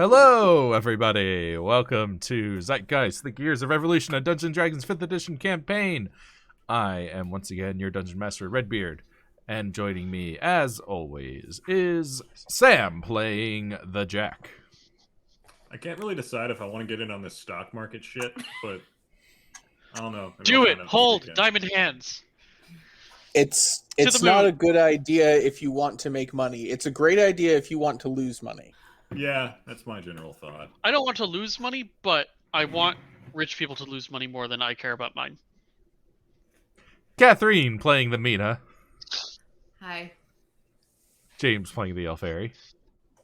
Hello, everybody! Welcome to Zeitgeist, the Gears of Revolution, a Dungeons & Dragons 5th edition campaign. I am once again your Dungeon Master, Redbeard, and joining me, as always, is Sam playing the Jack. I can't really decide if I want to get in on this stock market shit, but I don't know. Maybe Do I'll it. find out this Hold. weekend. Diamond hands. It's the not moon. a good idea if you want to make money. It's a great idea if you want to lose money. Yeah, that's my general thought. I don't want to lose money, but I want rich people to lose money more than I care about mine. Catherine playing the Mina. Hi. James playing the Elfairy.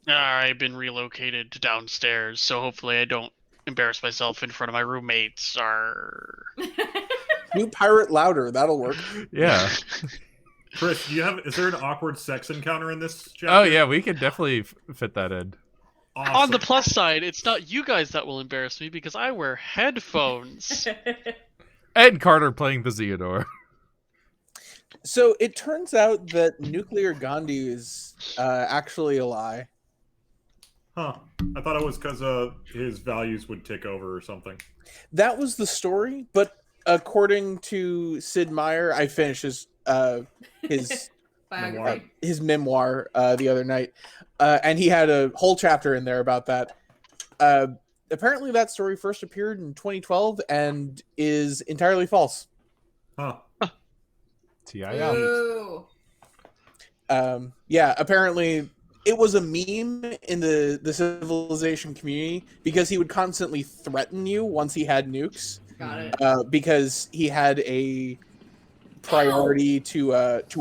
I've been relocated to downstairs, so hopefully I don't embarrass myself in front of my roommates. Do pirate louder, that'll work. Yeah. Chris, is there an awkward sex encounter in this chapter? Oh, yeah, we can definitely fit that in. Awesome. On the plus side, it's not you guys that will embarrass me because I wear headphones. And Carter playing the Zeodor. So it turns out that nuclear Gandhi is actually a lie. Huh. I thought it was because his values would tick over or something. That was the story, but according to Sid Meier, I finished his Biography. his memoir the other night, and he had a whole chapter in there about that. Apparently, that story first appeared in 2012 and is entirely false. Huh. T.I.M. Ooh. Yeah, apparently it was a meme in the civilization community because he would constantly threaten you once he had nukes. Got it. Because he had a priority to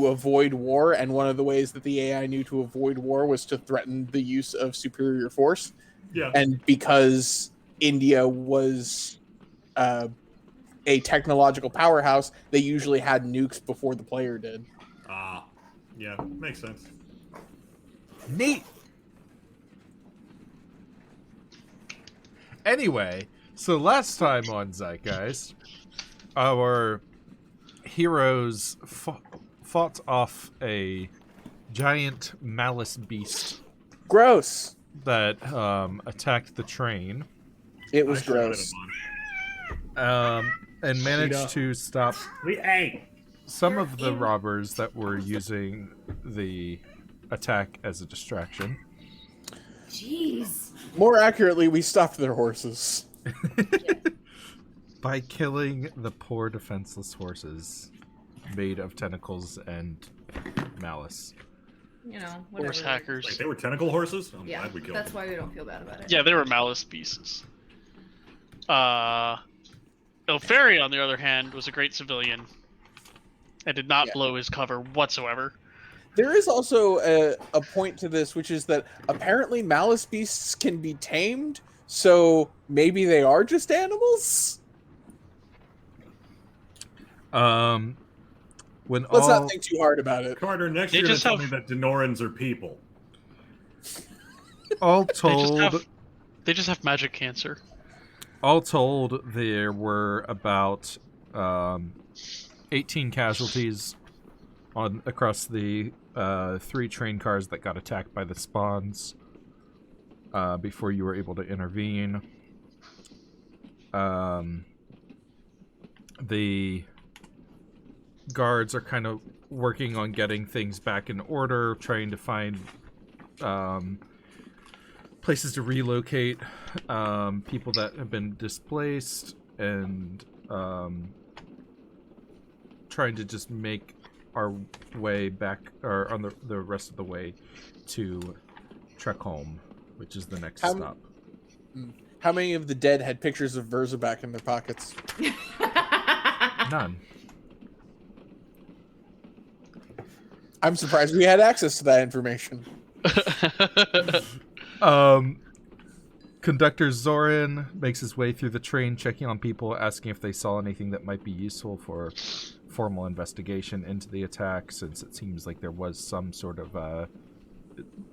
avoid war, and one of the ways that the AI knew to avoid war was to threaten the use of superior force. Yeah. And because India was a technological powerhouse, they usually had nukes before the player did. Yeah, makes sense. Neat. Anyway, so last time on Zeitgeist, our heroes fought off a giant malice beast Gross. that attacked the train, It was I shot at gross. him and managed to stop on. some of the robbers that were using the attack as a distraction. Jeez. More accurately, we stopped their horses. By killing the poor defenseless horses made of tentacles and malice. You know, whatever. Horse hackers. Wait, they were tentacle horses? I'm Yeah, glad we killed that's them. why we don't feel bad about it. Yeah, they were malice beasts. Elfairy, on the other hand, was a great civilian and did not blow his cover whatsoever. There is also a point to this, which is that apparently malice beasts can be tamed, so maybe they are just animals? Let's not think too hard about it. Carter, next They year just tell have- me that Denorans are people. All They just told, have magic cancer. there were about 18 casualties across the 3 train cars that got attacked by the spawns before you were able to intervene. The guards are kind of working on getting things back in order, trying to find places to relocate people that have been displaced, and trying to just make our way back, or on the rest of the way to Trekholm, which is the next stop. How many of the dead had pictures of Verzabak in their pockets? None. I'm surprised we had access to that information. Conductor Zoran makes his way through the train, checking on people, asking if they saw anything that might be useful for formal investigation into the attack, since it seems like there was some sort of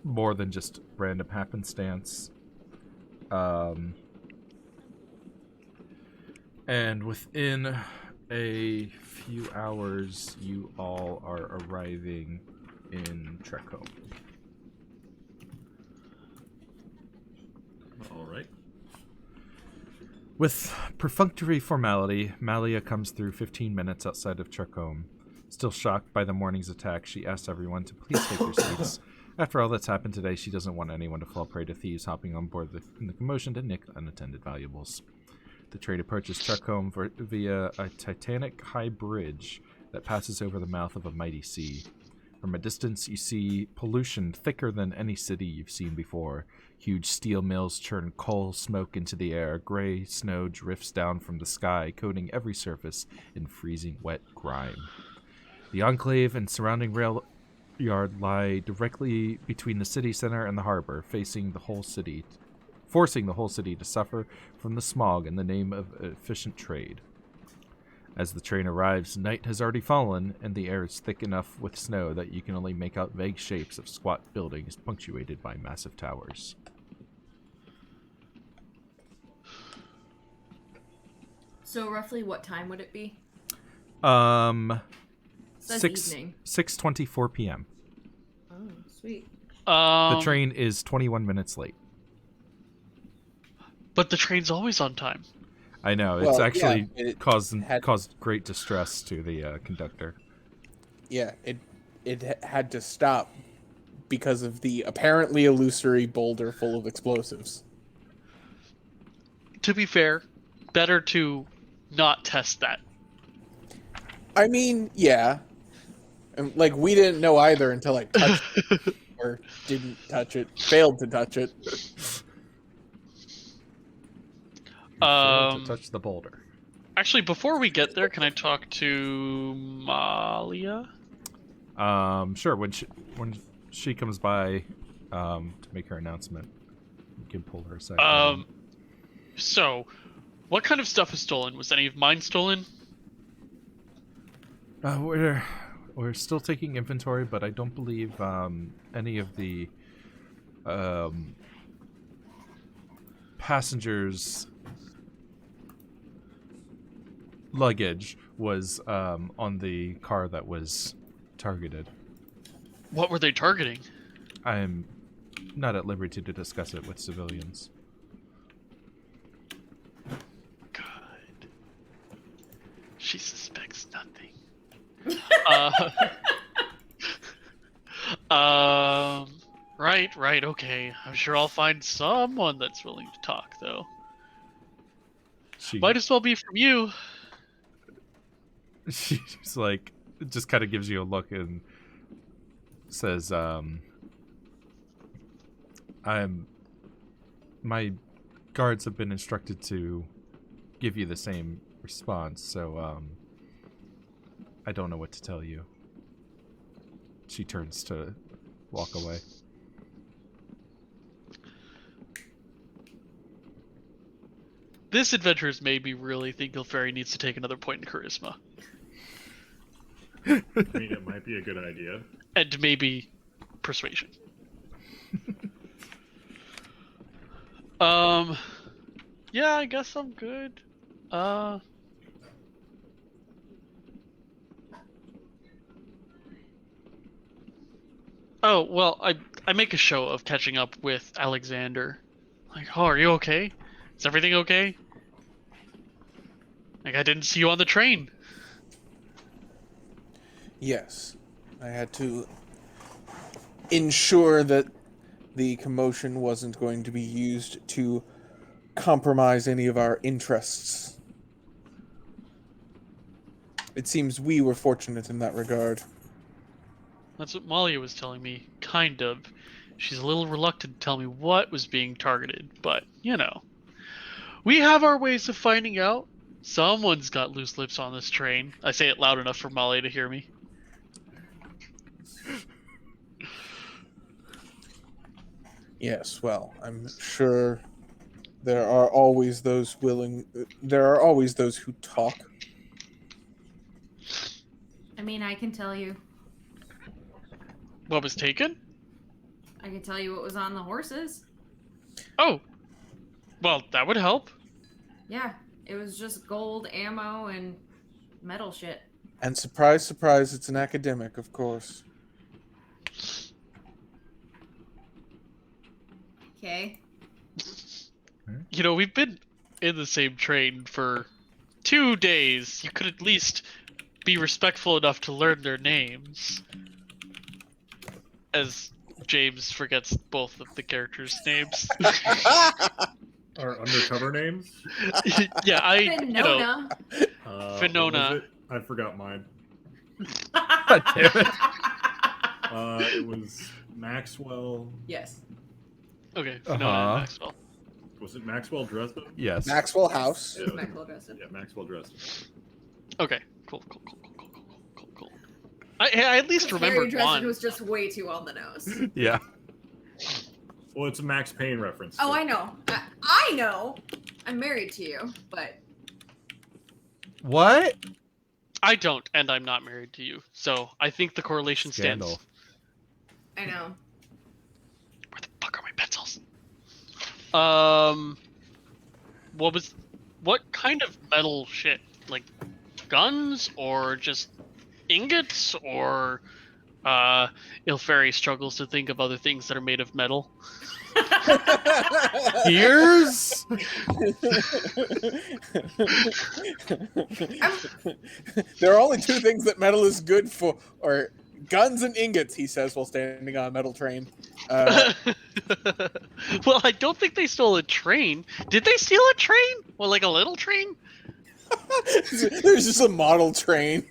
more than just random happenstance. And within a few hours, you all are arriving in Trekholm. With perfunctory formality, Malia comes through 15 minutes outside of Charcombe. Still shocked by the morning's attack, she asks everyone to please take their seats. After all that's happened today, she doesn't want anyone to fall prey to thieves hopping on board in the commotion to nick unattended valuables. The train approaches Charcombe via a titanic high bridge that passes over the mouth of a mighty sea. From a distance, you see pollution thicker than any city you've seen before. Huge steel mills churn coal smoke into the air. Gray snow drifts down from the sky, coating every surface in freezing wet grime. The enclave and surrounding rail yard lie directly between the city center and the harbor, forcing the whole city to suffer from the smog in the name of efficient trade. As the train arrives, night has already fallen, and the air is thick enough with snow that you can only make out vague shapes of squat buildings punctuated by massive towers. So roughly what time would it be? Says evening. 6:24 p.m. Oh, sweet. The train is 21 minutes late. But the train's always on time. I know, it's actually it caused great distress to the conductor. Yeah, it had to stop because of the apparently illusory boulder full of explosives. To be fair, better to not test that. I mean, yeah. And, like, we didn't know either until I touched it, or didn't touch it, failed to touch it. To touch the boulder. Actually, before we get there, can I talk to Malia? Sure. When she comes by, to make her announcement, you can pull her aside. So, what kind of stuff is stolen? Was any of mine stolen? We're still taking inventory, but I don't believe any of the passengers' luggage was on the car that was targeted. What were they targeting? I'm not at liberty to discuss it with civilians. Good. She suspects nothing. Right, okay. I'm sure I'll find someone that's willing to talk, though. Might as well be from you. She's like, just kind of gives you a look and says, my guards have been instructed to give you the same response, so, I don't know what to tell you. She turns to walk away. This adventure has made me really think Gilferi needs to take another point in charisma. I mean, it might be a good idea. And maybe persuasion. Yeah, I guess I'm good. Oh, well, I make a show of catching up with Alexander. Like, oh, are you okay? Is everything okay? Like, I didn't see you on the train. Yes, I had to ensure that the commotion wasn't going to be used to compromise any of our interests. It seems we were fortunate in that regard. That's what Malia was telling me, kind of. She's a little reluctant to tell me what was being targeted, but, you know. We have our ways of finding out. Someone's got loose lips on this train. I say it loud enough for Malia to hear me. Yes, well, I'm sure there are always those who talk. I mean, I can tell you. What was taken? I can tell you what was on the horses. Oh. Well, that would help. Yeah, it was just gold, ammo, and metal shit. And surprise, surprise, it's an academic, of course. Okay. You know, we've been in the same train for 2 days, you could at least be respectful enough to learn their names. As James forgets both of the characters' names. Our undercover names? Yeah, Finona. What Finona. was it? I forgot mine. God damn it. It was Maxwell. Yes. Okay, Finona Uh-huh. and Maxwell. Was it Maxwell Dresden? Yes. Maxwell House. Yeah. Maxwell Dresden. Yeah, Maxwell Dresden. Okay, cool. I at least Harry remembered Dresden one. was just way too on the nose. Yeah. Well, it's a Max Payne reference. Oh, so- I know. I know. I'm married to you, but What? I don't, and I'm not married to you, so I think the correlation Scandal. stands. I know. Where the fuck are my pencils? What kind of metal shit? Like guns or just ingots or Ilferi struggles to think of other things that are made of metal. Ears? There are only two things that metal is good for, or guns and ingots, he says while standing on a metal train. Well, I don't think they stole a train. Did they steal a train? Well, like a little train? There's just a model train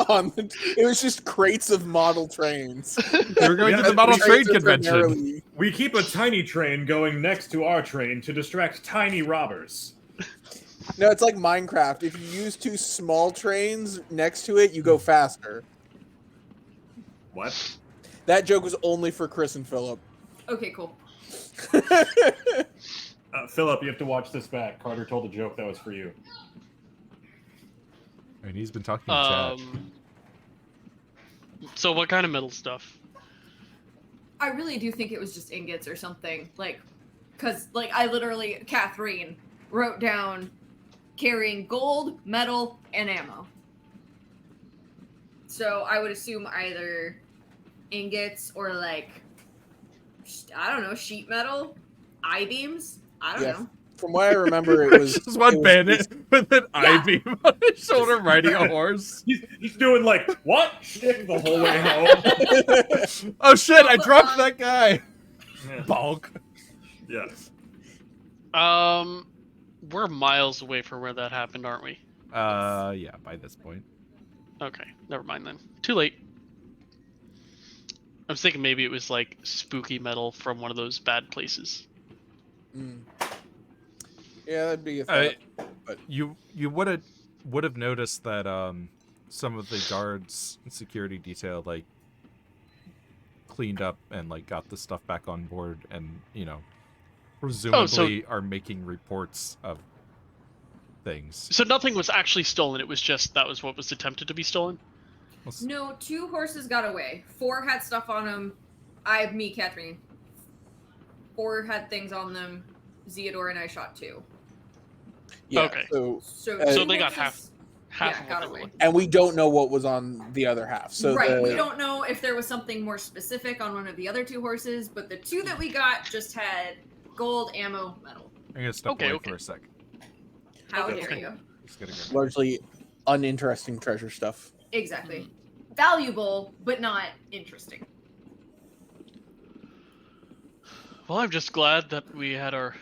on the, it was just crates of model trains. They were going Yeah, to the model Trains trade are convention. primarily- We keep a tiny train going next to our train to distract tiny robbers. No, it's like Minecraft. If you use two small trains next to it, you go faster. What? That joke was only for Chris and Philip. Okay, cool. Philip, you have to watch this back. Carter told a joke that was for you. And he's been talking in chat. So what kind of metal stuff? I really do think it was just ingots or something. Like, because, like, I literally, Catherine, wrote down carrying gold, metal, and ammo. So I would assume either ingots or, like, I don't know, sheet metal, I-beams. I don't Yeah. know. From what I remember, it was Just one it was- bandit with an Yeah. I-beam on his shoulder riding a horse. He's doing like, what? Shit the whole way home. Oh shit, I dropped that guy. Yeah. Bonk. Yeah. We're miles away from where that happened, aren't we? Yeah, by this point. Okay, never mind then. Too late. I was thinking maybe it was like spooky metal from one of those bad places. Mm. Yeah, that'd be a thought. But You would have noticed that some of the guards and security detail like cleaned up and like got the stuff back on board and presumably are making reports of things. So nothing was actually stolen. It was just that was what was attempted to be stolen. No, 2 horses got away. 4 had stuff on them. Catherine. 4 had things on them. Theodore and I shot 2. yeah, Okay. so So, So 2 they got horses- Half Yeah, of got what they were away. looking and we don't know what was on the other half. So right, the- we don't know if there was something more specific on one of the other 2 horses, but the 2 that we got just had gold, ammo, metal. I'm gonna step Okay, away okay. for a sec. How Okay, dare okay. you? Just gonna go. largely uninteresting treasure stuff. Exactly. Valuable, but not interesting. Well, I'm just glad that we had our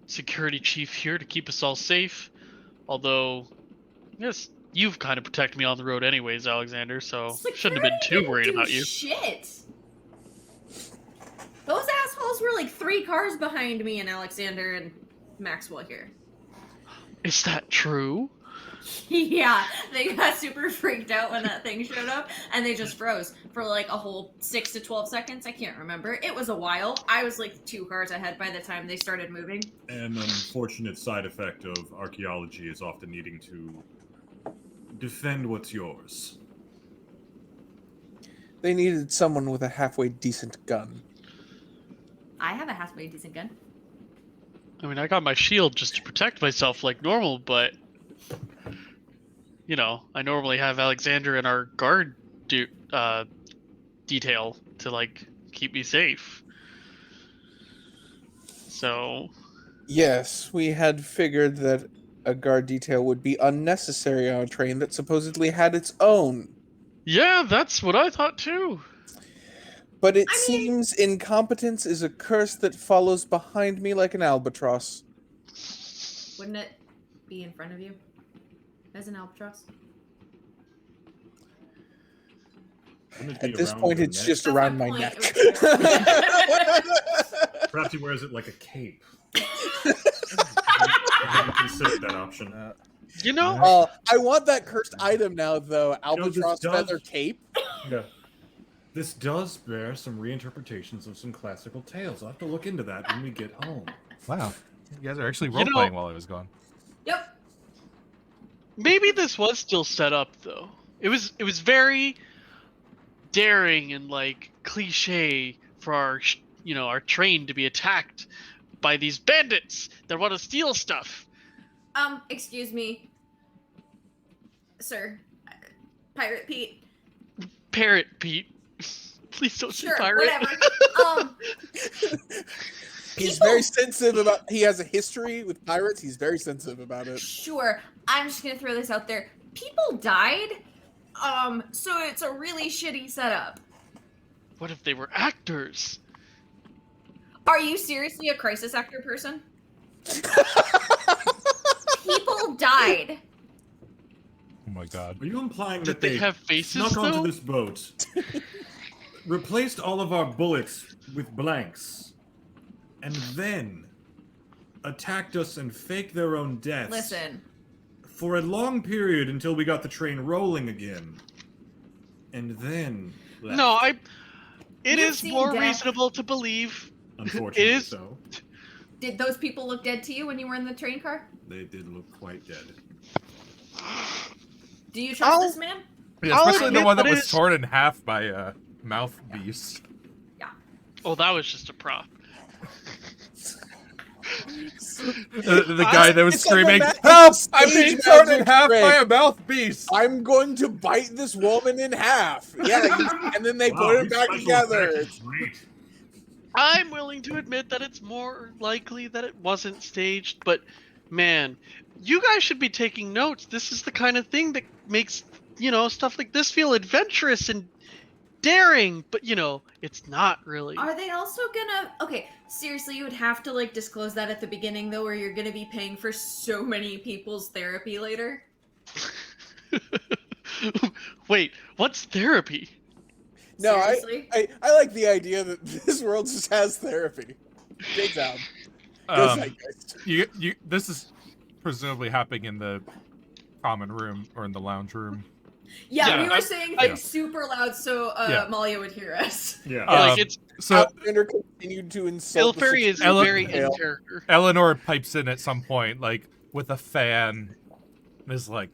security chief here to keep us all safe. Although, yes, you've kind of protected me on the road anyways, Alexander, so shouldn't have been too Security worried didn't about do you. Shit. Those assholes were like 3 cars behind me and Alexander and Maxwell here. Is that true? Yeah, they got super freaked out when that thing showed up, and they just froze for like a whole 6 to 12 seconds. I can't remember. It was a while. I was like 2 cars ahead by the time they started moving. An unfortunate side effect of archaeology is often needing to defend what's yours. They needed someone with a halfway decent gun. I have a halfway decent gun. I mean, I got my shield just to protect myself like normal, but I normally have Alexander and our guard detail to like keep me safe. So, Yes, we had figured that a guard detail would be unnecessary on a train that supposedly had its own. Yeah, that's what I thought too. But it I mean- seems incompetence is a curse that follows behind me like an albatross. Wouldn't it be in front of you as an albatross? Wouldn't it be At this around point, your it's neck? just That's around my my point. neck. Perhaps he wears it like a cape. I hadn't considered that option. You know, I want that cursed item now, though. Albatross does- feather cape. Yeah. This does bear some reinterpretations of some classical tales. I'll have to look into that when we get home. Wow. You guys are actually You role know- playing while I was gone. Yep. maybe this was still set up though. It was very daring and like cliche for our our train to be attacked by these bandits that want to steal stuff. Excuse me, sir. Pirate Pete. Parrot Pete. Please don't say Sure, pirate. whatever. He's People- very sensitive about. He has a history with pirates. He's very sensitive about it. Sure. I'm just gonna throw this out there. People died. So it's a really shitty setup. What if they were actors? Are you seriously a crisis actor person? People died. Oh my god. Are you implying Did that they have faces snuck onto though? this boat, replaced all of our bullets with blanks, and then attacked us and faked their own deaths Listen, for a long period until we got the train rolling again, and then left. No, It You've is seen more death. reasonable to believe. Unfortunately, is- so did those people look dead to you when you were in the train car? they did look quite dead. Do you trust I'll- this man? Yeah, I'll especially the admit one that that was is- torn in half by a mouth beast. Oh, that was just a prop. The guy that was It's like a screaming, ma- "Help! it's a I'm being stage torn in magic half by trick. a mouth beast!" I'm going to bite this woman in half. Yeah, and then they Wow, put it these back special together. effects are great. I'm willing to admit that it's more likely that it wasn't staged, but man, you guys should be taking notes. This is the kind of thing that makes, stuff like this feel adventurous and daring, but it's not really. Are they also gonna? Okay, seriously, you would have to like disclose that at the beginning though, or you're gonna be paying for so many people's therapy later. Wait, what's therapy? No, Seriously? I like the idea that this world just has therapy. Good job. Go Zeitgeist. This is presumably happening in the common room or in the lounge room. Yeah, Yeah, we were I- saying I- things super loud so Yeah. Malia would hear us. Yeah. Like it's So Alexander continued to insult. the Ilferi is security very in detail. character. Eleanor pipes in at some point, like with a fan, and is like,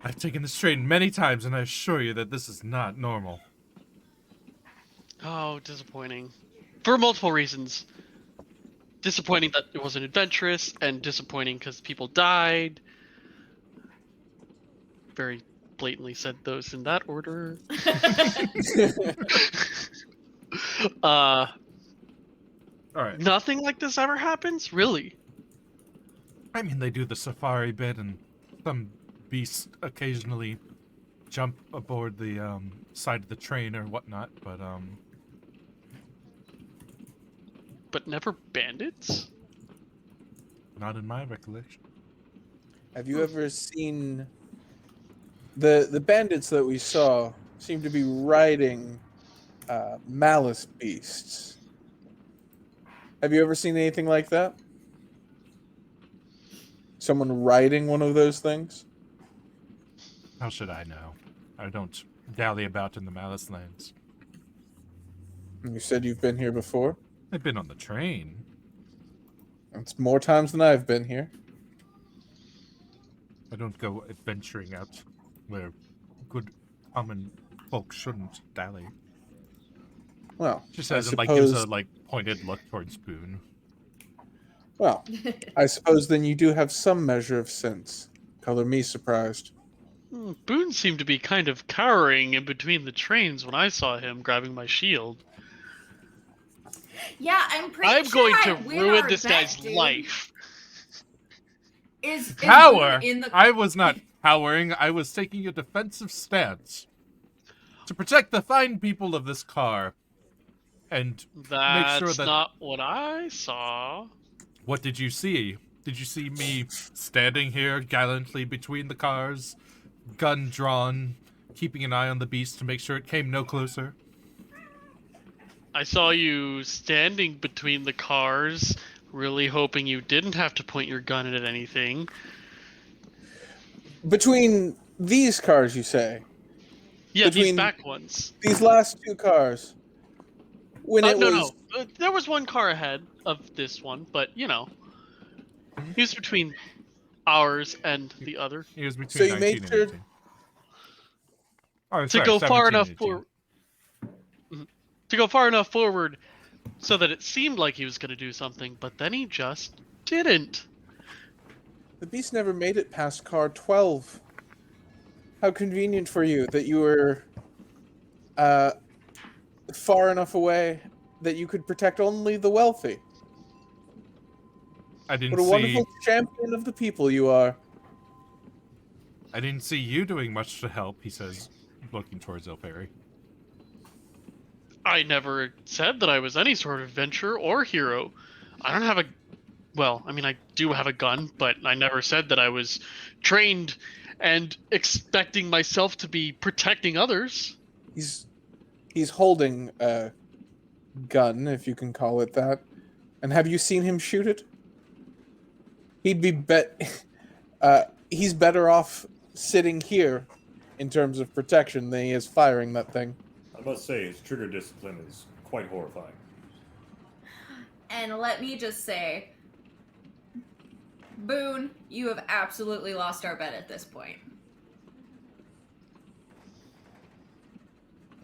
"I've taken this train many times, and I assure you that this is not normal." Oh, disappointing. For multiple reasons. Disappointing that it wasn't adventurous, and disappointing because people died. Very blatantly said those in that order. All right. Nothing like this ever happens? Really? I mean, they do the safari bit, and some beasts occasionally jump aboard the side of the train or whatnot, but But never bandits? not in my recollection. Have you ever seen the bandits that we saw seem to be riding malice beasts? Have you ever seen anything like that? Someone riding one of those things? How should I know? I don't dally about in the Malice Lands. You said you've been here before. I've been on the train. It's more times than I've been here. I don't go adventuring out where good common folk shouldn't dally. Well, She I says and gives a suppose- pointed look towards Boone. Well, I suppose then you do have some measure of sense. Color me surprised. Boone seemed to be kind of cowering in between the trains when I saw him grabbing my shield. Yeah, I'm pretty I'm sure going I to win ruin our this bet, guy's dude. life. Is Cower? Boone in the? I was not cowering. I was taking a defensive stance to protect the fine people of this car and make sure That's that. not what I saw. What did you see? Did you see me standing here gallantly between the cars, gun drawn, keeping an eye on the beast to make sure it came no closer? I saw you standing between the cars, really hoping you didn't have to point your gun at anything. Between these cars, you say? Yeah, these Between back ones. these last two cars. When it No, was no. There was one car ahead of this one, but he was between ours and the other. He was So between you 19 made and sure- 18. Oh, To sorry, go far 17 enough and 18. to go far enough forward so that it seemed like he was going to do something, but then he just didn't. the beast never made it past car 12. How convenient for you that you were far enough away that you could protect only the wealthy. I didn't What a see. wonderful champion of the people you are. I didn't see you doing much to help. He says, looking towards Ilferi. I never said that I was any sort of adventurer or hero. I don't have a. Well, I mean, I do have a gun, but I never said that I was trained and expecting myself to be protecting others. He's holding a gun, if you can call it that. And have you seen him shoot it? He'd be he's better off sitting here in terms of protection than he is firing that thing. I must say, his trigger discipline is quite horrifying. And let me just say, Boone, you have absolutely lost our bet at this point.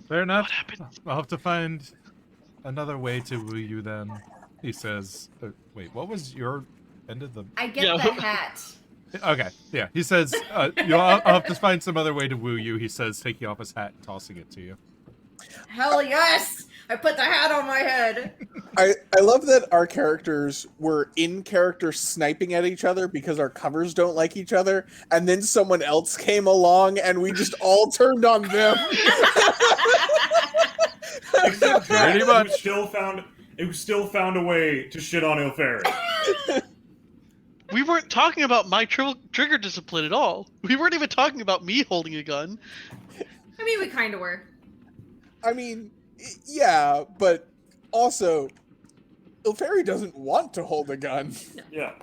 Fair enough. What happened? I'll have to find another way to woo you then. He says, wait, what was your end of the... I get Yeah. the hat. Okay, yeah. He says, I'll have to find some other way to woo you. He says, taking off his hat and tossing it to you. Hell yes! I put the hat on my head. I love that our characters were in character sniping at each other because our covers don't like each other, and then someone else came along and we just all turned on them. Except Pretty that much. it still found a way to shit on Ilferi. We weren't talking about my trigger discipline at all. We weren't even talking about me holding a gun. I mean, we kind of were. I mean, yeah, but also, Ilferi doesn't want to hold a gun. Yeah.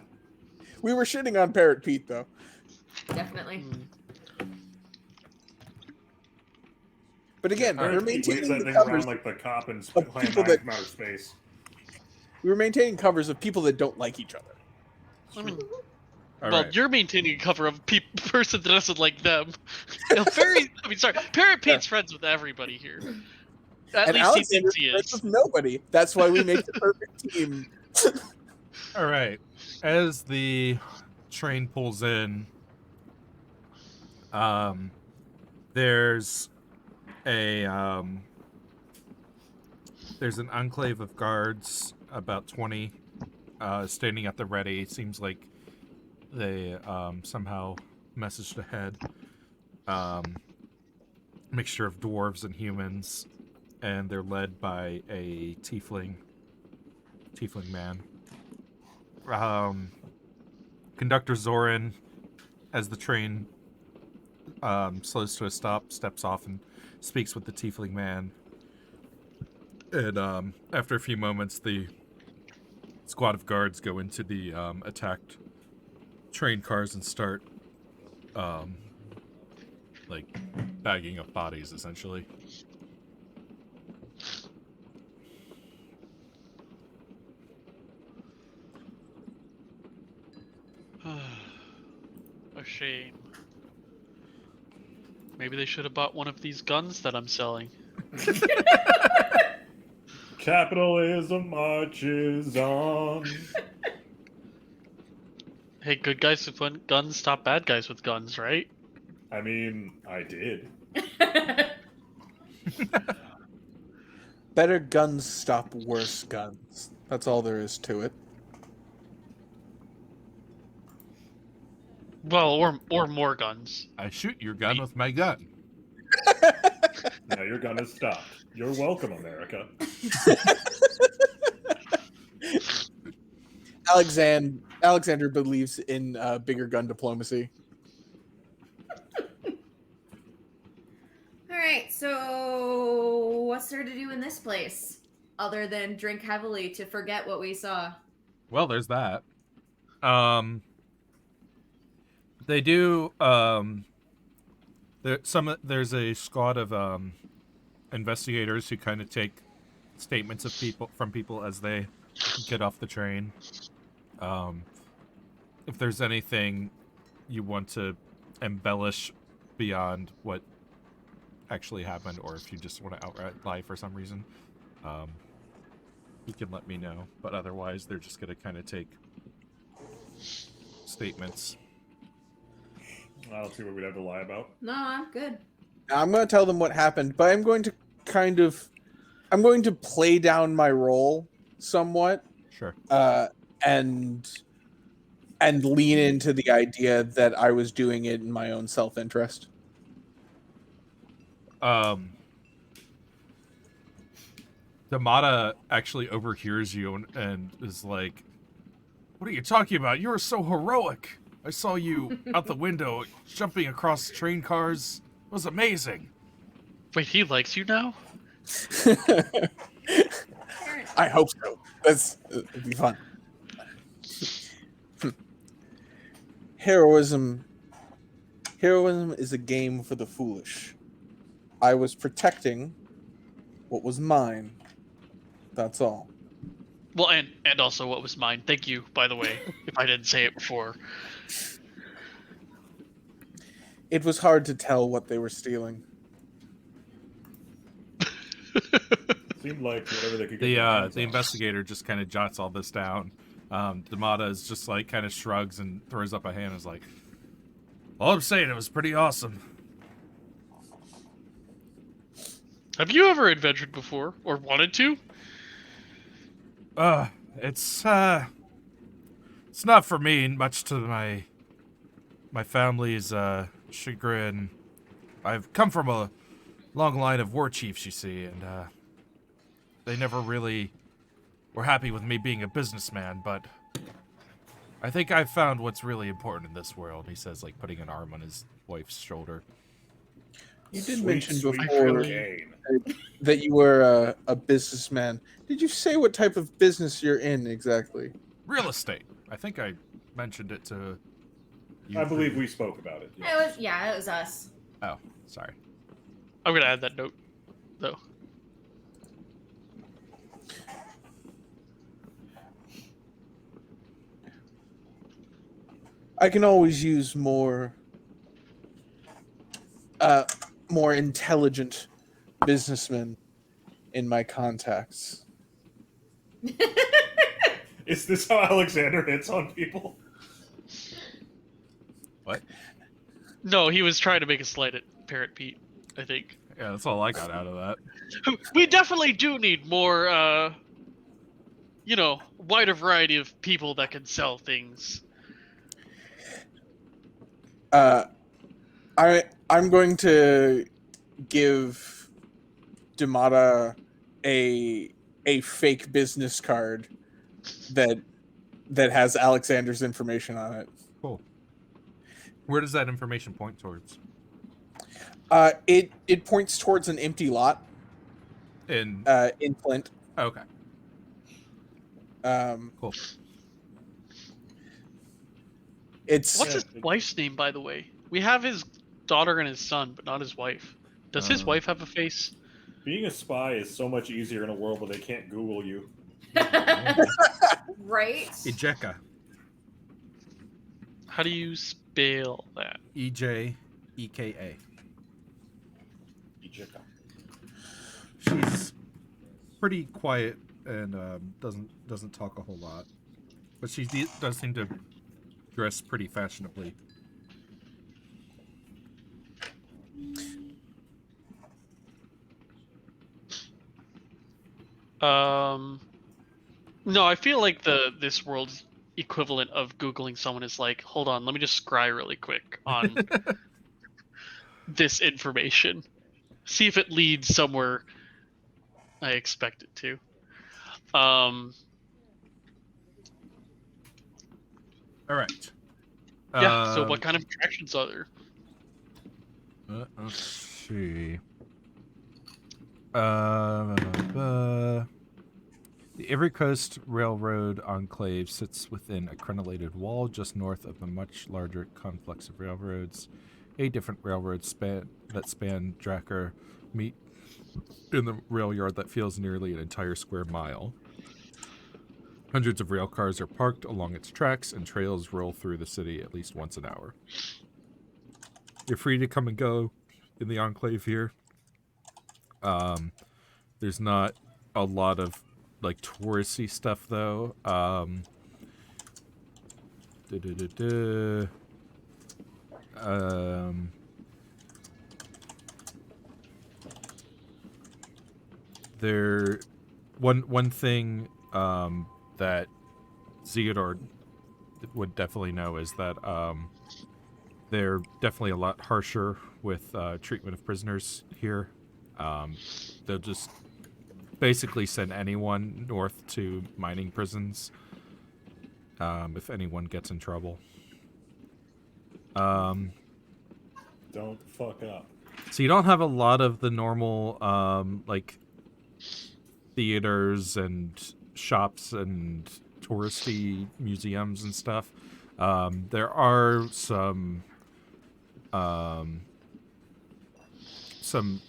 We were shitting on Parrot Pete, though. Definitely. But again, we're Waves maintaining that the thing covers. around like the cop and of flying people knife that- from outer space. We were maintaining covers of people that don't like each other. I mean, All well, right. you're maintaining a cover of a person that doesn't like them. Parrot Pete's friends with everybody here. At And least he Alexander's thinks he friends is. with nobody. That's why we make the perfect team. All right. As the train pulls in, there's an enclave of guards, about 20, standing at the ready. It seems like they somehow messaged ahead. Mixture of dwarves and humans, and they're led by a tiefling man. Conductor Zoran, as the train slows to a stop, steps off and speaks with the tiefling man. And after a few moments, the squad of guards go into the attacked train cars and start bagging up bodies, essentially. A shame. Maybe they should have bought one of these guns that I'm selling. Capitalism marches on. Hey, good guys with guns stop bad guys with guns, right? I mean, I did. Better guns stop worse guns. That's all there is to it. Well, or more guns. I shoot your gun with my gun. Now your gun has stopped. You're welcome, America. Alexander believes in bigger gun diplomacy. All right, so what's there to do in this place other than drink heavily to forget what we saw? Well, there's that. They do. There's a squad of investigators who kind of take statements of people as they get off the train. If there's anything you want to embellish beyond what actually happened, or if you just want to outright lie for some reason, you can let me know. But otherwise, they're just going to kind of take statements. I don't see what we'd have to lie about. No, I'm good. I'm going to tell them what happened, but I'm going to play down my role somewhat, Sure. and lean into the idea that I was doing it in my own self-interest. Damata actually overhears you and is like, "What are you talking about? You were so heroic. I saw you out the window jumping across train cars. It was amazing." Wait, he likes you now? I hope so. It'd be fun. Heroism is a game for the foolish. I was protecting what was mine. That's all. Well, and also what was mine. Thank you, by the way, if I didn't say it before. It was hard to tell what they were stealing. Seemed like whatever they could get. The investigator just kind of jots all this down. Damata is just like kind of shrugs and throws up a hand and is like, "All I'm saying, it was pretty awesome." Have you ever adventured before, or wanted to? It's not for me, much to my family's chagrin. I've come from a long line of war chiefs, you see, and they never really were happy with me being a businessman, but I think I've found what's really important in this world, he says, like putting an arm on his wife's shoulder. You did Sweet, mention sweet before cocaine. that you were a businessman. Did you say what type of business you're in exactly? Real estate. I think I mentioned it to you. I believe we spoke about it. It was us. Oh, sorry. I'm gonna add that note, though. I can always use more intelligent businessmen in my contacts. Is this how Alexander hits on people? What? No, he was trying to make a slight at Parrot Pete, I think. Yeah, that's all I got out of that. We definitely do need more, wider variety of people that can sell things. I'm going to give Damata a fake business card that has Alexander's information on it. Cool. Where does that information point towards? It points towards an empty lot In Flint. okay. Cool. It's What's his wife's name, by the way? We have his daughter and his son, but not his wife. Does his wife have a face? Being a spy is so much easier in a world where they can't Google you. Right? Ejeka. How do you spell that? EJEKA. Ejeka. She's pretty quiet and doesn't talk a whole lot, but she does seem to dress pretty fashionably. No, I feel like this world's equivalent of Googling someone is like, hold on, let me just scry really quick on this information. See if it leads somewhere I expect it to. All right. Yeah, so what kind of attractions are there? Let's see. The Ivory Coast Railroad enclave sits within a crenellated wall just north of a much larger complex of railroads. 8 different railroads that span Drakkar meet in the rail yard that feels nearly an entire square mile. Hundreds of rail cars are parked along its tracks, and trails roll through the city at least once an hour. You're free to come and go in the enclave here. There's not a lot of like touristy stuff though. There, one thing that Theodore would definitely know is that they're definitely a lot harsher with treatment of prisoners here. They'll just basically send anyone north to mining prisons if anyone gets in trouble. Don't fuck up. So you don't have a lot of the normal like theaters and shops and touristy museums and stuff. There are some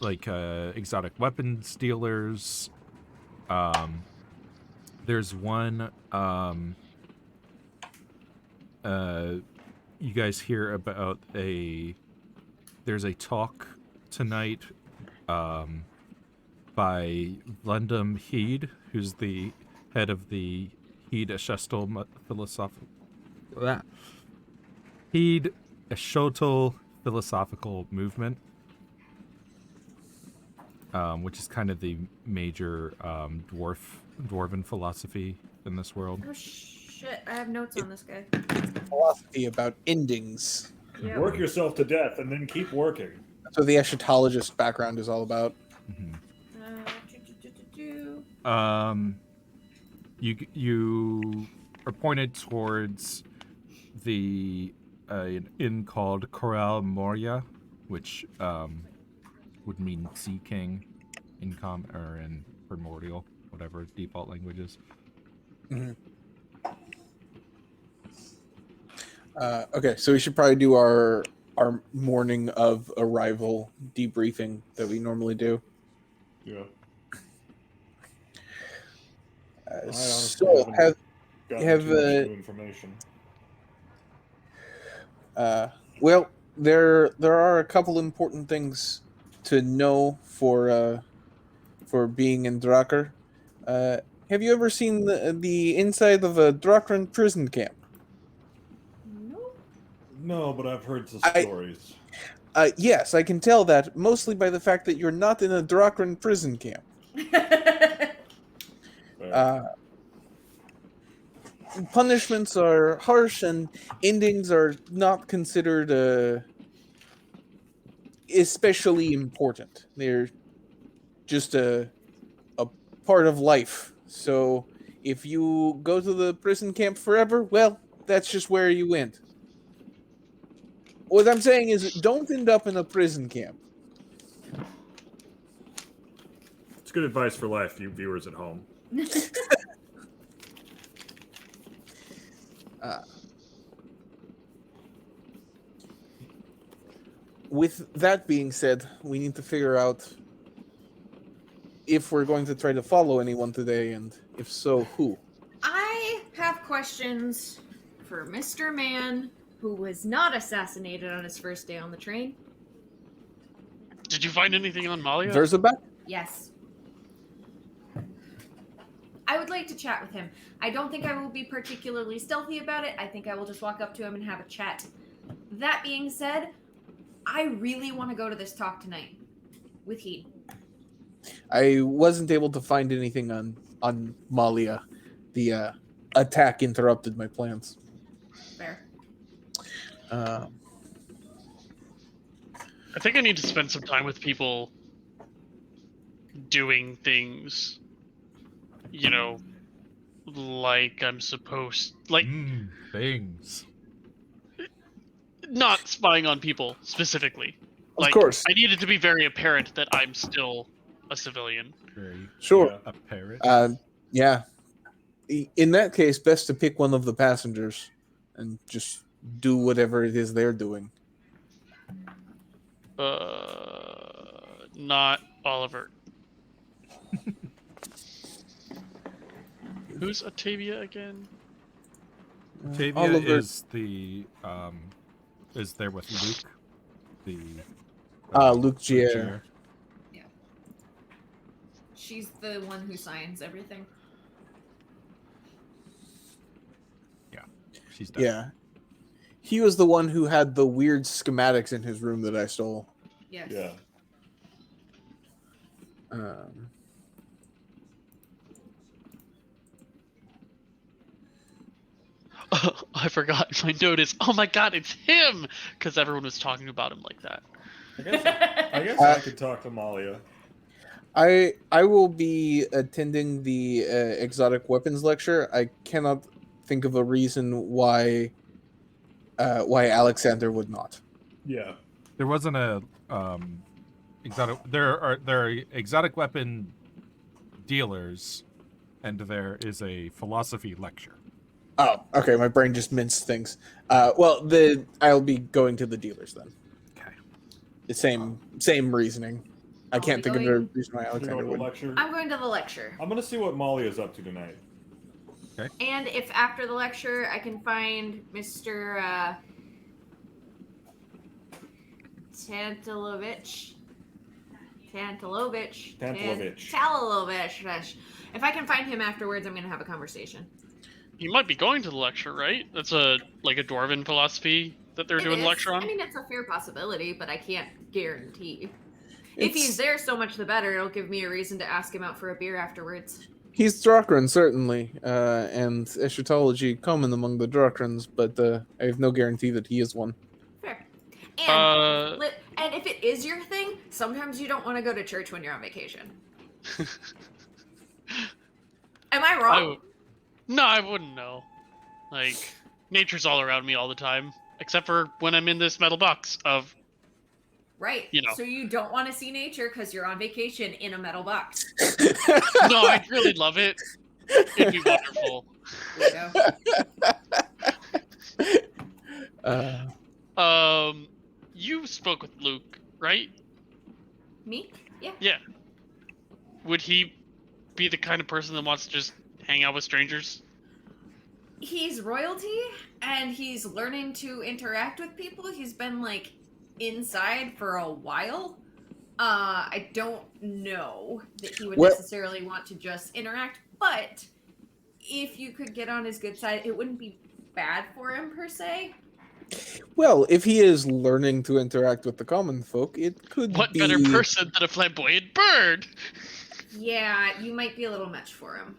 like exotic weapons dealers. There's one you guys hear about there's a talk tonight by Lundum Heed, who's the head of the Heed Eshtotal philosophical movement, which is kind of the major dwarven philosophy in this world. Oh shit! I have notes on this guy. Philosophy about endings. Yeah. Work yourself to death and then keep working. That's what the eschatologist background is all about. Mm-hmm. Do. You are pointed towards the an inn called Coral Moria, which would mean Sea King in in primordial, whatever default language is. Mm-hmm. Okay, so we should probably do our morning of arrival debriefing that we normally do. Yeah. So have new information. Well, there are a couple important things to know for being in Drakkar. Have you ever seen the inside of a Drakran prison camp? No, but I've heard some stories. Yes, I can tell that mostly by the fact that you're not in a Drakran prison camp. Punishments are harsh and endings are not considered especially important. They're just a part of life. So if you go to the prison camp forever, well, that's just where you went. What I'm saying is don't end up in a prison camp. It's good advice for life, you viewers at home. With that being said, we need to figure out if we're going to try to follow anyone today, and if so, who. I have questions for Mr. Man, who was not assassinated on his first day on the train. Did you find anything on Malia? Verzabak? Yes. I would like to chat with him. I don't think I will be particularly stealthy about it. I think I will just walk up to him and have a chat. That being said, I really want to go to this talk tonight with Heed. I wasn't able to find anything on Malia. attack interrupted my plans. Fair. I think I need to spend some time with people doing things, like I'm supposed, like Things. not spying on people specifically. Of Like, course. I need it to be very apparent that I'm still a civilian. Very Sure. apparent. Yeah. In that case, best to pick one of the passengers and just do whatever it is they're doing. Not Oliver. Who's Octavia again? Tavia Oliver- is the is there with Luke. The Luke Gier. She's the one who signs everything. She's dead. Yeah. He was the one who had the weird schematics in his room that I stole. Yes. Yeah. I forgot. My note is, oh my god, it's him! Because everyone was talking about him like that. I guess I could talk to Malia. I will be attending the exotic weapons lecture. I cannot think of a reason why Alexander would not. Yeah. There wasn't a exotic. There are exotic weapon dealers, and there is a philosophy lecture. Oh, okay. My brain just minced things. I'll be going to the dealers then. Okay. The same reasoning. I I'll can't be think of a going- reason why You know, Alexander the would. lecture. I'm going to the lecture. I'm gonna see what Malia's up to tonight. And if after the lecture I can find Mr. Tantalovich. If I can find him afterwards, I'm going to have a conversation. You might be going to the lecture, right? That's a dwarven philosophy that they're doing It a is. lecture on. I mean, it's a fair possibility, but I can't guarantee. If It's- he's there, so much the better. It'll give me a reason to ask him out for a beer afterwards. He's Drakran, certainly, and eschatology common among the Drakrans, but I have no guarantee that he is one. Fair. And if it is your thing, sometimes you don't want to go to church when you're on vacation. Am I wrong? No, I wouldn't know. Like, nature's all around me all the time, except for when I'm in this metal box of. Right. You know. So you don't want to see nature because you're on vacation in a metal box. No, I'd really love it. It'd be wonderful. Weirdo. You spoke with Luke, right? Me? Yeah. Yeah. Would he be the kind of person that wants to just hang out with strangers? He's royalty, and he's learning to interact with people. He's been, like, inside for a while. I don't know that he would necessarily want to just interact, but if you could get on his good side, it wouldn't be bad for him, per se. Well, if he is learning to interact with the common folk, it could What be... better person than a flamboyant bird? Yeah, you might be a little much for him.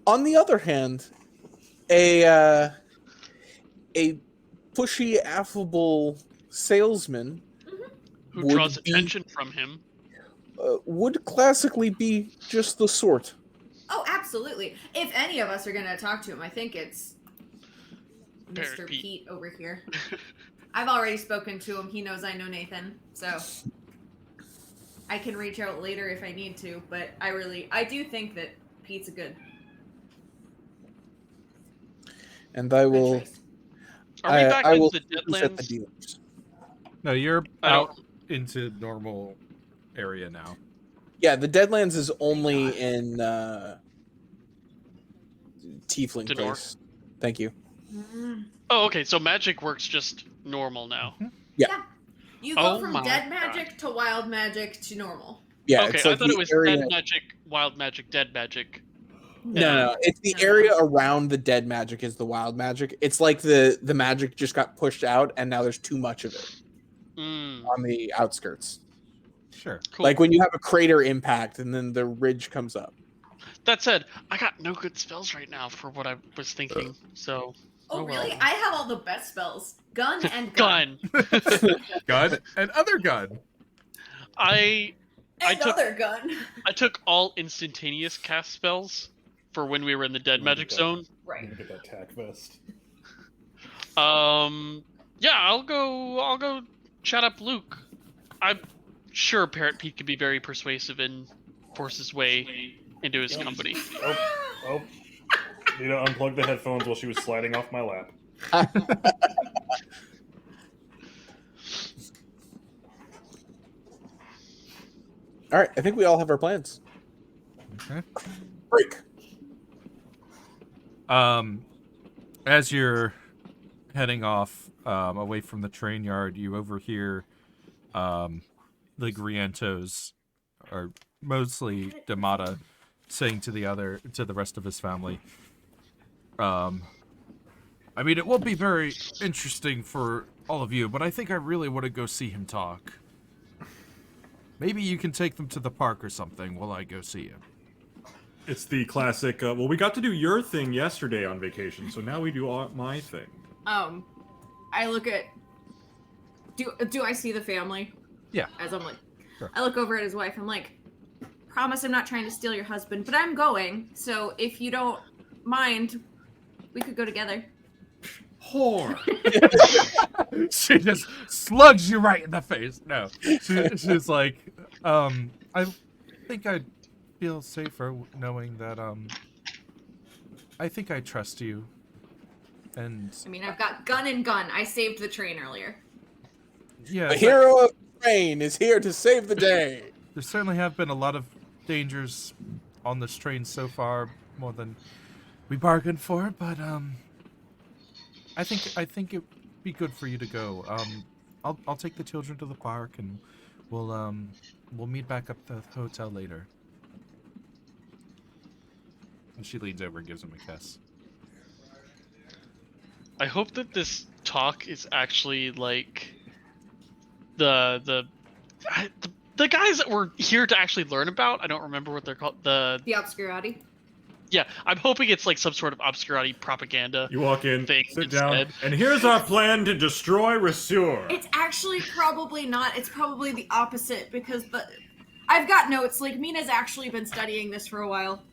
On the other hand, a pushy, affable salesman Who would draws be- attention from him. would classically be just the sort. Oh, absolutely. If any of us are going to talk to him, I think it's Parrot Mr. Pete. Pete over here. I've already spoken to him. He knows I know Nathan, so I can reach out later if I need to, but I do think that Pete's a good And I will... choice. Are we back I will into the set the Deadlands? dealers. No, you're I don't- out into normal area now. Yeah, the Deadlands is only in Tiefling To Place. Thank you. Oh, okay. So magic works just normal now. You go Oh from my dead God. magic to wild magic to normal. Yeah, Okay, it's like I thought the it was area... dead magic, wild magic, dead magic. No, it's the No. area around the dead magic is the wild magic. It's like the magic just got pushed out, and now there's too much of it on the outskirts. Sure. Cool. Like when you have a crater impact, and then the ridge comes up. That said, I got no good spells right now for what I was thinking. So. Oh, well. really? I have all the best spells. Gun and gun. Gun. Gun and other gun. I And took- other gun. I took all instantaneous cast spells for when we were in the dead magic zone. I'm Right. gonna get that tack vest. Yeah, I'll go chat up Luke. I'm sure Parrot Pete could be very persuasive and force his way into his company. Oh. Need to unplug the headphones while she was sliding off my lap. All right, I think we all have our plans. Okay. Break. As you're heading off away from the train yard, you overhear the Grientos, or mostly Damata, saying to the rest of his family, I mean, it won't be very interesting for all of you, but I think I really want to go see him talk. Maybe you can take them to the park or something while I go see him. It's the classic, well, we got to do your thing yesterday on vacation, so now we do my thing. I look at. Do I see the family? Yeah. As I'm like, Sure. I look over at his wife. I'm like, promise I'm not trying to steal your husband, but I'm going. So if you don't mind, we could go together. Whore! She just slugs you right in the face. No, she's like, I think I'd feel safer knowing that, I think I trust you. And I mean, I've got gun and gun. I saved the train earlier. yeah, The hero of the train is here to save the day. there certainly have been a lot of dangers on this train so far, more than we bargained for. But I think it'd be good for you to go. I'll take the children to the park, and we'll meet back up at the hotel later. And she leans over and gives him a kiss. I hope that this talk is actually like the guys that were here to actually learn about. I don't remember what they're called. The obscurati. Yeah, I'm hoping it's like some sort of obscurity propaganda. You walk in, Thing sit down, instead. and here's our plan to destroy Rasur. It's actually probably not. It's probably the opposite because I've got notes. Like Mina's actually been studying this for a while.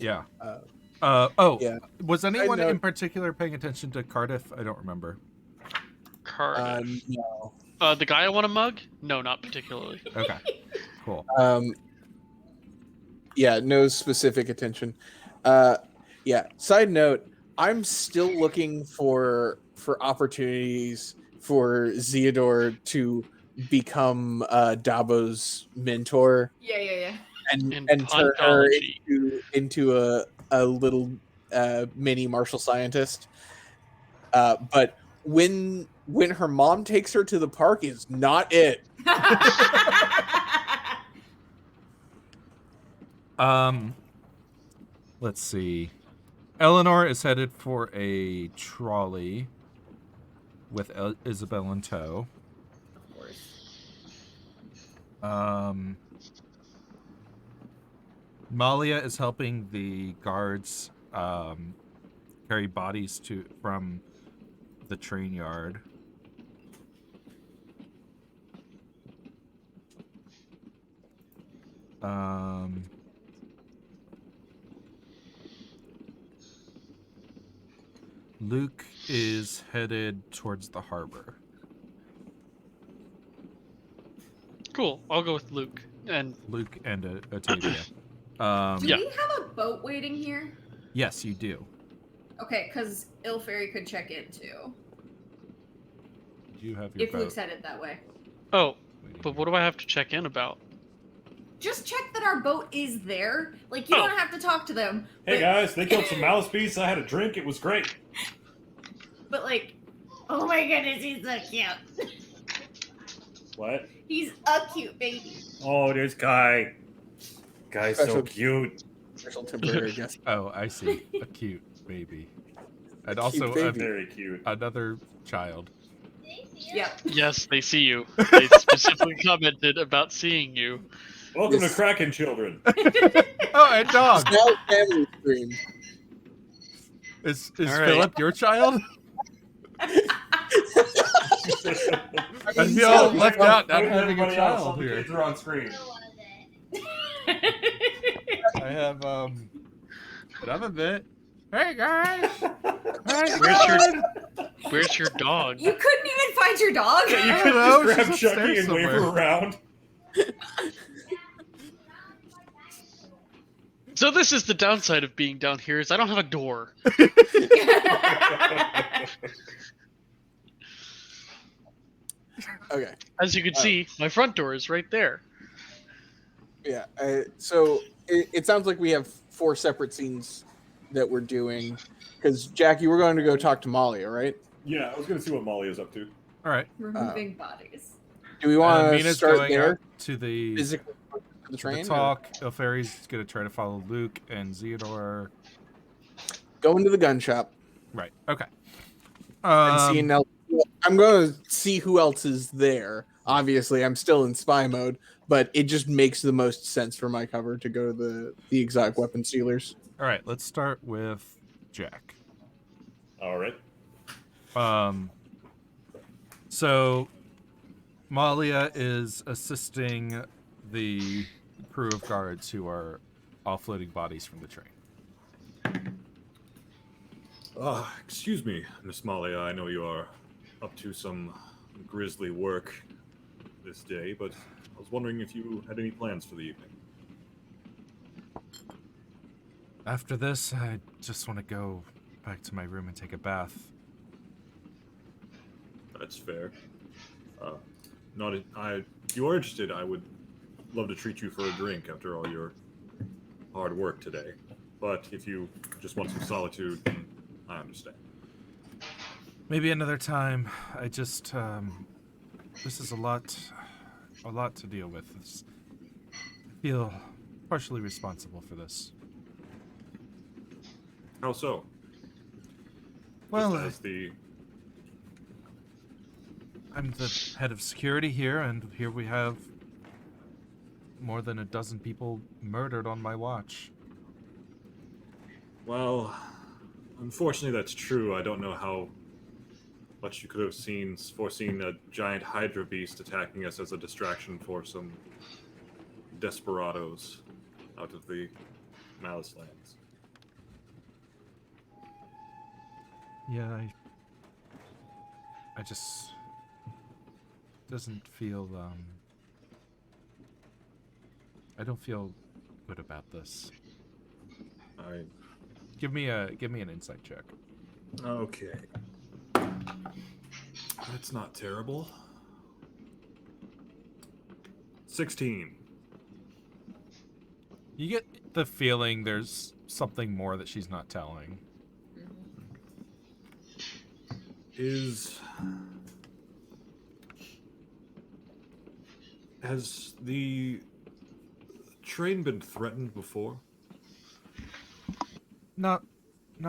Yeah. Yeah. Was anyone know- in particular paying attention to Cardiff? I don't remember. Cardiff. No. The guy I want to mug? No, not particularly. Okay. Cool. Yeah, no specific attention. Yeah. Side note: I'm still looking for opportunities for Zeodor to become Dabo's mentor Yeah. In and turn her Pontology. into a little mini martial scientist. But when her mom takes her to the park is not it. Let's see. Eleanor is headed for a trolley with Isabel in tow. Of course. Malia is helping the guards carry bodies from the train yard. Luke is headed towards the harbor. Cool. I'll go with Luke. And Luke and Otavia. Do Yeah. we have a boat waiting here? Yes, you do. Okay, because Ilfairy could check in too. You have your If boat. Luke's headed that way. oh, waiting but here. what do I have to check in about? Just check that our boat is there. Like, you Oh. don't have to talk to them. Hey guys, they killed some mouse beasts. I had a drink. It was great. But, like, oh my goodness, he's so cute. What? He's a cute baby. Oh, there's Guy. Guy's so Special- cute. Special temporary guest. Oh, I see. A cute baby. And also baby. Very cute. another child. Yep. Yes, they see you. They specifically commented about seeing you. Welcome This- to Kraken, children. Oh, and dog. It's now family stream. Is All right. Philip your child? I He's feel got- left out not Look at having a everybody else, all child the here. kids are on screen. I have but I'm a bit. Hey guys. Hey, Where's your dog? You couldn't even find your dog. You I could don't know, just grab she's Chucky upstairs and wave her somewhere. around. So this is the downside of being down here is I don't have a door. Okay. As you can see, my front door is right there. Yeah. So it sounds like we have 4 separate scenes that we're doing. Because Jackie, we're going to go talk to Malia, right? Yeah, I was gonna see what Molly is up to. All right. Removing bodies. Do we want to Mina's start going there? up to the Physically to the train? or talk. Ilferi's gonna try to follow Luke and Theodore. Go into the gun shop Right. Okay. and see an I'm going to see who else is there. Obviously, I'm still in spy mode, but it just makes the most sense for my cover to go to the exotic weapon dealers. All right. Let's start with Jack. All right. So Malia is assisting the crew of guards who are offloading bodies from the train. Excuse me, Miss Malia. I know you are up to some grisly work this day, but I was wondering if you had any plans for the evening. After this, I just want to go back to my room and take a bath. That's fair. If you are interested, I would love to treat you for a drink after all your hard work today. But if you just want some solitude, then I understand. Maybe another time. I just, this is a lot to deal with. I feel partially responsible for this. How so? Well, Just as the I'm the head of security here, and here we have more than a dozen people murdered on my watch. Well, unfortunately, that's true. I don't know how much you could have foreseen a giant Hydra beast attacking us as a distraction for some desperados out of the Malice lands. Yeah, I just doesn't feel I don't feel good about this. I Give me an insight check. Okay. That's not terrible. 16. You get the feeling there's something more that she's not telling. Has the train been threatened before? Not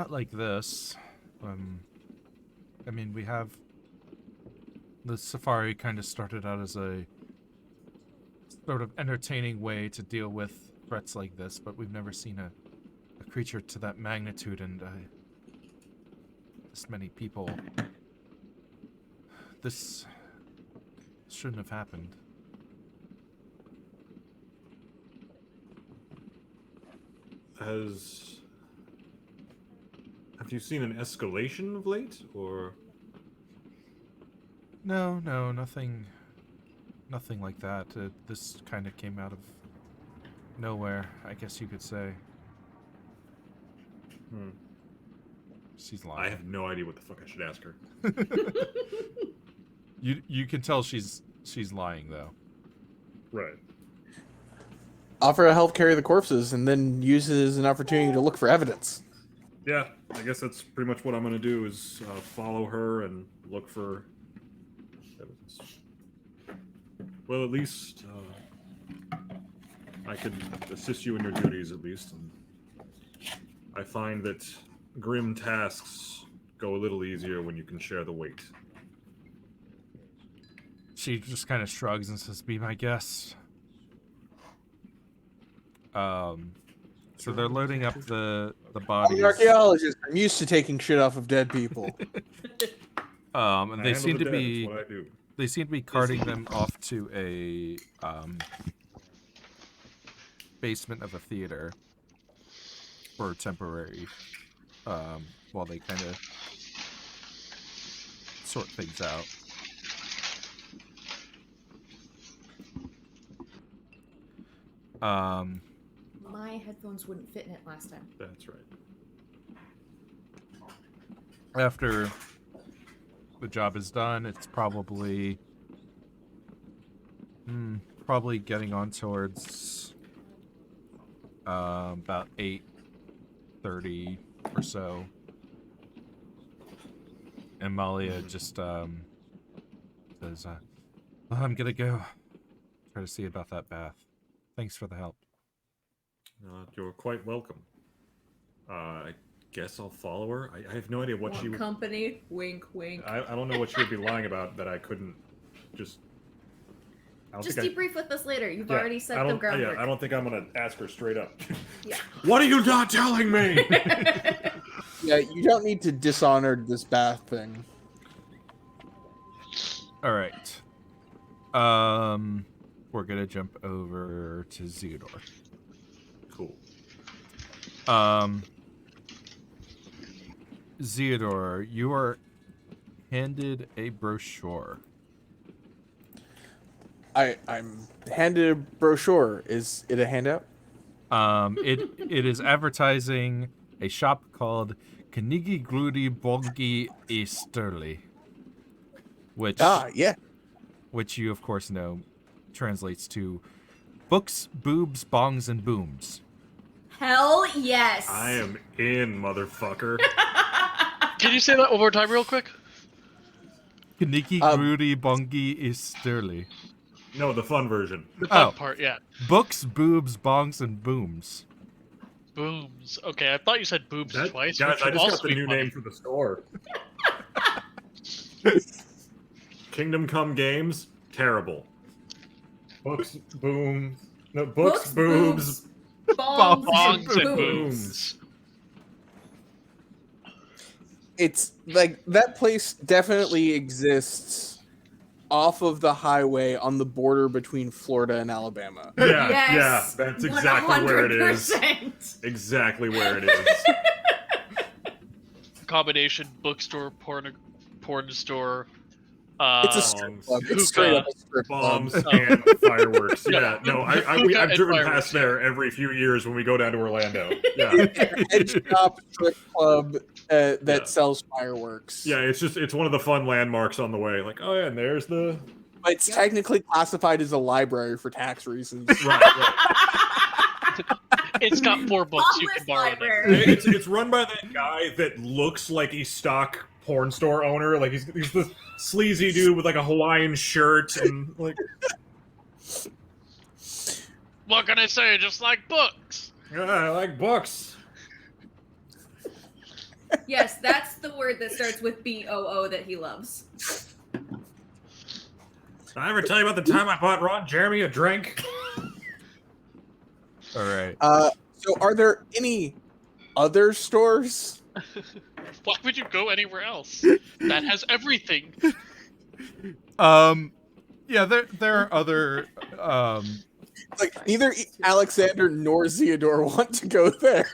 like this. I mean, we have the safari kind of started out as a sort of entertaining way to deal with threats like this, but we've never seen a creature to that magnitude and this many people. This shouldn't have happened. Have you seen an escalation of late, or? No, nothing like that. This kind of came out of nowhere, I guess you could say. She's lying. I have no idea what the fuck I should ask her. You can tell she's lying though. Right. Offer to help carry the corpses and then use it as an opportunity to look for evidence. Yeah, I guess that's pretty much what I'm gonna do is follow her and look for evidence. Well, at least I could assist you in your duties, at least. And I find that grim tasks go a little easier when you can share the weight. She just kind of shrugs and says, "Be my guest." So they're loading up the I'm bodies. an archaeologist. I'm used to taking shit off of dead people. And they I seem handle to the dead, be it's what I do. they seem to be carting them off to a basement of a theater for temporary, while they kind of sort things out. My headphones wouldn't fit in it last time. That's right. After the job is done, it's probably getting on towards about 8:30 or so. And Malia just says, I'm gonna go try to see about that bath. Thanks for the help. You're quite welcome. I guess I'll follow her. I have no idea what Want she would... company? Wink, wink. I don't know what she would be lying about that I couldn't just... Just debrief with us later. You've already set I the don't, groundwork. I don't think I'm gonna ask her straight up. Yeah. What are you not telling me? Yeah, you don't need to dishonor this bath thing. All right. We're gonna jump over to Zeodor. Cool. Zeodor, you are handed a brochure. I'm handed a brochure. Is it a handout? It is advertising a shop called Knigi Gludi Bongi Easterly, which Yeah. which you of course know translates to books, boobs, bongs, and booms. Hell yes. I am in, motherfucker. Can you say that one more time, real quick? Knigi Gludi Bongi Easterly. No, the fun version. The fun part, yeah. Books, boobs, bongs, and booms. Booms. Okay, I thought you said boobs twice. Guys, which I would just also got the be new funny. name for the store. Kingdom Come Games, terrible. Books, booms. No, books, boobs. Bongs, Bongs and booms. booms. It's like that place definitely exists off of the highway on the border between Florida and Alabama. Yeah, Yes, yeah, that's exactly where it is. 100%. Exactly where it is. Combination bookstore, porn store. It's a Bongs, strip club. It's straight up a strip bombs, club. and fireworks. Yeah. Yeah, no, Hookah I've and driven fireworks, past there every few years when we go down to Orlando. Yeah, Head shop strip club that Yeah. sells fireworks. yeah, it's one of the fun landmarks on the way. Like, oh yeah, and there's the But it's technically classified as a library for tax reasons. right. It's got 4 books you can Bongless borrow. There. library. It's run by that guy that looks like a stock porn store owner. Like he's the sleazy dude with like a Hawaiian shirt and like. What can I say? Just like books. Yeah, I like books. Yes, that's the word that starts with BOO that he loves. Did I ever tell you about the time I bought Ron Jeremy a drink? All right. So are there any other stores? Why would you go anywhere else? That has everything. Yeah, there are other Like neither Alexander nor Zeodor want to go there.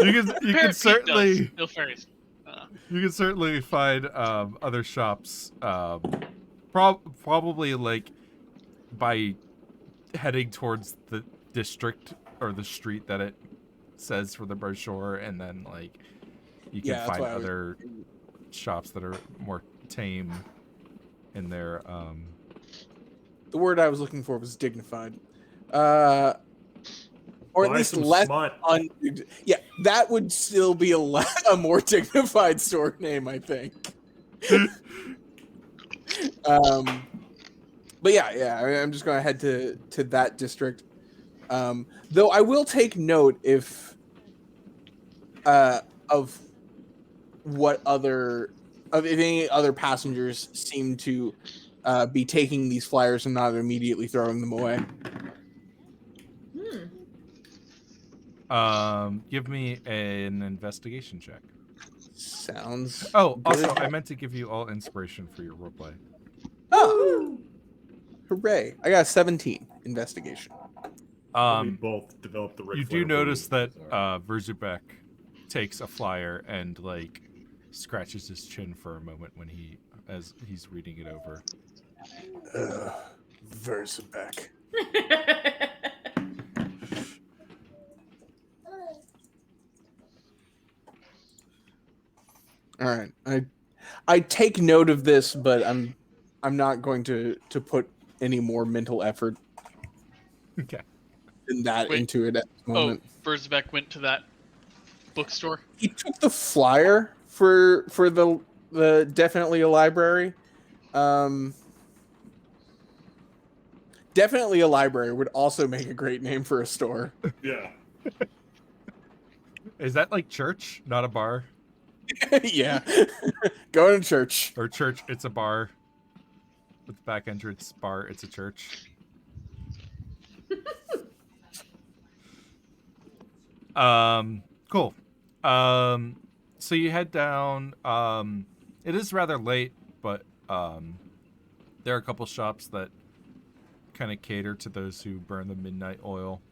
you can certainly Bill Ferry's. you can certainly find other shops probably like by heading towards the district or the street that it says for the brochure, and then like you can Yeah, that's find why I was- other shops that are more tame in their The word I was looking for was dignified. Or at Buy least some less smut. Yeah, that would still be a more dignified store name, I think. But yeah, I'm just going to head to that district. Though I will take note of if any other passengers seem to be taking these flyers and not immediately throwing them away. Give me an investigation check. Sounds. Oh, good. also, I meant to give you all inspiration for your roleplay. Oh, hooray! I got a 17 investigation. We both developed the Ric You Flair do notice booty. that Verzubek takes a flyer and like scratches his chin for a moment when as he's reading it over. Verzubek. All right, I take note of this, but I'm not going to put any more mental effort Okay. than that Wait. into it at the moment. Verzubek went to that bookstore. He took the flyer for the definitely a library. Definitely a library would also make a great name for a store. Yeah. Is that like church, not a bar? Yeah. Going to church. Or church, it's a bar. With the back entrance, bar, it's a church. Cool. So you head down. It is rather late, but there are a couple shops that kind of cater to those who burn the midnight oil.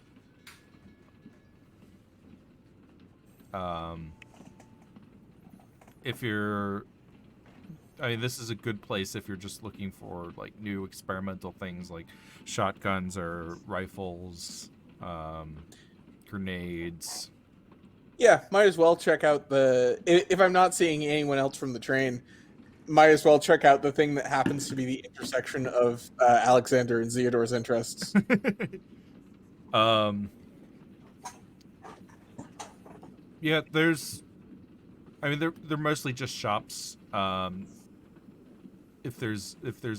If you're, I mean, this is a good place if you're just looking for like new experimental things like shotguns or rifles, grenades. Yeah, might as well check out if I'm not seeing anyone else from the train, might as well check out the thing that happens to be the intersection of Alexander and Theodore's interests. Yeah, they're mostly just shops. If there's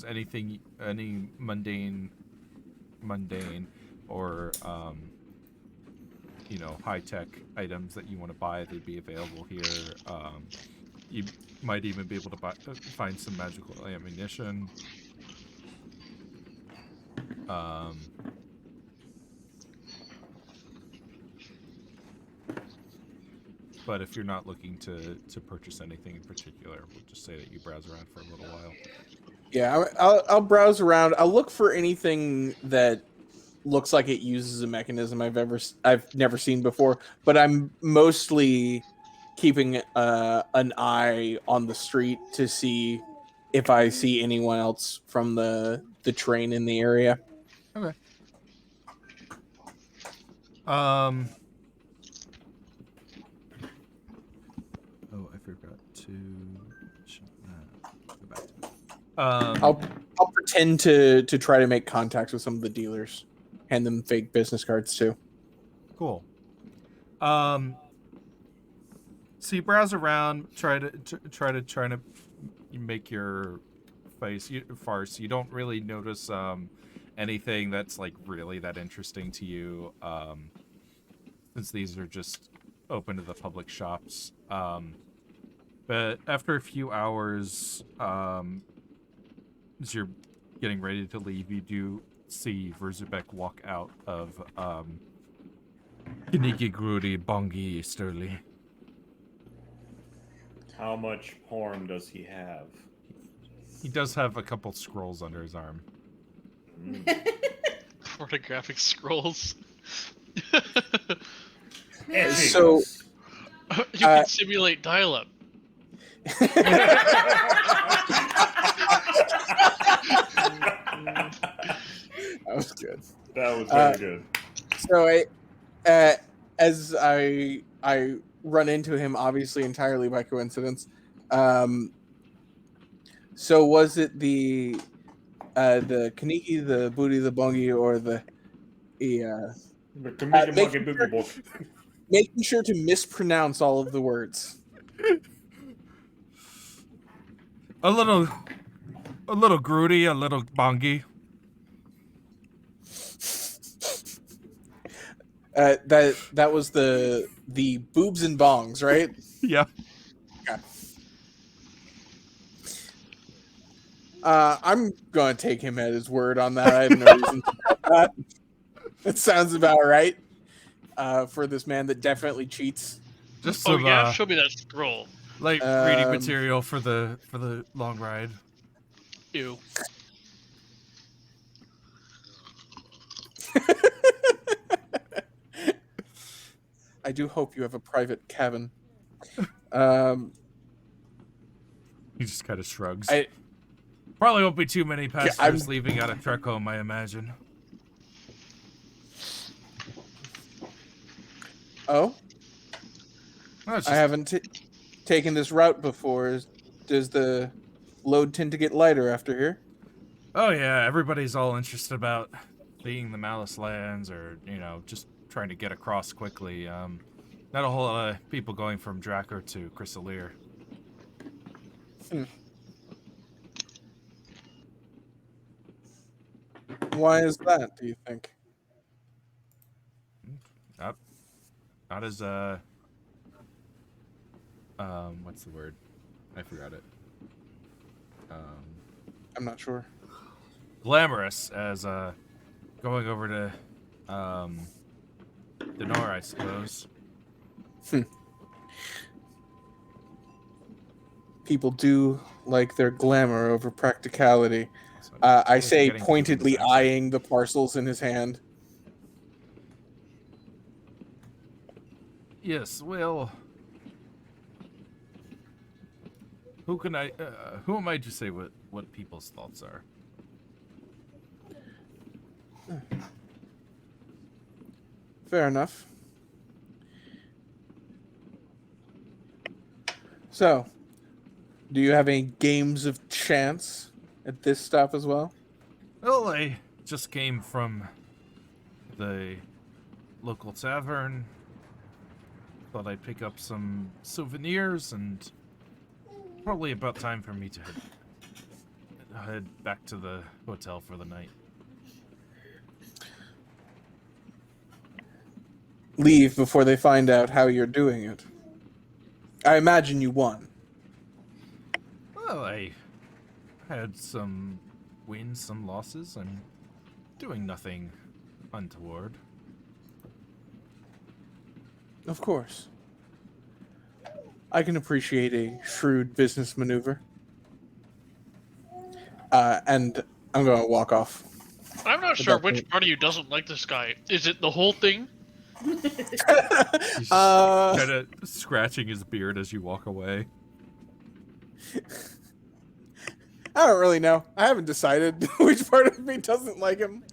anything, any mundane or high tech items that you want to buy, they'd be available here. You might even be able to find some magical ammunition. But if you're not looking to purchase anything in particular, we'll just say that you browse around for a little while. Yeah, I'll browse around. I'll look for anything that looks like it uses a mechanism I've never seen before. But I'm mostly keeping an eye on the street to see if I see anyone else from the train in the area. Okay. Oh, I forgot to shut that. Go back to it. I'll pretend to try to make contacts with some of the dealers, hand them fake business cards too. Cool. So you browse around, try to make your farce. You don't really notice anything that's like really that interesting to you, since these are just open to the public shops. But after a few hours, as you're getting ready to leave, you do see Verzubek walk out of Kiniki Grudi Bongi Sterling. How much porn does he have? He does have a couple scrolls under his arm. Pornographic scrolls. So you can simulate dial-up. That was good. That was very good. So as I run into him, obviously entirely by coincidence. So was it the Kaniki, the Booty, the Bongi, or the making sure to mispronounce all of the words? A little Grudi, a little Bongi. That was the boobs and bongs, right? Yeah. Okay. I'm gonna take him at his word on that. I have no reason to doubt that. That sounds about right. for this man that definitely cheats. Just Oh some yeah, show me that scroll. like reading Um, material for the long ride. Ew. I do hope you have a private cabin. Um, He just kind of shrugs. I Probably won't be too many passengers I'm- leaving out of truck home, I imagine. oh, Oh, it's I just- haven't taken this route before. Does the load tend to get lighter after here? Oh yeah, everybody's all interested about seeing the Malice lands, or just trying to get across quickly. Not a whole lot of people going from Dracker to Chrysalier. Why is that, do you think? Not as what's the word? I forgot it. I'm not sure. Glamorous as going over to Denor, I suppose. People do like their glamour over practicality. So I was say, getting to pointedly the accent. eyeing the parcels in his hand. Yes, well, who am I to say what people's thoughts are? Fair enough. So, do you have any games of chance at this stop as well? Well, I just came from the local tavern. Thought I'd pick up some souvenirs, and probably about time for me to head back to the hotel for the night. Leave before they find out how you're doing it. I imagine you won. Well, I had some wins, some losses. I'm doing nothing untoward. Of course. I can appreciate a shrewd business maneuver. And I'm going to walk off. I'm not sure which part of you doesn't like this guy. Is it the whole thing? He's kind of scratching his beard as you walk away. I don't really know. I haven't decided which part of me doesn't like him.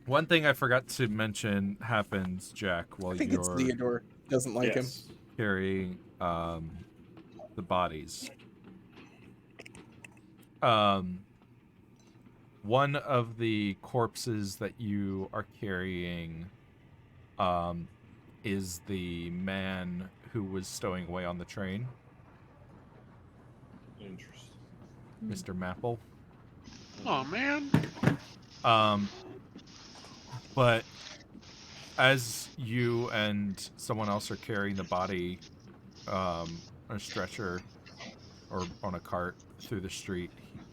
One thing I forgot to mention happens, Jack, while I think it's you're Theodore doesn't like him. Yes. carrying the bodies. One of the corpses that you are carrying is the man who was stowing away on the train, Interesting. Mr. Mapple. Oh man. But as you and someone else are carrying the body on a stretcher or on a cart through the street,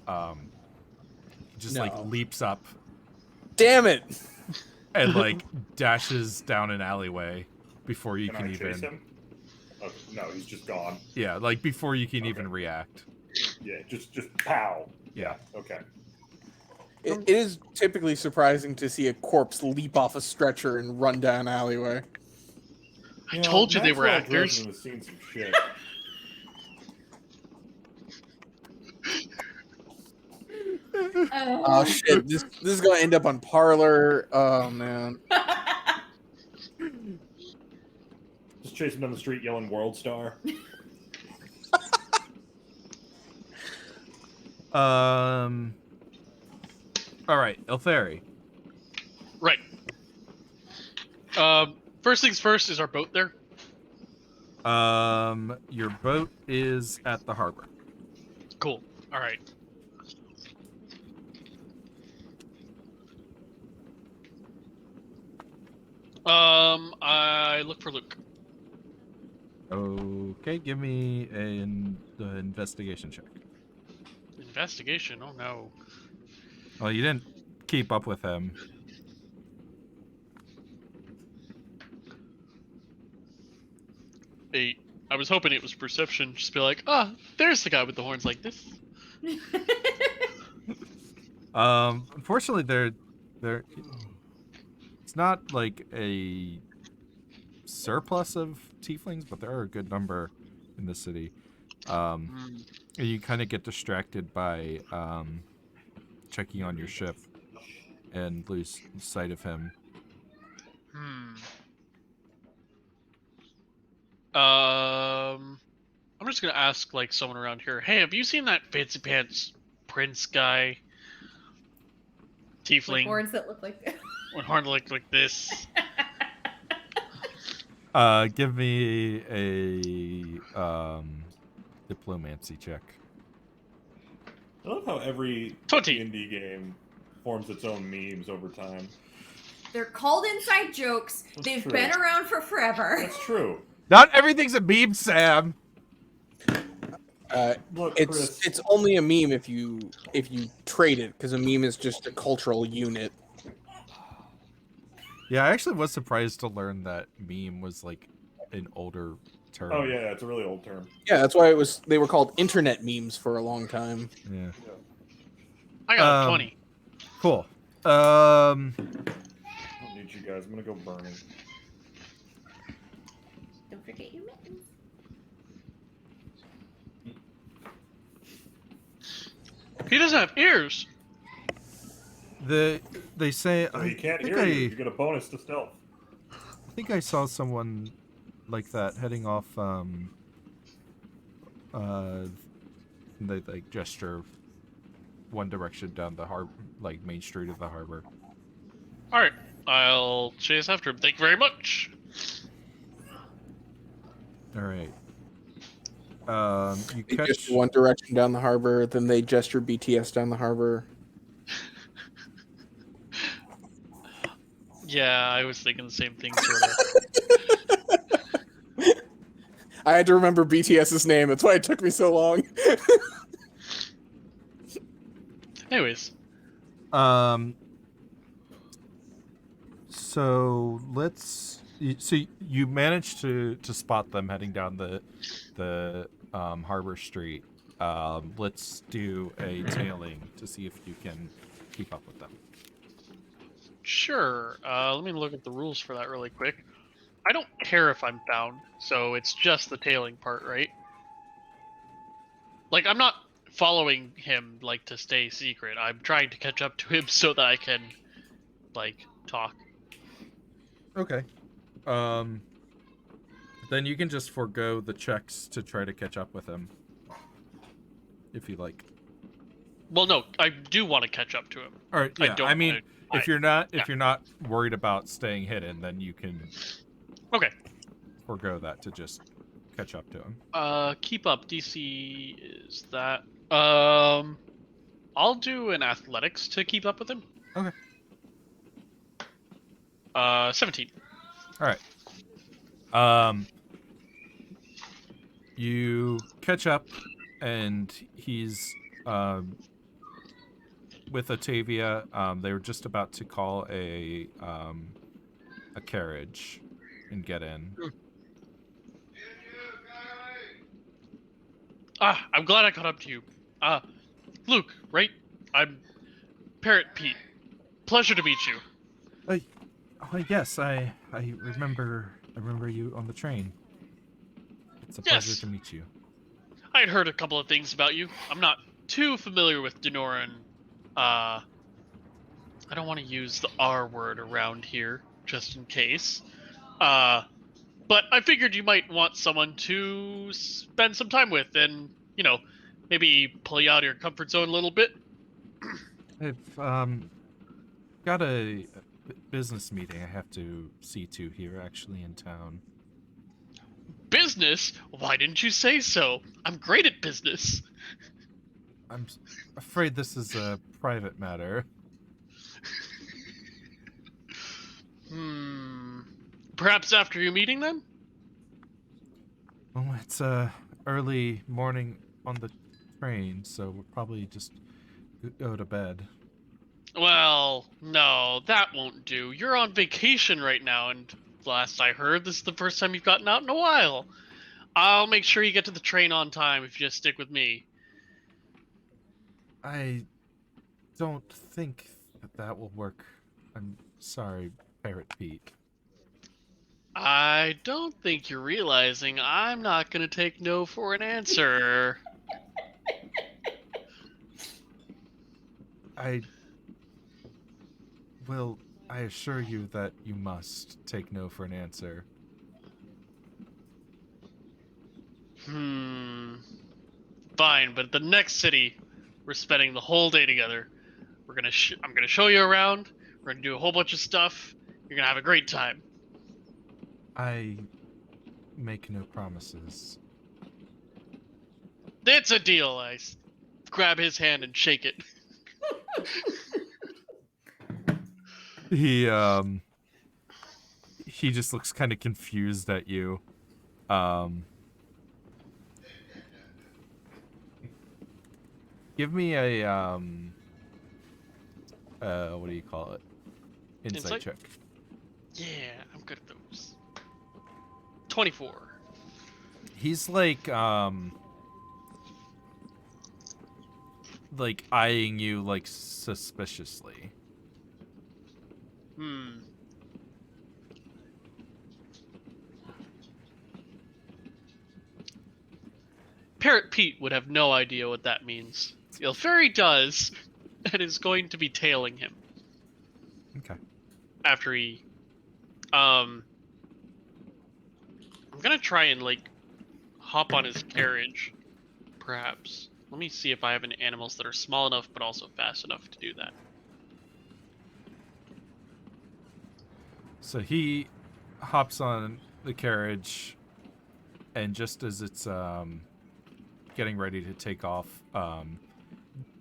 he just like No. leaps up Damn it! and like dashes down an alleyway before you Can can I even chase him? Okay, no, he's just gone. yeah, like before you can Okay. even react. Yeah, just pow. Yeah. Okay. It is typically surprising to see a corpse leap off a stretcher and run down an alleyway. I told you they were Maxwell actors. Dresden has seen some shit. Oh shit! This is gonna end up on Parlor. Oh man. Just chase him down the street yelling "World Star." All right, Eltheri. Right. First things first, is our boat there? Your boat is at the harbor. Cool. All right. I look for Luke. Okay, give me an investigation check. Investigation? Oh no. Well, you didn't keep up with him. 8. I was hoping it was perception. Just be like, there's the guy with the horns like this. Unfortunately, they're. It's not like a surplus of tieflings, but there are a good number in the city. You kind of get distracted by checking on your ship and lose sight of him. I'm just gonna ask like someone around here. Hey, have you seen that fancy pants prince guy? Tiefling. With horns that look like With horn like this. Give me a diplomacy check. I love how every 20. D&D game forms its own memes over time. They're called inside jokes. That's They've true. been around for forever. That's true. Not everything's a meme, Sam. Look, Chris. It's only a meme if you trade it, because a meme is just a cultural unit. Yeah, I actually was surprised to learn that meme was like an older term. Oh yeah, it's a really old term. Yeah, that's why they were called internet memes for a long time. Yeah. I got a 20. Cool. I don't need you guys. I'm gonna go burning. Don't forget your mittens. He doesn't have ears. They say So he can't hear you. You get a bonus to stealth. I think I saw someone like that heading off. They like gesture one direction down the main street of the harbor. All right, I'll chase after him. Thank you very much. All right. You They catch gesture one direction down the harbor, then they gesture BTS down the harbor. Yeah, I was thinking the same thing, sort of. I had to remember BTS's name. That's why it took me so long. Anyways. So let's. So you managed to spot them heading down the harbor street. Let's do a tailing to see if you can keep up with them. Sure. Let me look at the rules for that really quick. I don't care if I'm found, so it's just the tailing part, right? Like, I'm not following him, like, to stay secret. I'm trying to catch up to him so that I can, like, talk. Okay. Then you can just forego the checks to try to catch up with him, if you like. Well, no, I do want to catch up to him. All right. Yeah. I mean, if you're not worried about staying hidden, then you can. Okay. Forego that to just catch up to him. Keep up. DC is that. I'll do an athletics to keep up with him. Okay. 17. All right. You catch up, and he's with Otavia. They were just about to call a carriage and get in. I'm glad I caught up to you. Luke, right? I'm Parrot Pete. Pleasure to meet you. Yes, I remember you on the train. It's a pleasure to meet you. I had heard a couple of things about you. I'm not too familiar with Denoran. I don't want to use the R word around here, just in case. But I figured you might want someone to spend some time with and, maybe pull you out of your comfort zone a little bit. I've got a business meeting I have to see to here, actually, in town. Business? Why didn't you say so? I'm great at business. I'm afraid this is a private matter. Perhaps after your meeting, then? Well, it's early morning on the train, so we'll probably just go to bed. Well, no, that won't do. You're on vacation right now, and last I heard, this is the first time you've gotten out in a while. I'll make sure you get to the train on time if you just stick with me. I don't think that will work. I'm sorry, Parrot Pete. I don't think you're realizing I'm not going to take no for an answer. I assure you that you must take no for an answer. Fine, but at the next city, we're spending the whole day together. I'm gonna show you around. We're gonna do a whole bunch of stuff. You're gonna have a great time. I make no promises. It's a deal. Grab his hand and shake it. He just looks kind of confused at you. Give me a what do you call it? Insight check. Yeah, I'm good at those. 24. He's like eyeing you like suspiciously. Parrot Pete would have no idea what that means. Ilferi does, and is going to be tailing him. Okay. After he, I'm gonna try and hop on his carriage, perhaps. Let me see if I have any animals that are small enough but also fast enough to do that. So he hops on the carriage, and just as it's getting ready to take off,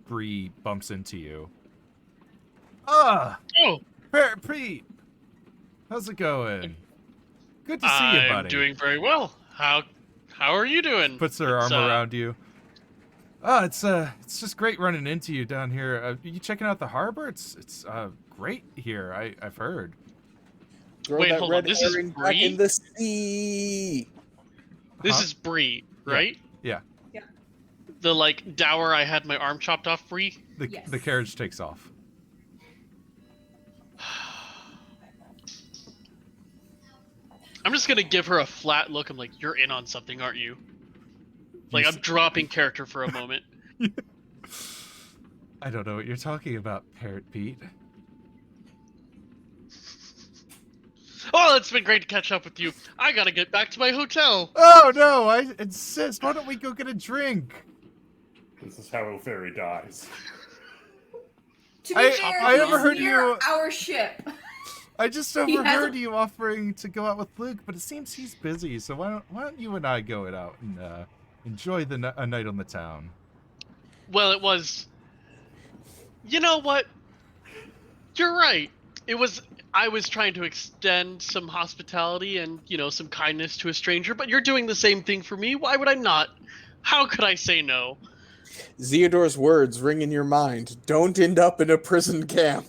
Bree bumps into you. Oh, Parrot Pete! How's it going? Good to see you, buddy. I'm doing very well. How are you doing? Puts her arm around you. Oh, it's just great running into you down here. Are you checking out the harbor? It's great here. I've heard. Throw Wait, that hold on. red This is herring back Bree? in the sea. This is Bree, right? Yeah. The dower I had my arm chopped off, Bree. Yes. The carriage takes off. I'm just gonna give her a flat look. I'm like, you're in on something, aren't you? I'm dropping character for a moment. I don't know what you're talking about, Parrot Pete. Oh, it's been great to catch up with you. I gotta get back to my hotel. Oh no, I insist. Why don't we go get a drink? This is how Ilferi dies. To be fair, I he's overheard near you- our ship. I just overheard you offering to go out with Luke, but it seems he's busy. So why don't you and I go out and enjoy a night on the town? Well, it was. You know what? You're right. I was trying to extend some hospitality and, some kindness to a stranger, but you're doing the same thing for me. Why would I not? How could I say no? Zeodor's words ring in your mind. Don't end up in a prison camp.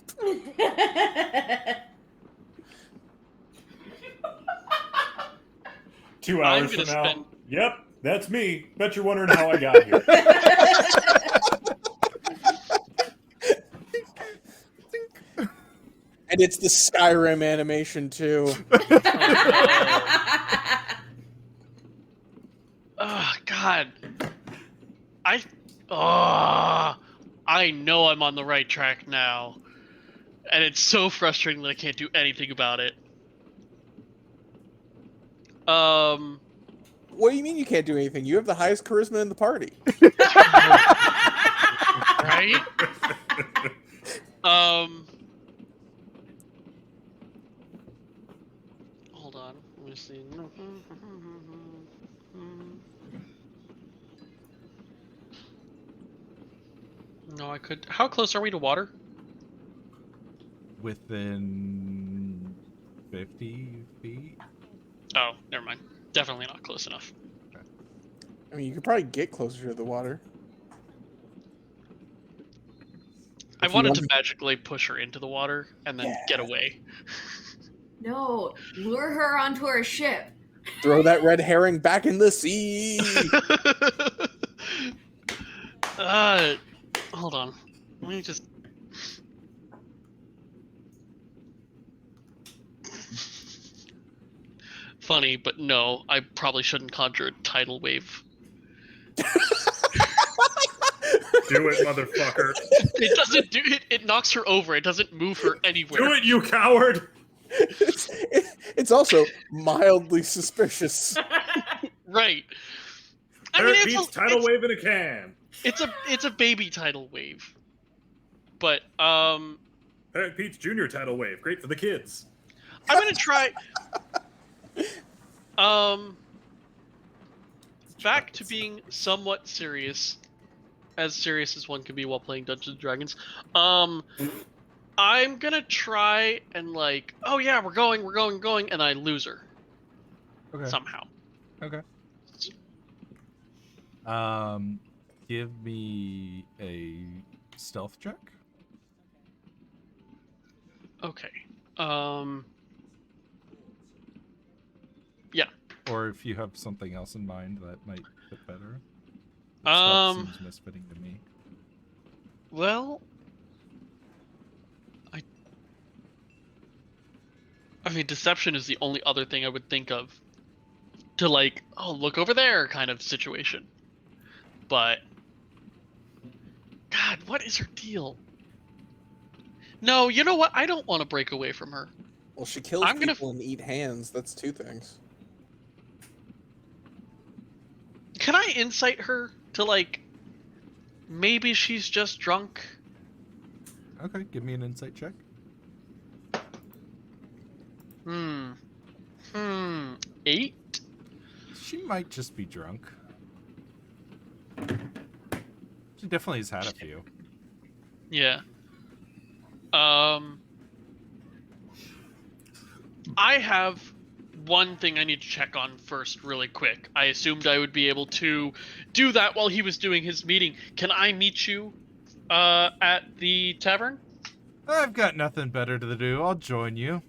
2 I'm hours from gonna now. spend- Yep, that's me. Bet you're wondering how I got here. And it's the Skyrim animation, too. Oh, God. I know I'm on the right track now. And it's so frustrating that I can't do anything about it. What do you mean you can't do anything? You have the highest charisma in the party. Right? Hold on. Let me see. No, I could. How close are we to water? Within 50 feet? Oh, never mind. Definitely not close enough. I mean, you could probably get closer to the water. I If you wanted want to magically push her into the water and then get away. No, lure her onto our ship. Throw that red herring back in the sea. Hold on. Let me just. Funny, but no, I probably shouldn't conjure a tidal wave. Do it, motherfucker. It doesn't do it. It knocks her over. It doesn't move her anywhere. Do it, you coward! It's also mildly suspicious. Right. I Parrot mean, Pete's tidal wave in a can. It's a baby tidal wave. But Parrot Pete's junior tidal wave. Great for the kids. I'm gonna try. Back to being somewhat serious, as serious as one can be while playing Dungeons and Dragons. I'm gonna try and like, oh yeah, we're going, and I lose her. Okay. Somehow. Okay. Give me a stealth check. Okay. Yeah. Or if you have something else in mind that might fit better. Um, Stealth seems misfitting to me. Well, I mean, deception is the only other thing I would think of to like, oh, look over there kind of situation. But God, what is her deal? No, you know what? I don't want to break away from her. Well, she kills people and eat hands. That's two things. Can I insight her to like maybe she's just drunk? Okay, give me an insight check. 8? She might just be drunk. She definitely has had a few. Yeah. I have one thing I need to check on first really quick. I assumed I would be able to do that while he was doing his meeting. Can I meet you at the tavern? I've got nothing better to do. I'll join you.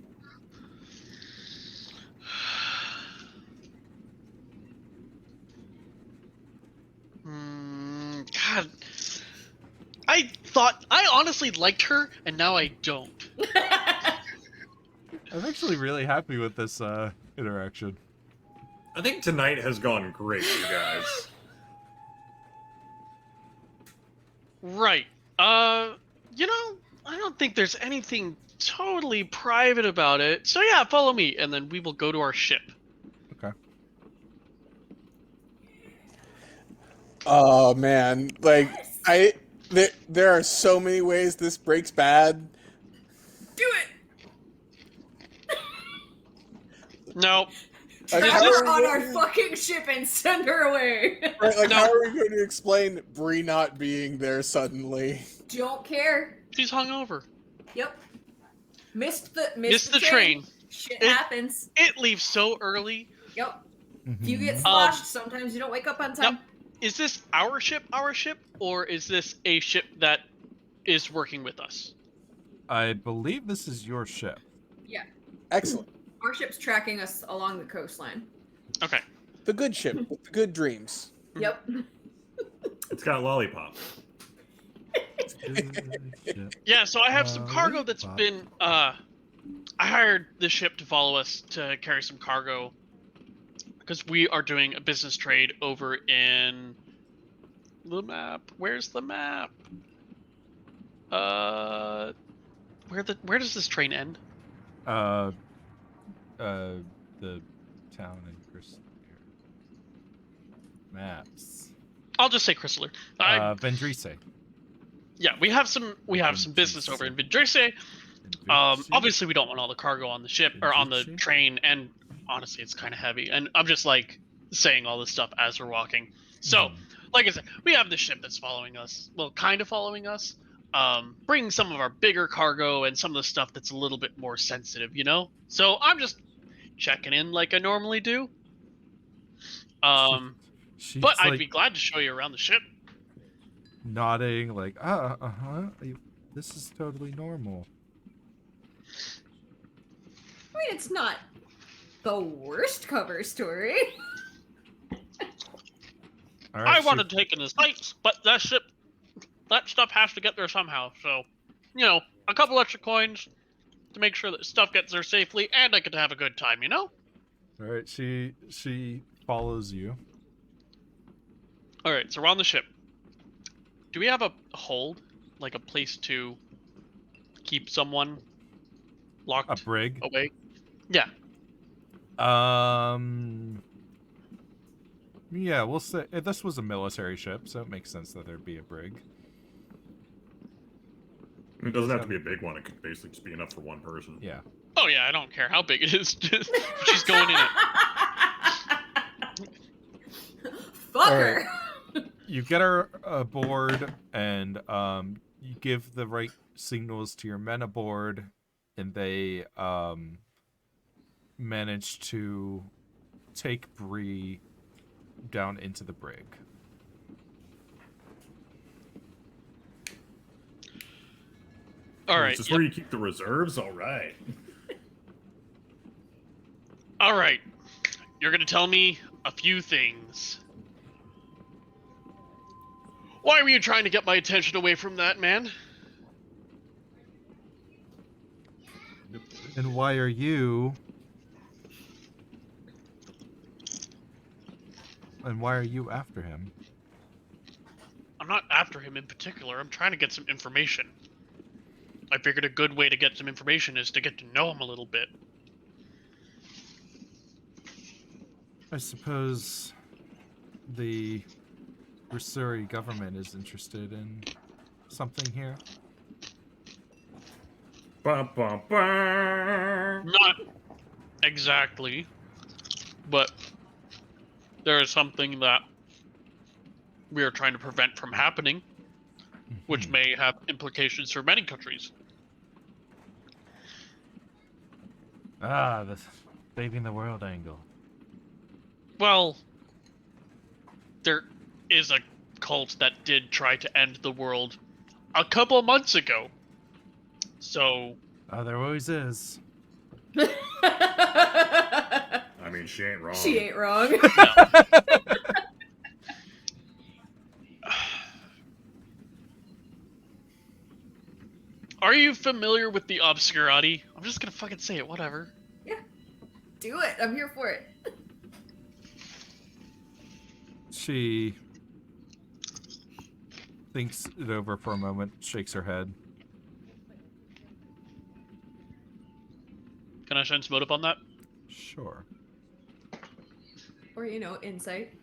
God. I honestly liked her, and now I don't. I'm actually really happy with this interaction. I think tonight has gone great, you guys. Right. You know, I don't think there's anything totally private about it. So yeah, follow me, and then we will go to our ship. Okay. Oh man, like there are so many ways this breaks bad. Do it! No. Like, Trap how are her we on going our to- fucking ship and send her away. Right, like No. how are we going to explain Bree not being there suddenly? Don't care. She's hungover. Yep. Missed the train. Shit It- happens. It leaves so early. Yep. If you get Mhm. sloshed, sometimes you don't wake up on time. Is this our ship, or is this a ship that is working with us? I believe this is your ship. Yeah. Excellent. Our ship's tracking us along the coastline. Okay. The good ship with the good dreams. Yep. It's got lollipops. Yeah, so I have some cargo that's Lollipop. been I hired the ship to follow us to carry some cargo because we are doing a business trade over in the map. Where's the map? Where does this train end? The town in Crystal. Maps. I'll just say Chrysler. Vendrise. Yeah, we have some business over in Vidrisse. Obviously we don't want all the cargo on the ship or on the Vidrisse? train, and honestly it's kind of heavy. And I'm just like saying all this stuff as we're walking. So, like I said, we have the ship that's following us. Well, kind of following us. Bringing some of our bigger cargo and some of the stuff that's a little bit more sensitive, you know? So I'm just checking in like I normally do. She's But I'd like be glad to show you around the ship. nodding, like, this is totally normal. I mean, it's not the worst cover story. All right, I want to take in the sights, but that stuff has to get there somehow. So, a couple extra coins to make sure that stuff gets there safely, and I get to have a good time. All right, she follows you. All right, so we're on the ship. Do we have a hold, like a place to keep someone locked A brig. away? Yeah. Yeah, we'll say this was a military ship, so it makes sense that there'd be a brig. It doesn't have to be a big one. It could basically just be enough for one person. Yeah. Oh yeah, I don't care how big it is. She's going in it. Fuck her. You get her aboard, and you give the right signals to your men aboard, and they manage to take Bree down into the brig. All right. Is this where you keep the reserves? All right. All right. You're gonna tell me a few things. Why were you trying to get my attention away from that man? And why are you? And why are you after him? I'm not after him in particular. I'm trying to get some information. I figured a good way to get some information is to get to know him a little bit. I suppose the Missouri government is interested in something here. Bum, bum, bum. Not exactly, but there is something that we are trying to prevent from happening, which may have implications for many countries. Ah, the saving the world angle. Well, there is a cult that did try to end the world a couple months ago. So... Oh, there always is. I mean, she ain't wrong. She ain't wrong. No. Are you familiar with the Obscurati? I'm just gonna fucking say it, whatever. Do it. I'm here for it. She thinks it over for a moment, shakes her head. Can I sense motive on that? Sure. Or, insight.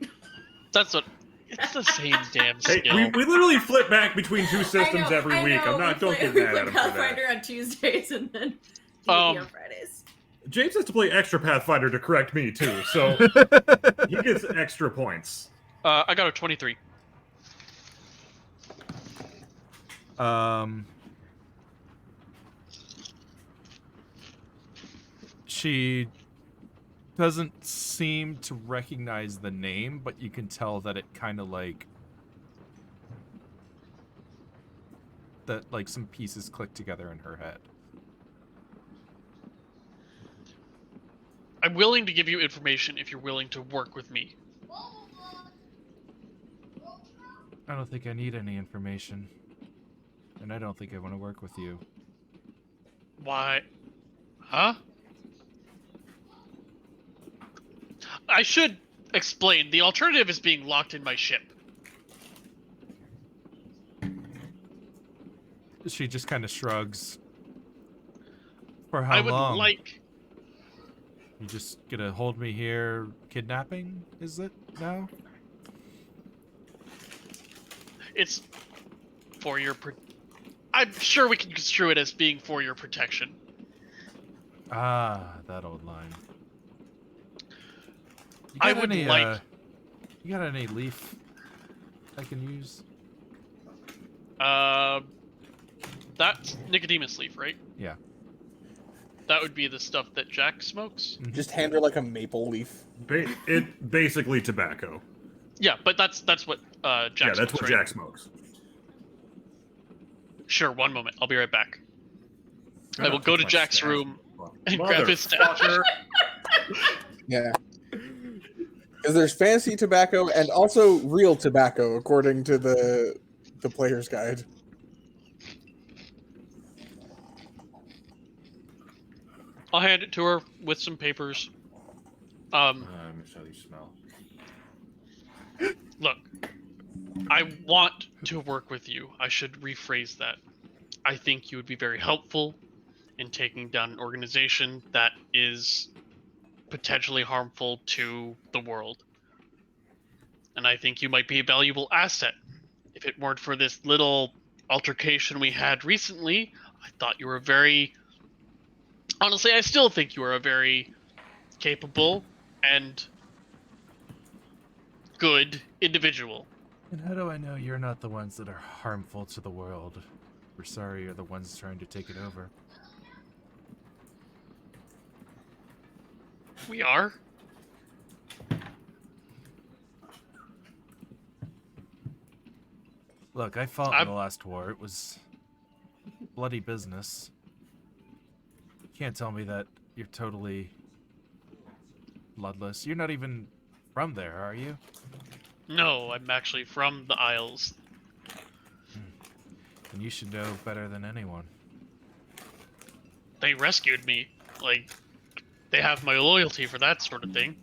That's what... It's the same damn Hey, skill. we literally flip back between two systems I know, every I week. know. I'm not. Don't get we mad play at him for that. Pathfinder on Tuesdays and then D&D on Fridays. James has to play extra Pathfinder to correct me too, so he gets extra points. I got a 23. She doesn't seem to recognize the name, but you can tell that it kind of that some pieces click together in her head. I'm willing to give you information if you're willing to work with me. I don't think I need any information. And I don't think I want to work with you. Why? Huh? I should explain. The alternative is being locked in my ship. She just kind of shrugs. For how I would long? like... You just gonna hold me here kidnapping, is it now? It's for your... I'm sure we can construe it as being for your protection. Ah, that old line. You I got would any, like... You got any leaf I can use? That's Nicodemus leaf, right? Yeah. That would be the stuff that Jack smokes? Just hand her like a maple leaf. It basically tobacco. Yeah, but that's what Jack smokes, Yeah, that's what right? Jack smokes. Sure, one moment. I'll be right back. I will Take go to my Jack's staff. room and grab his staff. Motherfucker. Yeah. Because there's fancy tobacco and also real tobacco, according to the player's guide. I'll hand it to her with some papers. Let me show you smell. Look, I want to work with you. I should rephrase that. I think you would be very helpful in taking down an organization that is potentially harmful to the world. And I think you might be a valuable asset. If it weren't for this little altercation we had recently, I thought you were honestly, I still think you are a very capable and good individual. And how do I know you're not the ones that are harmful to the world? We're sorry you're the ones trying to take it over. We are? Look, I fought in the last war. It was bloody business. You can't tell me that you're totally bloodless. You're not even from there, are you? No, I'm actually from the Isles. And you should know better than anyone. They rescued me. Like, they have my loyalty for that sort of thing.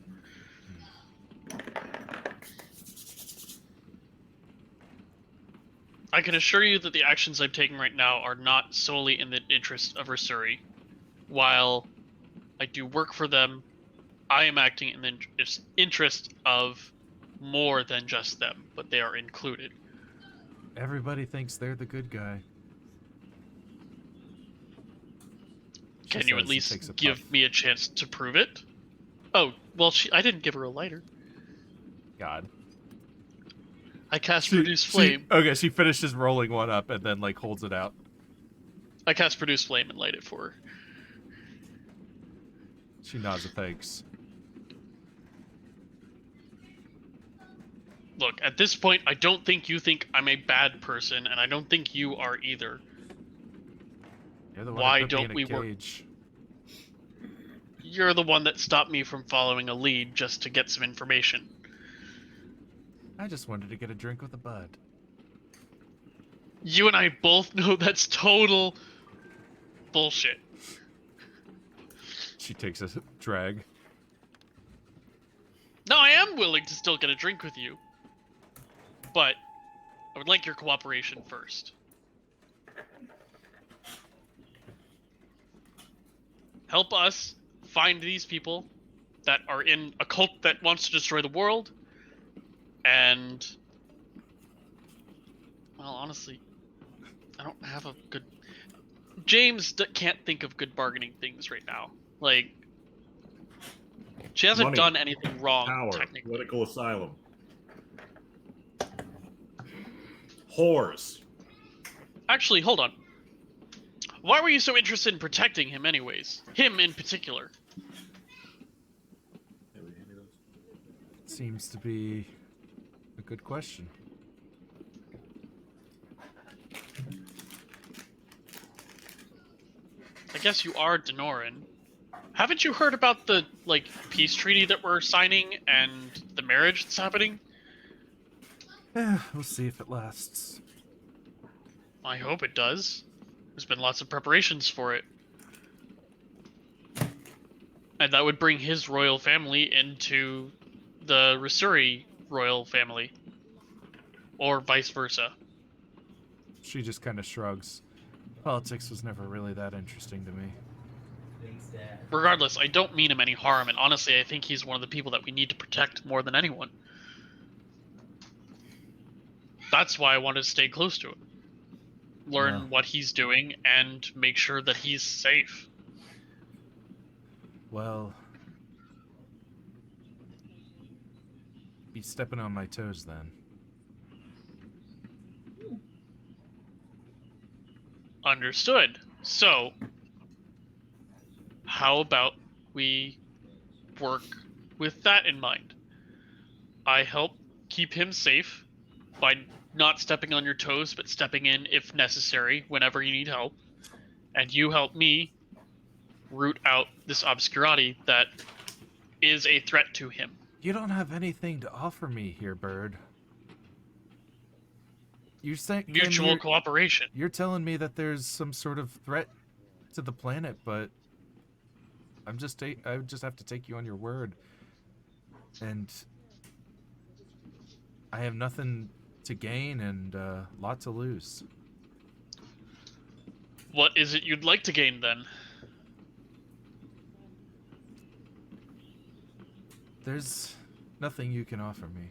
I can assure you that the actions I'm taking right now are not solely in the interest of Rasuri. While I do work for them, I am acting in the interest of more than just them, but they are included. Everybody thinks they're the good guy. Can you at least give me a chance to prove it? Oh, well, I didn't give her a lighter. God. I cast Produce Flame. Okay, she finishes rolling one up and then, like, holds it out. I cast Produce Flame and light it for her. She nods with thanks. Look, at this point, I don't think you think I'm a bad person, and I don't think you are either. You're the one Why that put don't me we in a work? cage. You're the one that stopped me from following a lead just to get some information. I just wanted to get a drink with a bud. You and I both know that's total bullshit. She takes a drag. No, I am willing to still get a drink with you. But I would like your cooperation first. Help us find these people that are in a cult that wants to destroy the world. And, well, honestly, I don't have a good... James can't think of good bargaining things right now. Like, she hasn't Money, done anything wrong, power, technically. political asylum. Whores. Actually, hold on. Why were you so interested in protecting him anyways? Him in particular. Seems to be a good question. I guess you are Denoran. Haven't you heard about the, like, peace treaty that we're signing and the marriage that's happening? We'll see if it lasts. I hope it does. There's been lots of preparations for it. And that would bring his royal family into the Rasuri royal family. Or vice versa. She just kind of shrugs. Politics was never really that interesting to me. Regardless, I don't mean him any harm, and honestly, I think he's one of the people that we need to protect more than anyone. That's why I wanted to stay close to him. Learn what he's doing, and make sure that he's safe. Well... be stepping on my toes then. Understood. So, how about we work with that in mind? I help keep him safe by not stepping on your toes, but stepping in if necessary whenever you need help. And you help me root out this obscurity that is a threat to him. You don't have anything to offer me here, Bird. You're saying Mutual cooperation. You're telling me that there's some sort of threat to the planet, but I just have to take you on your word, and I have nothing to gain and a lot to lose. What is it you'd like to gain, then? There's nothing you can offer me.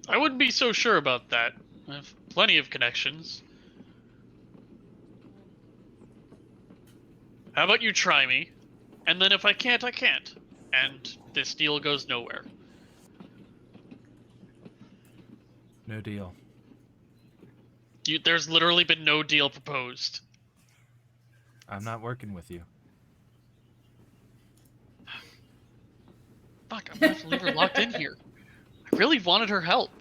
I wouldn't be so sure about that. I have plenty of connections. How about you try me, and then if I can't, I can't. And this deal goes nowhere. No deal. There's literally been no deal proposed. I'm not working with you. Fuck, I'm gonna have to leave her locked in here. I really wanted her help.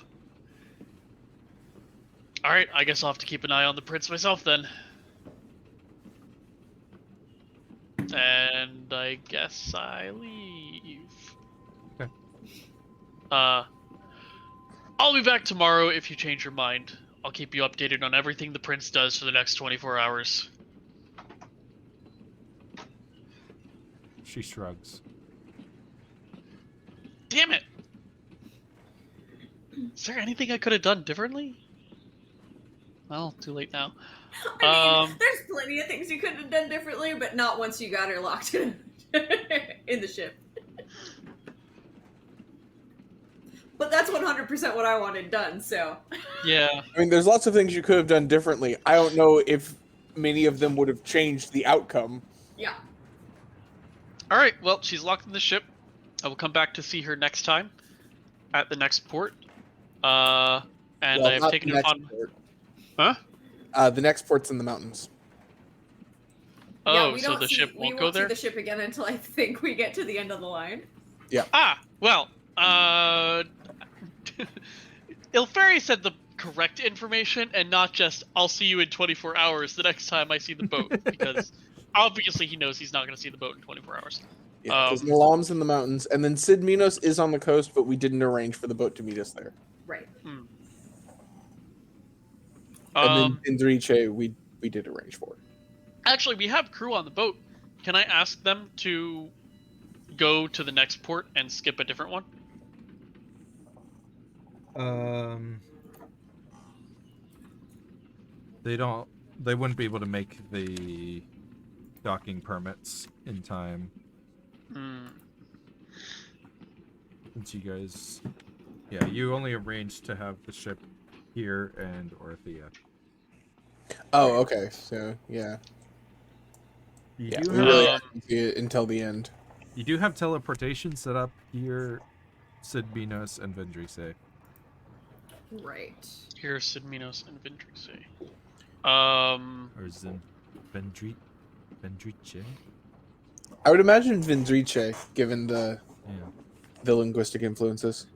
Alright, I guess I'll have to keep an eye on the prince myself then. And I guess I leave. Okay. I'll be back tomorrow if you change your mind. I'll keep you updated on everything the prince does for the next 24 hours. She shrugs. Damn it! Is there anything I could have done differently? Well, too late now. I mean, there's plenty of things you could have done differently, but not once you got her locked in, in the ship. But that's 100% what I wanted done, so. Yeah. I mean, there's lots of things you could have done differently. I don't know if many of them would have changed the outcome. Yeah. Alright, well, she's locked in the ship. I will come back to see her next time at the next port. And Well, I have not taken the it next upon. port. Huh? The next port's in the mountains. Oh, Yeah, we so don't the see, ship we won't go won't see there? the ship again until I think we get to the end of the line. Ah, well, Ilferi said the correct information and not just, I'll see you in 24 hours the next time I see the boat, because obviously he knows he's not going to see the boat in 24 hours. Yeah, because Nalam's in the mountains, and then Sid Minos is on the coast, but we didn't arrange for the boat to meet us there. Right. And then Indriche, we did arrange for. Actually, we have crew on the boat. Can I ask them to go to the next port and skip a different one? They wouldn't be able to make the docking permits in time. Since you guys, yeah, you only arranged to have the ship here and Orthia. Oh, okay. So, yeah. You Yeah, do we have, really didn't see it until the end. you do have teleportation set up here, Sid Minos and Vendrise. Right. Here's Sid Minos and Vindrice. Or Vendrice? I would imagine Vindriche, given the Yeah. linguistic influences.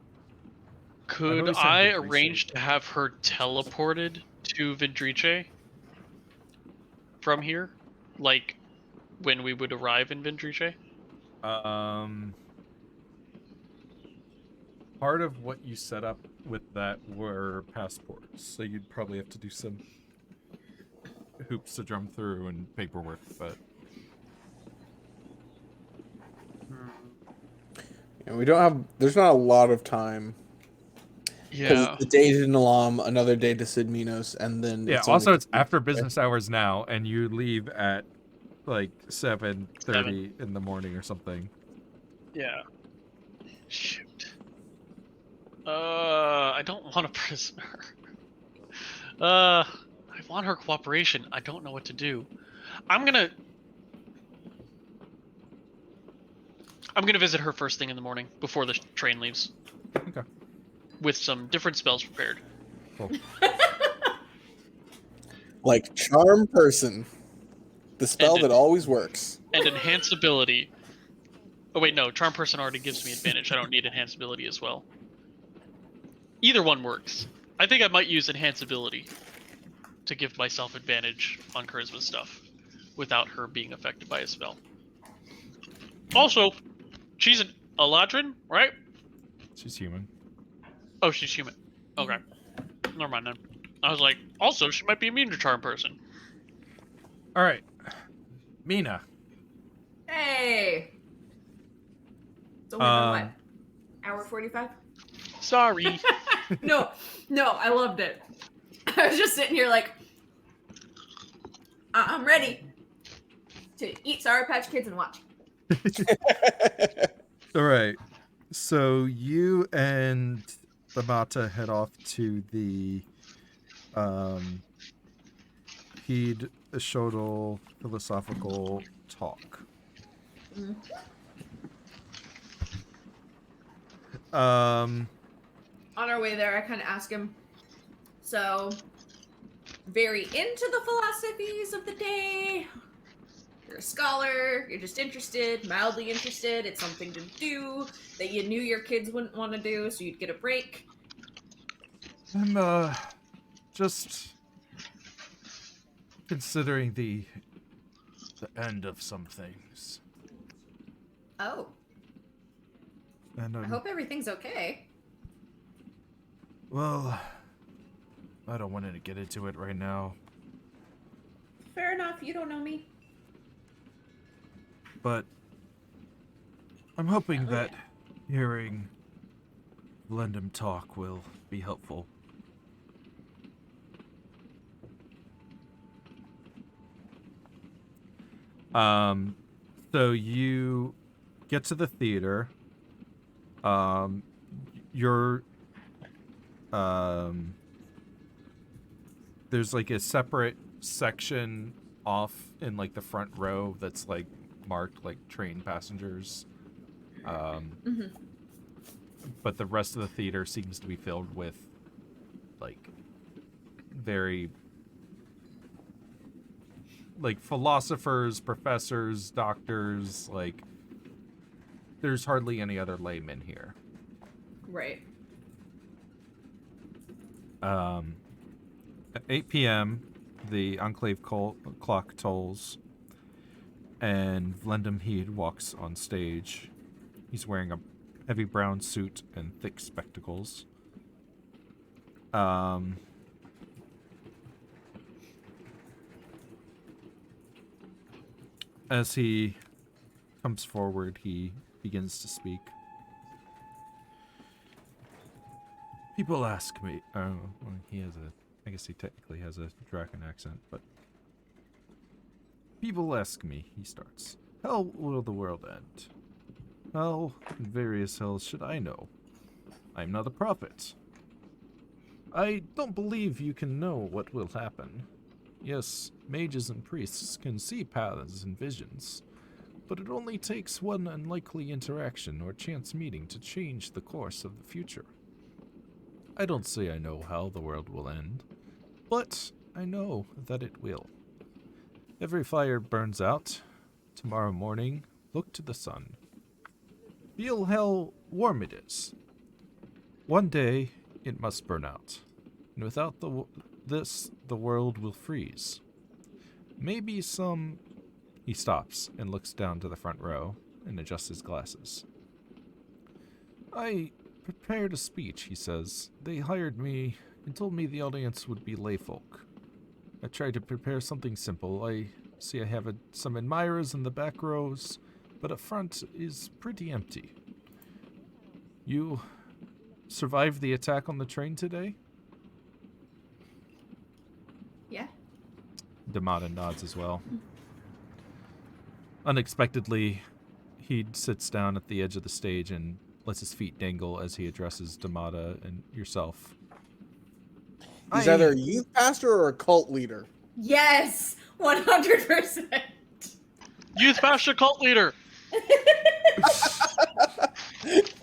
Could always said I Vindrice. arrange to have her teleported to Vindrice from here? Like, when we would arrive in Vindrice? Part of what you set up with that were passports, so you'd probably have to do some hoops to drum through and paperwork, but Yeah, we don't have. There's not a lot of time. Because Yeah. it's the day to Nalam, another day to Sid Minos, and then yeah. it's Also, only- it's after business hours now, and you leave at like 7:30 in the morning or something. Yeah. Shoot. I don't want a prisoner. I want her cooperation. I don't know what to do. I'm gonna visit her first thing in the morning before the train leaves. Okay. With some different spells prepared. Cool. like Charm Person, the spell And that always works. And enhance ability. Oh wait, no. Charm Person already gives me advantage. I don't need enhance ability as well. Either one works. I think I might use enhance ability to give myself advantage on charisma stuff without her being affected by a spell. Also, she's an Eladrin, right? She's human. Oh, she's human. Okay. Never mind then. I was like, also, she might be immune to charm person. All right, Mina. Hey. It's only been what? Hour 45? Sorry. No, I loved it. I was just sitting here like, I'm ready to eat Sour Patch Kids and watch. All right. So you and Bamata head off to the Heed Shodal philosophical talk. On our way there, I kind of ask him, so, very into the philosophies of the day? You're a scholar, you're just interested, mildly interested, it's something to do that you knew your kids wouldn't want to do, so you'd get a break? I'm just considering the end of some things. Oh, And I hope everything's okay. well, I don't want to get into it right now, Fair enough, you don't know me. but I'm hoping that hearing Blendham talk will be helpful. So you get to the theater. There's like a separate section off in like the front row that's like marked like train passengers. But the rest of the theater seems to be filled with like very like philosophers, professors, doctors, like there's hardly any other laymen here. Right. At 8 p.m., the Enclave clock tolls, and Vlendam Heed walks on stage. He's wearing a heavy brown suit and thick spectacles. As he comes forward, he begins to speak. People ask me. Oh, well, he has a. I guess he technically has a Draken accent, but. People ask me, he starts. How will the world end? How in various hells should I know? I'm not a prophet. I don't believe you can know what will happen. Yes, mages and priests can see paths and visions, but it only takes one unlikely interaction or chance meeting to change the course of the future. I don't say I know how the world will end, but I know that it will. Every fire burns out. Tomorrow morning, look to the sun. Feel how warm it is. One day, it must burn out, and without this, the world will freeze. Maybe some... He stops and looks down to the front row and adjusts his glasses. I prepared a speech, he says. They hired me and told me the audience would be layfolk. I tried to prepare something simple. I see I have some admirers in the back rows, but up front is pretty empty. You survived the attack on the train today? Yeah. Damata nods as well. Unexpectedly, he sits down at the edge of the stage and lets his feet dangle as he addresses Damata and yourself. He's either a youth pastor or a cult leader. Yes, 100%. Youth pastor cult leader.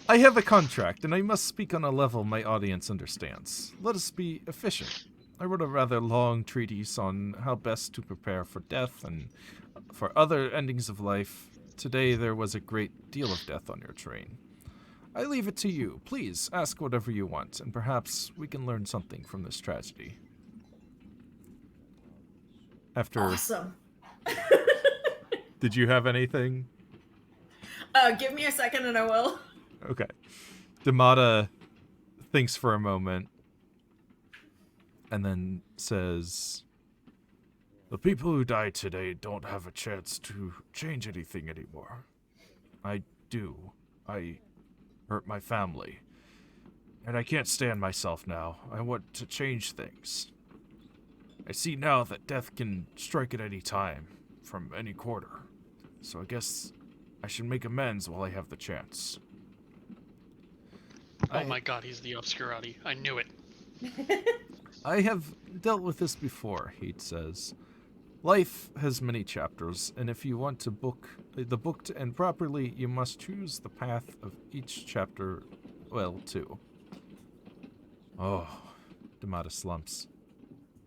I have a contract, and I must speak on a level my audience understands. Let us be efficient. I wrote a rather long treatise on how best to prepare for death and for other endings of life. Today there was a great deal of death on your train. I leave it to you. Please ask whatever you want, and perhaps we can learn something from this tragedy. Awesome. Did you have anything? Give me a second and I will. Okay. Damata thinks for a moment and then says, "The people who died today don't have a chance to change anything anymore. I do. I hurt my family. And I can't stand myself now. I want to change things. I see now that death can strike at any time, from any corner. So I guess I should make amends while I have the chance." Oh my god, he's the Obscurati. I knew it. I have dealt with this before, he says. Life has many chapters, and if you want the book to end properly, you must choose the path of each chapter well, too. Oh, Damata slumps.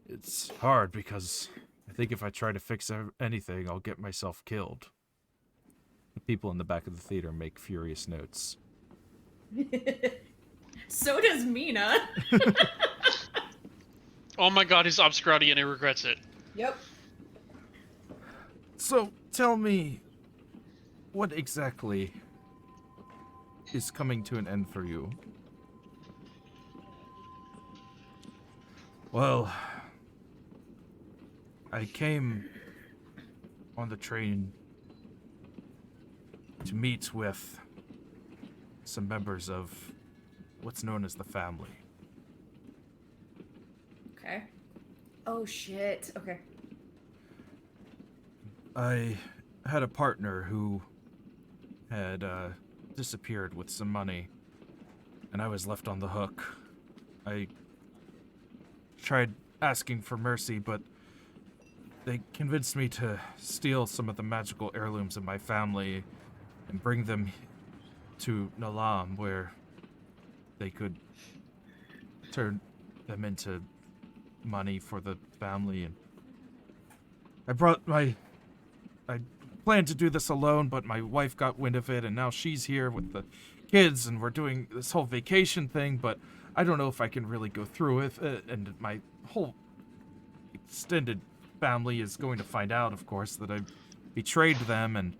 It's hard because I think if I try to fix anything, I'll get myself killed. The people in the back of the theater make furious notes. So does Mina. Oh my god, he's Obscurati and he regrets it. Yep. So, tell me, what exactly is coming to an end for you? Well, I came on the train to meet with some members of what's known as the family. Okay. Oh shit. Okay. I had a partner who had disappeared with some money, and I was left on the hook. I tried asking for mercy, but they convinced me to steal some of the magical heirlooms of my family and bring them to Nalam, where they could turn them into money for the family. And I planned to do this alone, but my wife got wind of it, and now she's here with the kids, and we're doing this whole vacation thing, but I don't know if I can really go through with it, and my whole extended family is going to find out, of course, that I betrayed them, and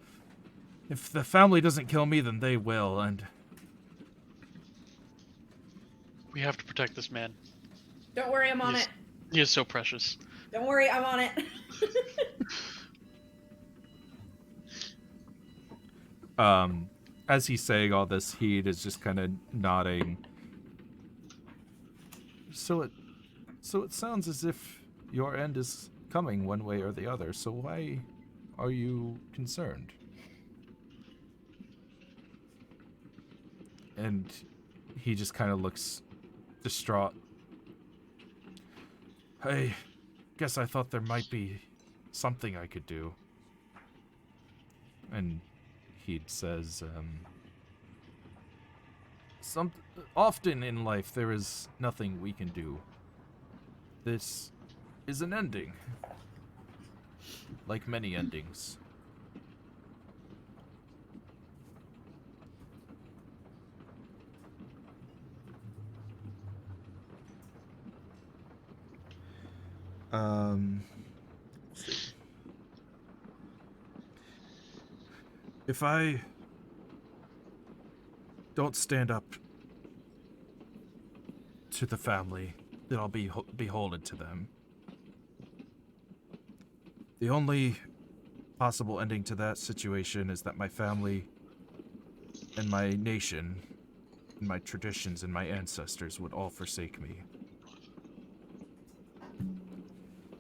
if the family doesn't kill me, then they will, and... We have to protect this man. Don't worry, I'm on it. He is so precious. Don't worry, I'm on it. As he's saying all this, Heed is just kind of nodding. So it sounds as if your end is coming one way or the other, so why are you concerned? And he just kind of looks distraught. I guess I thought there might be something I could do. And he says, often in life there is nothing we can do. This is an ending. Like many endings. Let's see. If I don't stand up to the family, then I'll be beholden to them. The only possible ending to that situation is that my family and my nation and my traditions and my ancestors would all forsake me.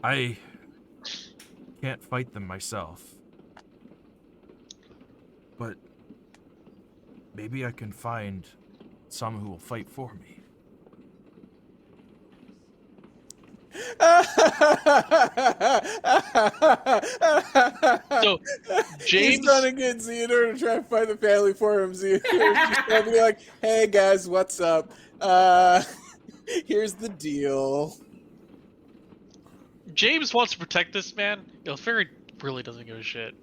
I can't fight them myself. But maybe I can find some who will fight for me. So, James... He's trying to get Theodore to try and find the family for him. Theodore's just gonna be like, "Hey guys, what's up? Here's the deal." James wants to protect this man. Ilferi really doesn't give a shit.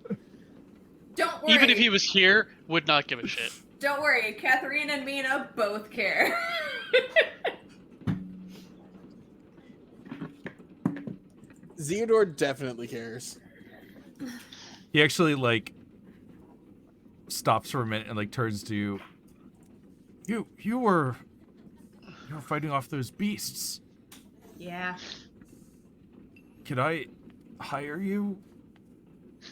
Don't worry. Even if he was here, would not give a shit. Don't worry, Catherine and Mina both care. Theodore definitely cares. He actually, stops for a minute and like turns to you. You were fighting off those beasts. Yeah. Could I hire you?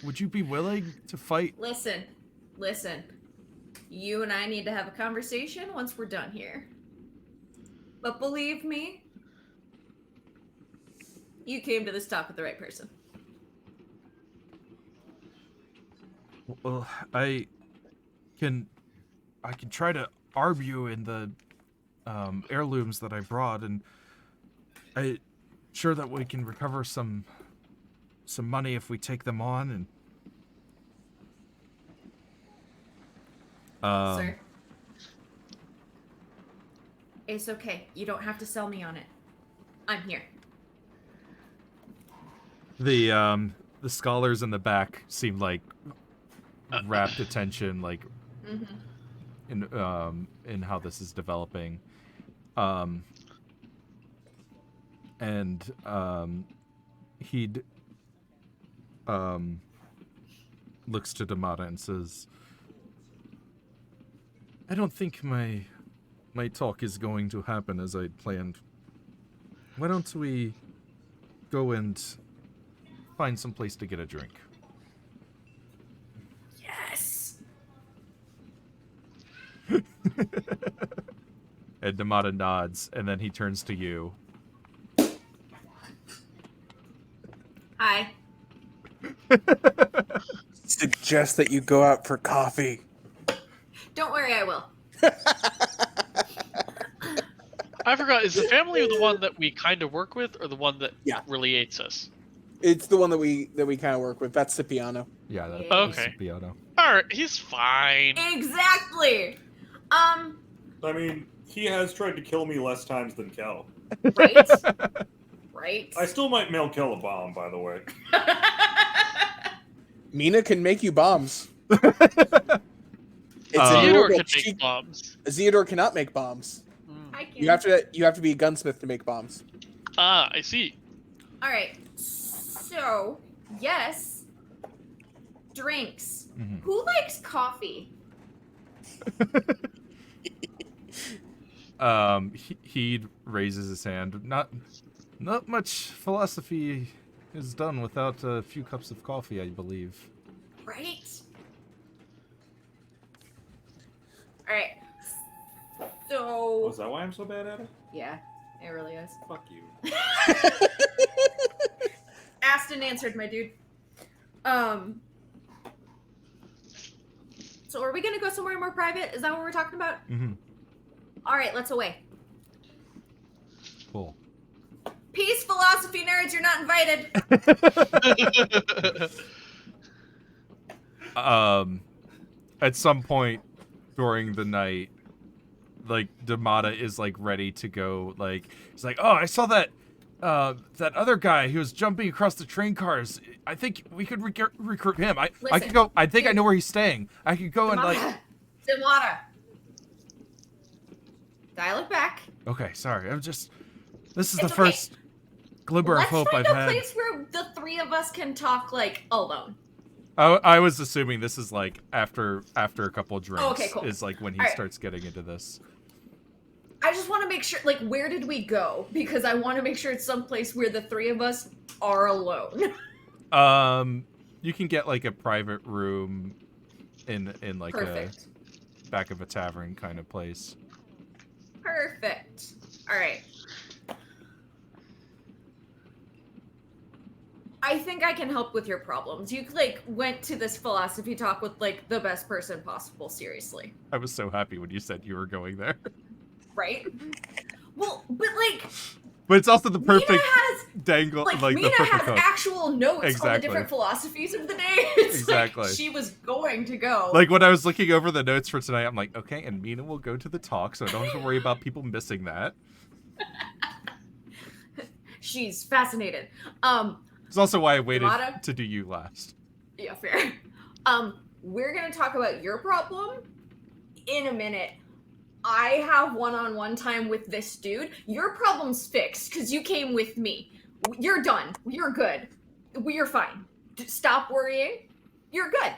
Would you be willing to fight? Listen. You and I need to have a conversation once we're done here. But believe me, you came to this talk with the right person. Well, I can try to arm you in the heirlooms that I brought, and I'm sure that we can recover some money if we take them on. And Sir, it's okay. You don't have to sell me on it. I'm here. the scholars in the back seem like rapt attention, like in how this is developing, and he'd looks to Damata and says, I don't think my talk is going to happen as I'd planned. Why don't we go and find some place to get a drink? Yes. And Damata nods, and then he turns to you. Hi. Suggest that you go out for coffee. Don't worry, I will. I forgot. Is the family the one that we kind of work with, or the one that really hates us? It's the one that we kind of work with. That's Cipriano. Yeah, that's Okay. Cipriano. All right, he's fine. Exactly. I mean, he has tried to kill me less times than Kel. Right. Right. I still might mail Kel a bomb, by the way. Mina can make you bombs. Theodore can make bombs. Zeodore cannot make bombs. I can. You have to be a gunsmith to make bombs. Ah, I see. All right. So, yes. Drinks. Mhm. Who likes coffee? He raises his hand. Not much philosophy is done without a few cups of coffee, I believe. Right? Alright. So. Oh, is that why I'm so bad at it? Yeah, it really is. Fuck you. Asked and answered, my dude. So are we gonna go somewhere more private? Is that what we're talking about? Mm-hmm. Alright, let's away. Cool. Peace, philosophy nerds, you're not invited. At some point during the night, like, Damata is like ready to go. Like, he's like, oh, I saw that other guy who was jumping across the train cars. I think we could recruit him. I could go. I think I know where he's staying. I could go and like. Damata. Dial it back. Okay, sorry. This is the It's okay. first glimmer of Let's hope find I've a had. place where the three of us can talk like alone. I was assuming this is like after a couple of drinks. Oh, okay, cool. Is like when he All right. starts getting into this. I just want to make sure, like, where did we go? Because I want to make sure it's someplace where the three of us are alone. You can get like a private room in like Perfect. a back of a tavern kind of place. Perfect. All right. I think I can help with your problems. You like went to this philosophy talk with like the best person possible. Seriously. I was so happy when you said you were going there. Right? Well, but like. But it's also the perfect Mina has dangle, like the Mina perfect has hook. actual notes on the Exactly. different philosophies of the day. It's Exactly. like she was going to go. Like when I was looking over the notes for tonight, I'm like, okay, and Mina will go to the talk, so I don't have to worry about people missing that. She's fascinated. It's also why I waited Damata? to do you last. Yeah, fair. We're gonna talk about your problem in a minute. I have one-on-one time with this dude. Your problem's fixed because you came with me. You're done. You're good. We're fine. Stop worrying. You're good.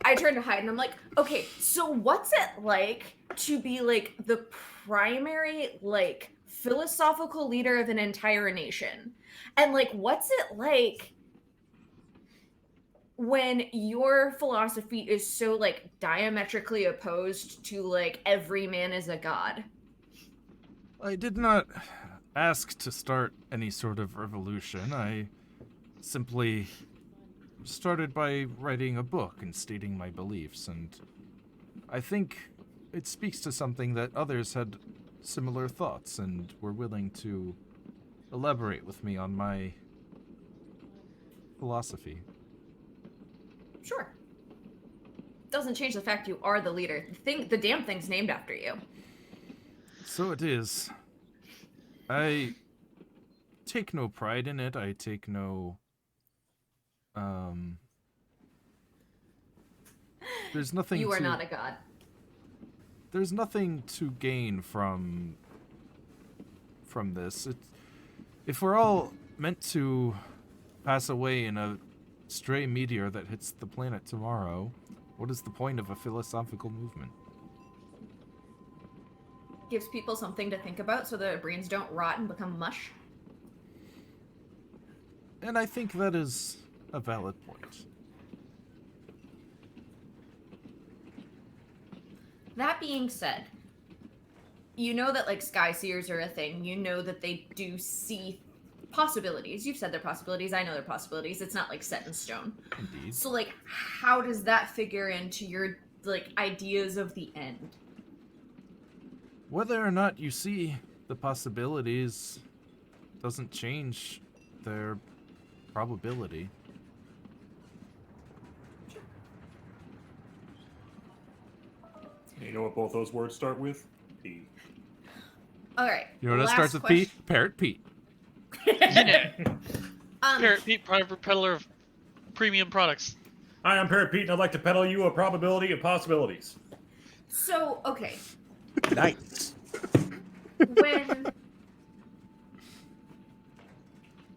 I turn to Hyde and I'm like, okay, so what's it like to be like the primary like philosophical leader of an entire nation? And like what's it like when your philosophy is so like diametrically opposed to like every man is a god? I did not ask to start any sort of revolution. I simply started by writing a book and stating my beliefs, and I think it speaks to something that others had similar thoughts and were willing to elaborate with me on my philosophy. Sure. Doesn't change the fact you are the leader. The damn thing's named after you. So it is. I take no pride in it. I take no there's nothing You are to, not a god. there's nothing to gain from this. If we're all meant to pass away in a stray meteor that hits the planet tomorrow, what is the point of a philosophical movement? Gives people something to think about so their brains don't rot and become mush. And I think that is a valid point. That being said, you know that like sky seers are a thing. You know that they do see possibilities. You've said they're possibilities. I know they're possibilities. It's not like set in stone. Indeed. So like how does that figure into your like ideas of the end? Whether or not you see the possibilities doesn't change their probability. You know what both those words start with? P. All right. You know what last starts with question. P? Parrot Pete. Yeah. Um, Parrot Pete, private peddler of premium products. Hi, I'm Parrot Pete, and I'd like to peddle you a probability of possibilities. so okay, Nice. when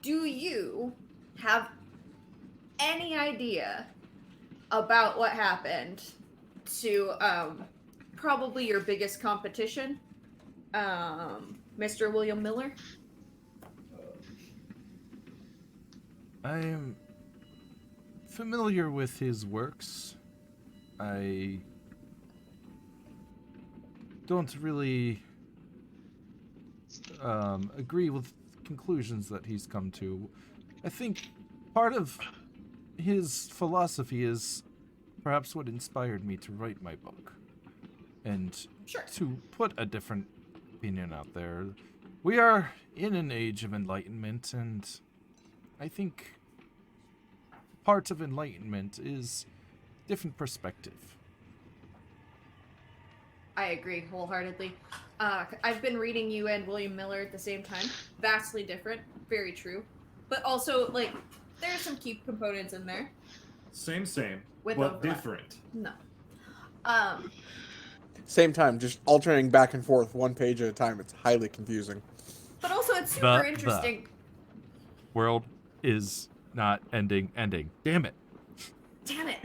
do you have any idea about what happened to probably your biggest competition, Mr. William Miller? I am familiar with his works. I don't really agree with conclusions that he's come to. I think part of his philosophy is perhaps what inspired me to write my book and Sure. to put a different opinion out there. We are in an age of enlightenment, and I think part of enlightenment is different perspective. I agree wholeheartedly. I've been reading you and William Miller at the same time. Vastly different, very true. But also, like, there are some key components in there. Same, With but overlap. different. No. Same time, just alternating back and forth one page at a time. It's highly confusing. But also, it's super The- interesting. World is not ending. Damn it. Damn it.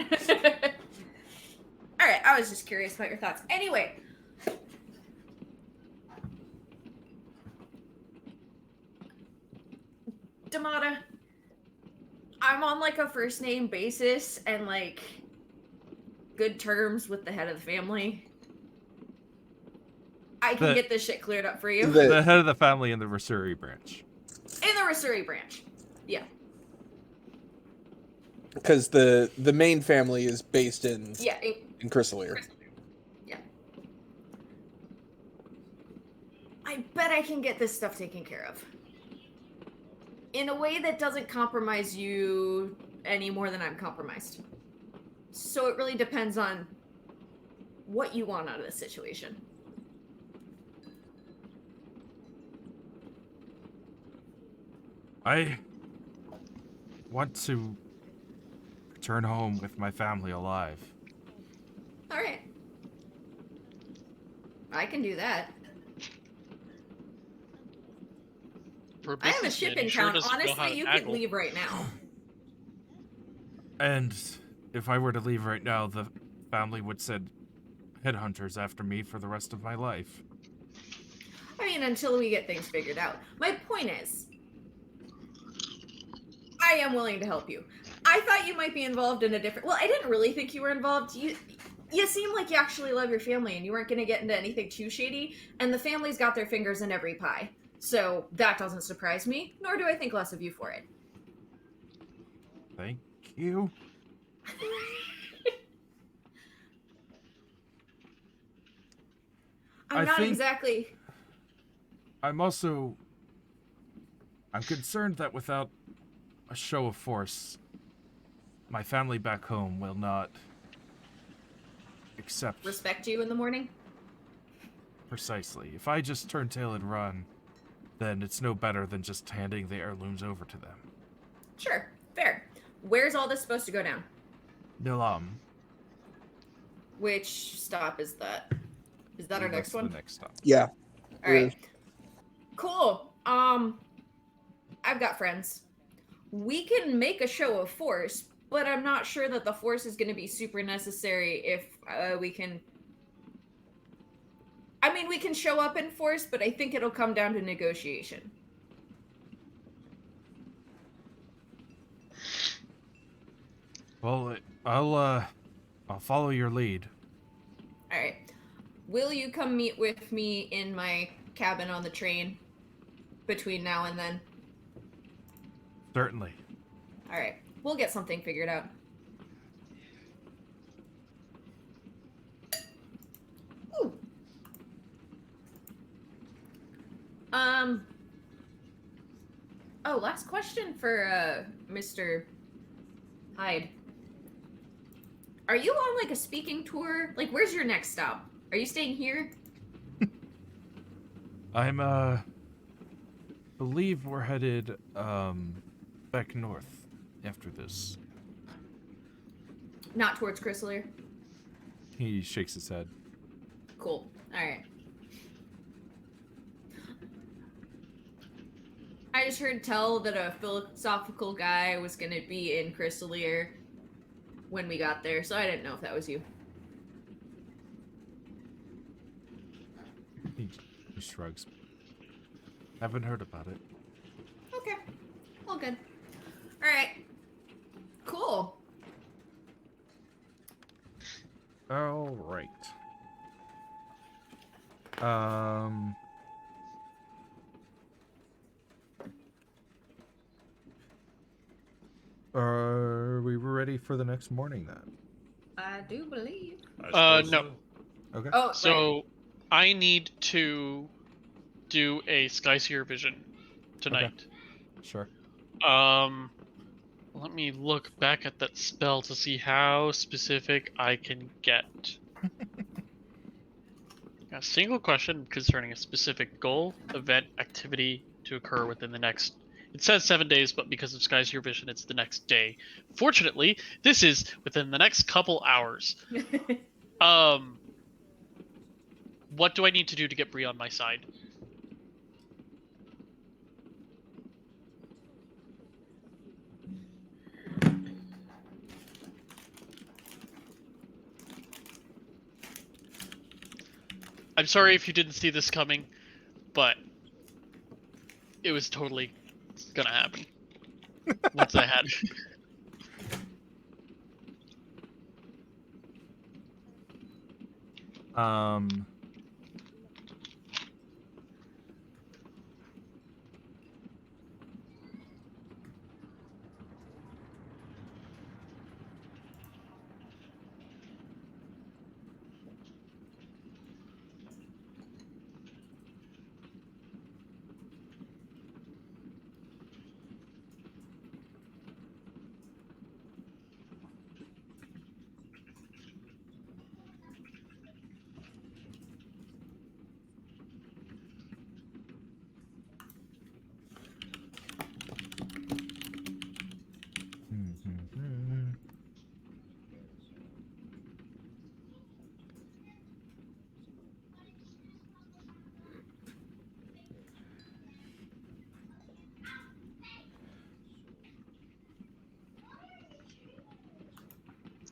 All right, I was just curious about your thoughts. Anyway. Damata, I'm on like a first name basis and like good terms with the head of the family. I can get this shit cleared up for you. The head of the family in the Versuri branch. In the Rasuri branch. Yeah. Because the main family is based in Yeah. in Chrysalier. Yeah. I bet I can get this stuff taken care of. In a way that doesn't compromise you any more than I'm compromised. So it really depends on what you want out of this situation. I want to return home with my family alive. All right. I can do that. For a I have a businessman, ship in he sure town. doesn't know how Honestly, to you tackle. can leave right now. And if I were to leave right now, the family would send headhunters after me for the rest of my life. I mean, until we get things figured out. My point is, I am willing to help you. I thought you might be involved in a different... Well, I didn't really think you were involved. You seem like you actually love your family and you weren't going to get into anything too shady, and the family's got their fingers in every pie. So that doesn't surprise me, nor do I think less of you for it. Thank you. I'm not exactly... I'm concerned that without a show of force, my family back home will not accept. Respect you in the morning? Precisely. If I just turn tail and run, then it's no better than just handing the heirlooms over to them. Sure, fair. Where's all this supposed to go down? Nilam. Which stop is that? Is that our next one? The next stop. Yeah. All right. Cool. I've got friends. We can make a show of force, but I'm not sure that the force is going to be super necessary if we can... I mean, we can show up in force, but I think it'll come down to negotiation. Well, I'll follow your lead. All right. Will you come meet with me in my cabin on the train between now and then? Certainly. All right. We'll get something figured out. Ooh. Oh, last question for Mr. Hyde. Are you on like a speaking tour? Like, where's your next stop? Are you staying here? I'm believe we're headed back north after this. Not towards Chrysler? He shakes his head. Cool. Alright. I just heard tell that a philosophical guy was gonna be in Chrysler when we got there, so I didn't know if that was you. He shrugs. Haven't heard about it. Okay. All good. Alright. Cool. All right. Are we ready for the next morning then? I do believe. No. Okay. Oh, So I need to do a Skyseer vision tonight. Sure. Let me look back at that spell to see how specific I can get. A single question concerning a specific goal, event, activity to occur within the next... It says 7 days, but because of Skyseer vision, it's the next day. Fortunately, this is within the next couple hours. What do I need to do to get Bree on my side? I'm sorry if you didn't see this coming, but it was totally gonna happen once I had.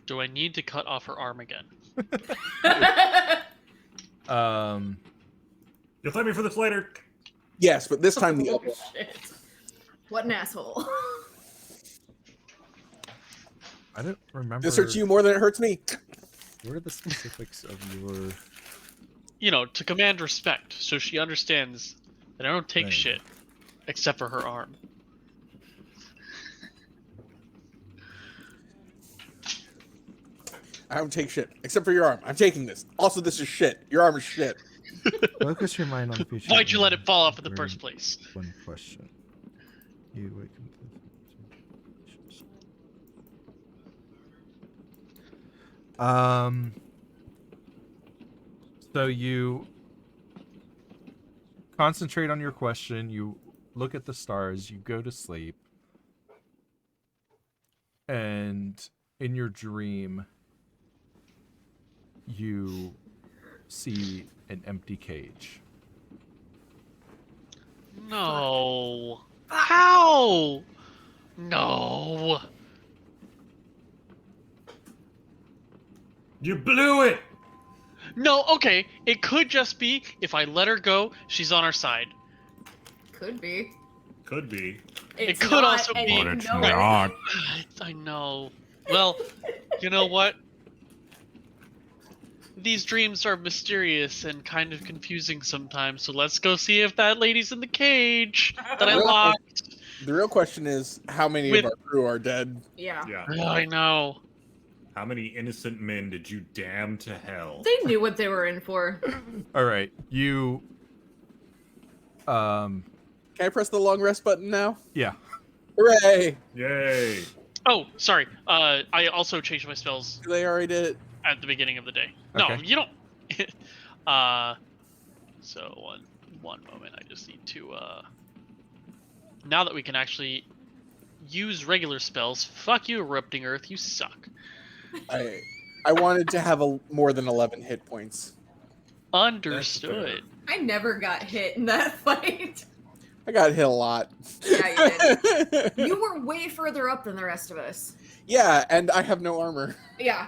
Do I need to cut off her arm again? You'll thank me for this later. Yes, but this time the Oh, other. shit. What an asshole. I don't remember. This hurts you more than it hurts me. What are the specifics of your? You know, to command respect, so she understands that I don't take Right. shit, except for her arm. I don't take shit, except for your arm. I'm taking this. Also, this is shit. Your arm is shit. Focus your mind on the future. Why'd you let it fall off in the first place? One question. You awaken to So you concentrate on your question, you look at the stars, you go to sleep, and in your dream you see an empty cage. No. How? No. You blew it. No, okay. It could just be if I let her go, she's on our side. Could be. Could be. It's could not, also and be- you But it's know not. I know. Well, you know what? These dreams are mysterious and kind of confusing sometimes, so let's go see if that lady's in the cage that I locked. The real question is, how many With- of our crew are dead? Yeah. Yeah. Oh, I know. How many innocent men did you damn to hell? They knew what they were in for. All right, you Can I press the long rest button now? yeah. Hooray! Yay. Oh, sorry. I also changed my spells They already did it. at the beginning of the day. No, Okay. you don't. So one moment. I just need to. Now that we can actually use regular spells, fuck you, Erupting Earth. You suck. I wanted to have more than 11 hit points. Understood. I never got hit in that fight. I got hit a lot. Yeah, you did. You were way further up than the rest of us. Yeah, and I have no armor. Yeah.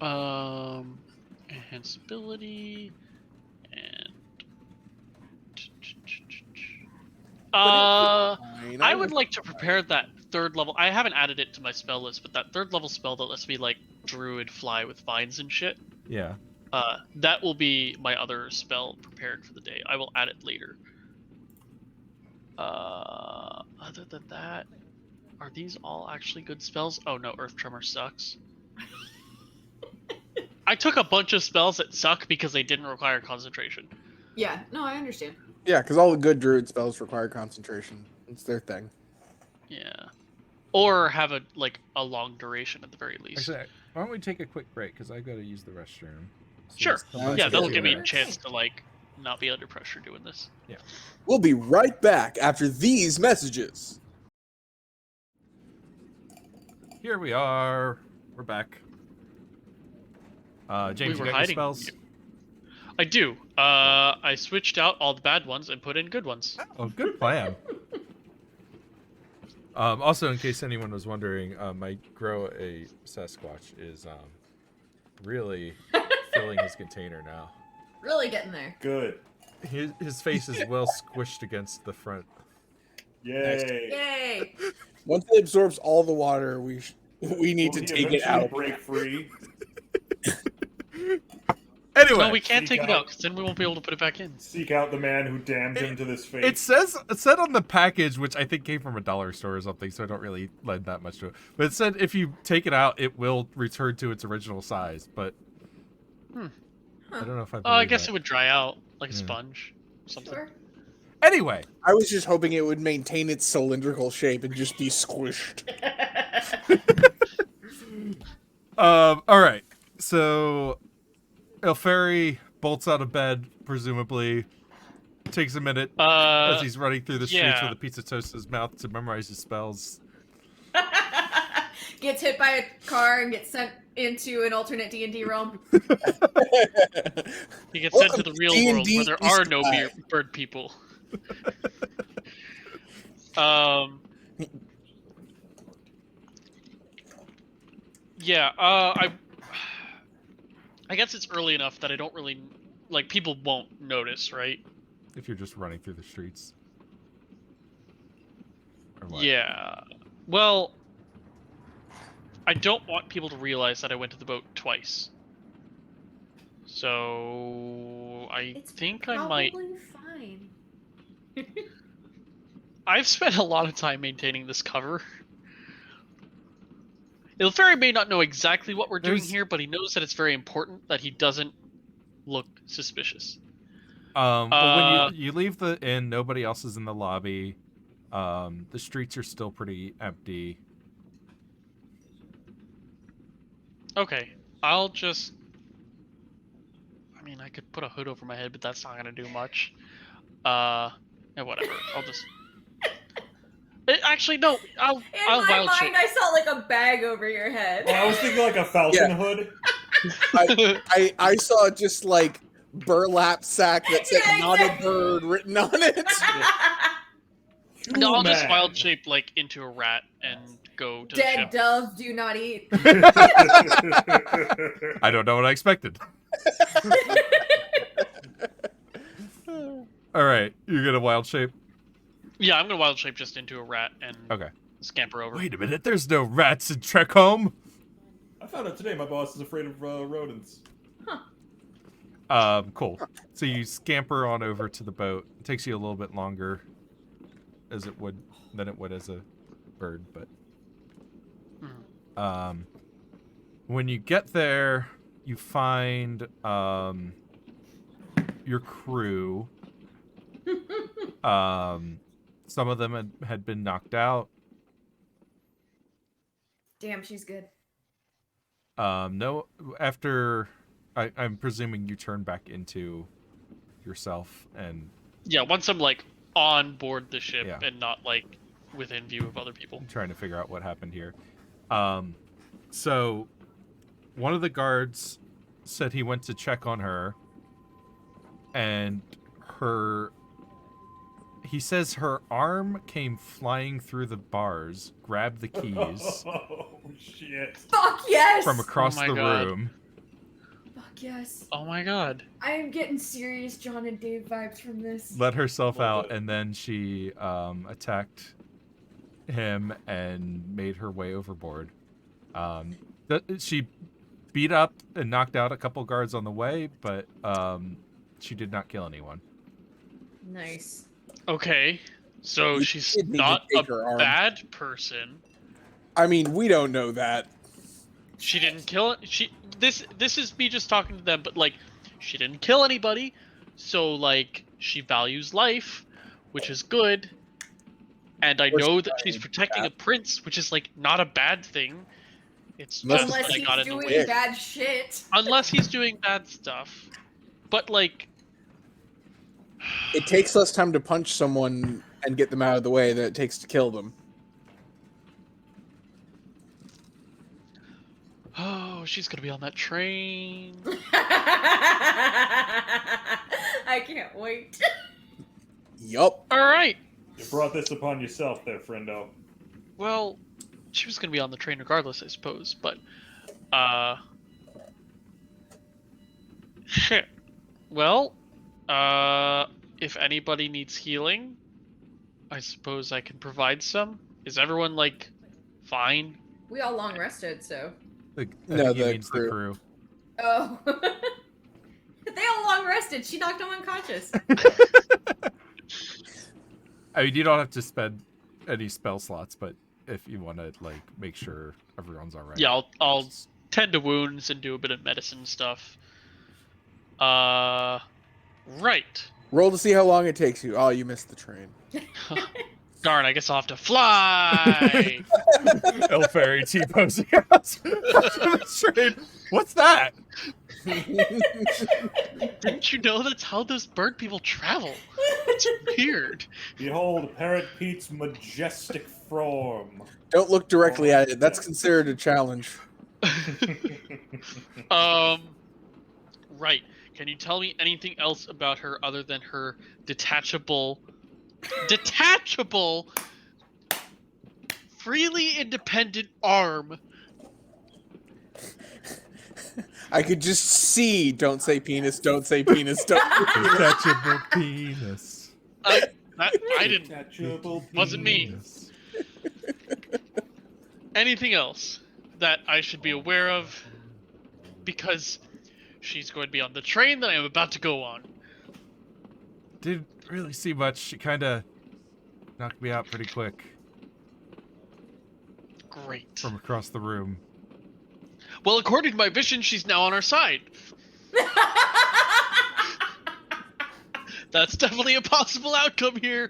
Enhance ability and. Fine, I would like to prepare that third level. I haven't added it to my spell list, but that third level spell that lets me like druid fly with vines and shit. Yeah. That will be my other spell prepared for the day. I will add it later. Other than that, are these all actually good spells? Oh no, Earth Tremor sucks. I took a bunch of spells that suck because they didn't require concentration. Yeah. No, I understand. Yeah, because all the good druid spells require concentration. It's their thing. Yeah. Or have a long duration at the very least. Actually, why don't we take a quick break because I got to use the restroom. So Sure. let's come Yeah, back Yeah, to that'll you give me a later. chance to not be under pressure doing this. We'll be right back after these messages. Here we are. We're back. James, We you were got your hiding. spells? I do. I switched out all the bad ones and put in good ones. Oh, good plan. Also, in case anyone was wondering, my grow a Sasquatch is really filling his container now. Really getting there. Good. His face is well squished against the front. Yay. Yay! Once it absorbs all the water, we need Will to he take it eventually out. break free. Anyway, No, we can't Sneak take it out. out because then we won't be able to put it back in. Seek out the man who damned him to this fate. it said on the package, which I think came from a dollar store or something, so I don't really lend that much to it. But it said if you take it out, it will return to its original size. But I don't know if I. I guess it would dry out like a Yeah. sponge. Something. Sure. Anyway, I was just hoping it would maintain its cylindrical shape and just be squished. all right. So, Elferi bolts out of bed, presumably. Takes a minute as he's running through the streets yeah. with a piece of toast in his mouth to memorize his spells. Gets hit by a car and gets sent into an alternate D&D realm. He gets sent to Welcome the to real world D&D where there are no Eastside. bird people. Yeah, I guess it's early enough that I don't really like people won't notice, right? If you're just running through the streets. Or what? Yeah. Well, I don't want people to realize that I went to the boat twice. So I It's think I might. probably fine. I've spent a lot of time maintaining this cover. Ilferi may not know exactly what we're doing There's- here, but he knows that it's very important that he doesn't look suspicious. Well, when you leave the inn, nobody else is in the lobby. The streets are still pretty empty. Okay, I'll just. I mean, I could put a hood over my head, but that's not gonna do much. Yeah, whatever. I'll just. Actually, no. I'll In my wild mind, shape. I saw like a bag over your head. Oh, I was thinking like a falcon Yeah. hood. I saw just like burlap sack that said Yeah, "not a exactly. bird" written on it. No, I'll just Human. wild shape like into a rat and go to the Dead ship. dove do not eat. I don't know what I expected. All right, you're gonna wild shape. Yeah, I'm gonna wild shape just into a rat and Okay. scamper over. Wait a minute. There's no rats in Trekholm. I found out today my boss is afraid of rodents. Cool. So you scamper on over to the boat. It takes you a little bit longer than it would as a bird, but when you get there, you find your crew. Some of them had been knocked out. Damn, she's good. No, after I'm presuming you turn back into yourself and Yeah, once I'm like on board the ship Yeah. and not like within view of other people. trying to figure out what happened here. So one of the guards said he went to check on her, and he says her arm came flying through the bars, grabbed the keys Oh shit! Fuck yes! from across Oh my the God. room. Fuck yes. Oh my god. I am getting serious John and Dave vibes from this. Let herself Love out, it. and then she attacked him and made her way overboard. She beat up and knocked out a couple guards on the way, but she did not kill anyone. Nice. Okay. So You she's did need to not take a her arm. bad person. I mean, we don't know that. She didn't kill this is me just talking to them, but like she didn't kill anybody. So like she values life, which is good. And I Of course know she that she's values protecting a that. prince, which is like not a bad thing. It's Unless- just Unless that I he's got in the doing way. bad shit. Unless he's doing bad stuff. But like It takes less time to punch someone and get them out of the way than it takes to kill them. oh, she's gonna be on that train. I can't wait. Yup. Alright. You brought this upon yourself, there, friendo. Well, she was gonna be on the train regardless, I suppose, but shit. Well, if anybody needs healing, I suppose I can provide some. Is everyone like fine? We all long rested, so. I No, think he the means crew. the crew. Oh. They all long rested. She knocked him unconscious. I mean, you don't have to spend any spell slots, but if you want to like make sure everyone's all right. Yeah, I'll tend to wounds and do a bit of medicine stuff. Right. Roll to see how long it takes you. Oh, you missed the train. Darn, I guess I'll have to fly. El Fairy T-posing out from the train. What's that? Didn't you know that's how those bird people travel? It's weird. Behold, Parrot Pete's majestic form. Don't look directly at it. That's considered a challenge. Right. Can you tell me anything else about her other than her detachable, freely independent arm? I could just see. Don't say penis. Don't say penis. Don't. Detachable penis. I didn't. Detachable Wasn't me. Penis. Anything else that I should be aware of? Because she's going to be on the train that I am about to go on. Didn't really see much. She kind of knocked me out pretty quick Great. from across the room. Well, according to my vision, she's now on our side. That's definitely a possible outcome here.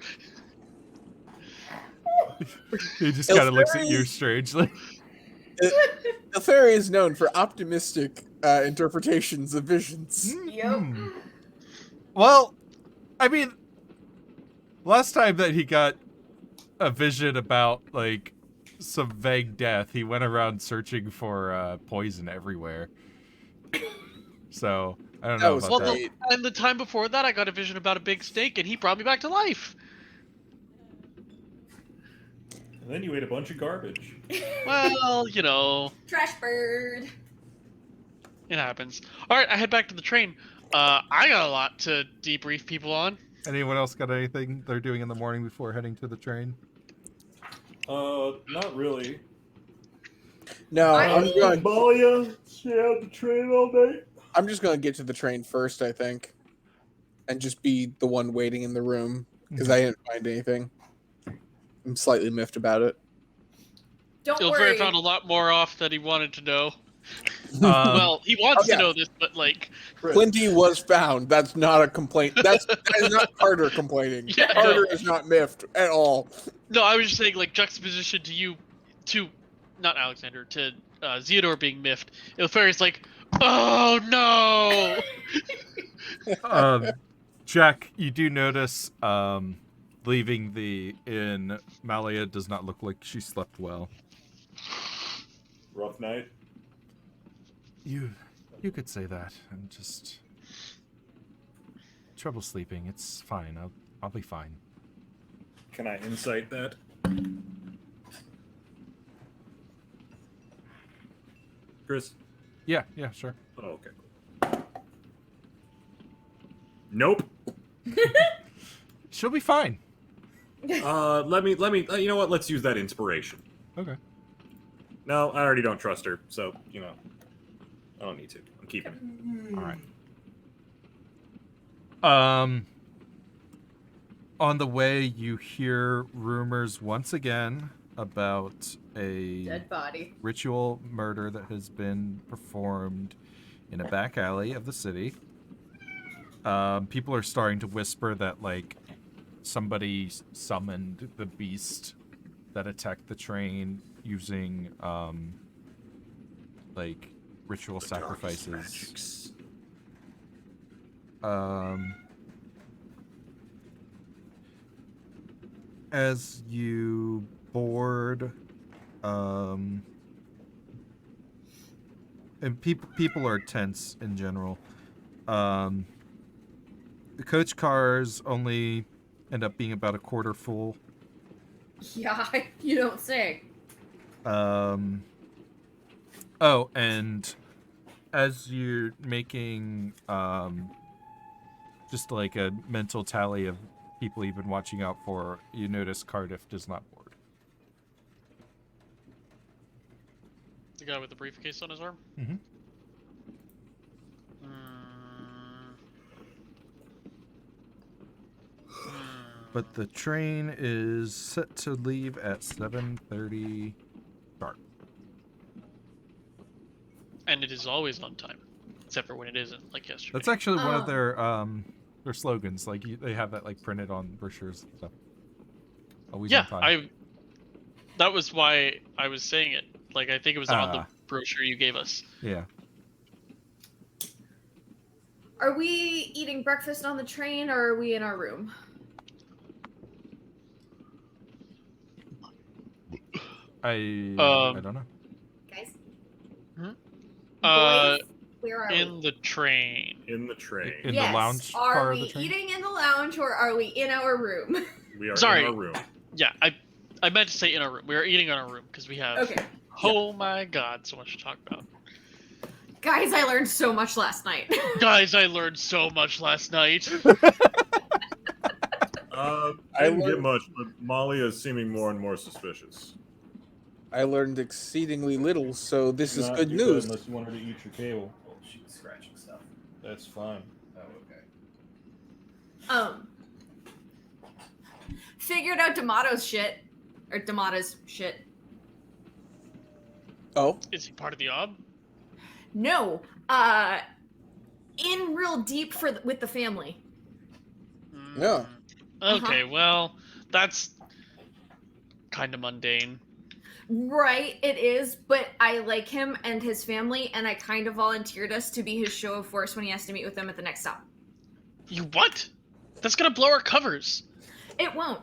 He just kind of looks at you strangely. The fairy is known for optimistic interpretations of visions. Yep. Well, I mean, last time that he got a vision about, like, some vague death, he went around searching for poison everywhere. So, I don't That know was about Well, that. and the time before that, I got a vision about a big snake, and he brought me back to life. And then you ate a bunch of garbage. Well, you know, Trash bird. it happens. All right, I head back to the train. I got a lot to debrief people on. Anyone else got anything they're doing in the morning before heading to the train? Not really. No, I'm going. Malia, stay out the train all night. I'm just going to get to the train first, I think, and just be the one waiting in the room because I didn't find anything. I'm slightly miffed about it. Don't Ilfrey worry. found a lot more off that he wanted to know. Um, Well, he wants yeah. to know this, but like, Plenty was found. That's not a complaint. That is not Carter complaining. Yeah, Carter no. is not miffed at all. no, I was just saying like juxtaposition to you, to not Alexander, to Theodore being miffed. Ilfrey's like, oh no. Jack, you do notice leaving the inn, Malia does not look like she slept well. Rough night. You could say that. I'm just trouble sleeping. It's fine. I'll be fine. Can I insight that? Chris? Yeah, sure. Oh, okay. Nope. She'll be fine. Let me, you know what? Let's use that inspiration. Okay. No, I already don't trust her, so, you know, I don't need to. I'm keeping it. All right. On the way, you hear rumors once again about a Dead body. ritual murder that has been performed in a back alley of the city. People are starting to whisper that, like, somebody summoned the beast that attacked the train using, like, ritual sacrifices. As you board, and people are tense in general. The coach cars only end up being about a quarter full. Yeah, you don't say. Oh, and as you're making just like a mental tally of people you've been watching out for, you notice Cardiff does not board. The guy with the briefcase on his arm? Mm-hmm. But the train is set to leave at 7:30 sharp. And it is always on time, except for when it isn't, like yesterday. That's actually one of Oh. their slogans. Like they have that like printed on brochures and stuff. Always Yeah, on time. that was why I was saying it. Like, I think it was on the Ah. brochure you gave us. Yeah. Are we eating breakfast on the train or are we in our room? I don't know. Guys? Uh, Boys, where are in the train. In the train. In yes. the lounge Are car of we the train? eating in the lounge or are we in our room? We are Sorry. in our room. Yeah, I meant to say in our room. We are eating in our room because we have. Okay. Oh my God, so much to talk about. Guys, I learned so much last night. Guys, I learned so much last night. I I didn't get learned- much, but Malia is seeming more and more suspicious. I learned exceedingly little, so this is Not good do news. that unless you want her to eat your cable. Well, she was scratching stuff. That's fine. Oh, okay. Figured out D'Amato's shit. Or D'Amato's shit. Oh, Is he part of the OB? No. In real deep with the family. Yeah. Okay, well, that's kind of mundane. Right, it is, but I like him and his family, and I kind of volunteered us to be his show of force when he has to meet with them at the next stop. You what? That's gonna blow our covers. It won't.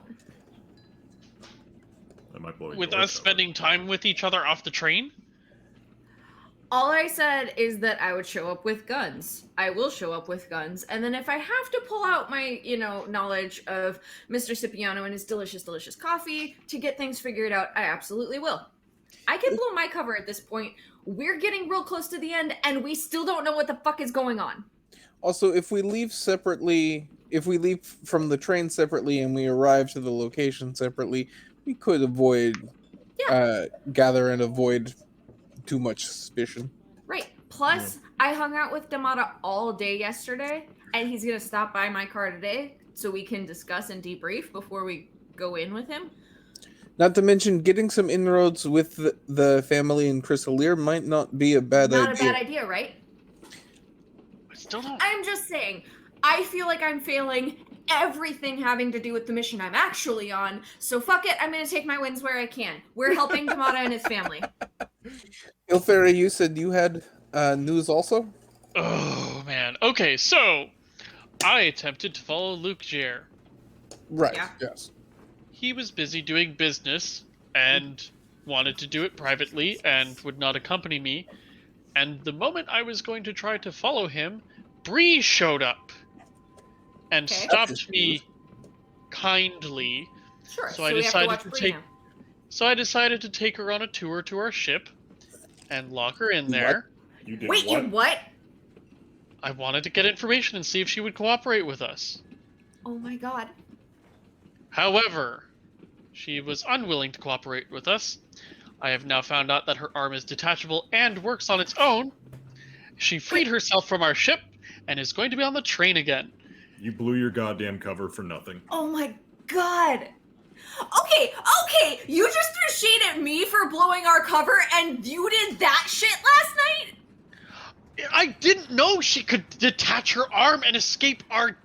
That might blow With your us cover. spending time with each other off the train? All I said is that I would show up with guns. I will show up with guns, and then if I have to pull out my, knowledge of Mr. Cipriano and his delicious, delicious coffee to get things figured out, I absolutely will. I can blow my cover at this point. We're getting real close to the end, and we still don't know what the fuck is going on. also, if we leave from the train separately and we arrive to the location separately, we could gather and avoid too much suspicion. Right. Plus, I hung out with D'Amato all day yesterday, and he's gonna stop by my car today so we can discuss and debrief before we go in with him. Not to mention, getting some inroads with the family in Chrysalier might not be a bad Not idea. a bad idea, right? I still don't. I'm just saying, I feel like I'm failing everything having to do with the mission I'm actually on, so fuck it, I'm gonna take my wins where I can. We're helping D'Amato and his family. Ilferi, you said you had news also? Oh, man. Okay, so I attempted to follow Luke Gere. Right, Yeah. yes. He was busy doing business and wanted to do it privately and would not accompany me. And the moment I was going to try to follow him, Bree showed up and Okay. stopped me kindly. Sure, So so I we have to decided watch to Bree take- now. So I decided to take her on a tour to our ship and lock her in there. You did Wait, what? you what? I wanted to get information and see if she would cooperate with us. Oh my god. However, she was unwilling to cooperate with us. I have now found out that her arm is detachable and works on its own. She freed herself from our ship and is going to be on the train again. You blew your goddamn cover for nothing. Oh my god. Okay, you just threw shade at me for blowing our cover, and you did that shit last night? I didn't know she could detach her arm and escape our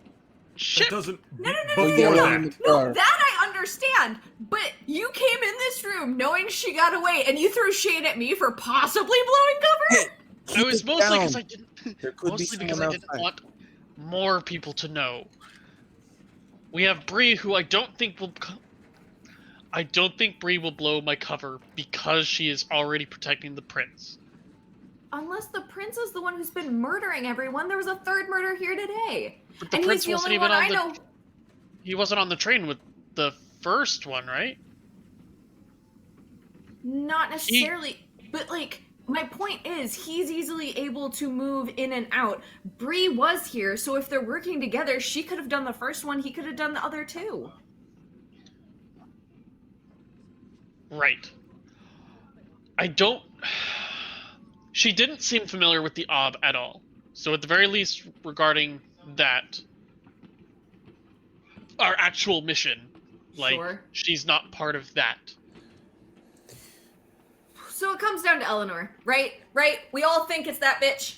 ship. That doesn't. No. Oh, Before yeah, that, in the No, car. that I understand, but you came in this room knowing she got away, and you threw shade at me for possibly blowing cover? Hey, It keep was it mostly because down. I didn't. There could Mostly be because someone I didn't outside. want more people to know. We have Bree, who I don't think Bree will blow my cover because she is already protecting the prince. Unless the prince is the one who's been murdering everyone. There was a third murder here today. But the And he's prince the wasn't only even one on I the. know. He wasn't on the train with the first one, right? Not necessarily, but like, my point is, he's easily able to move in and out. Bree was here, so if they're working together, she could have done the first one, he could have done the other two. Right. I don't. She didn't seem familiar with the OB at all. So at the very least, regarding that, our actual mission, like, Sure. she's not part of that. So it comes down to Eleanor, right? Right? We all think it's that bitch.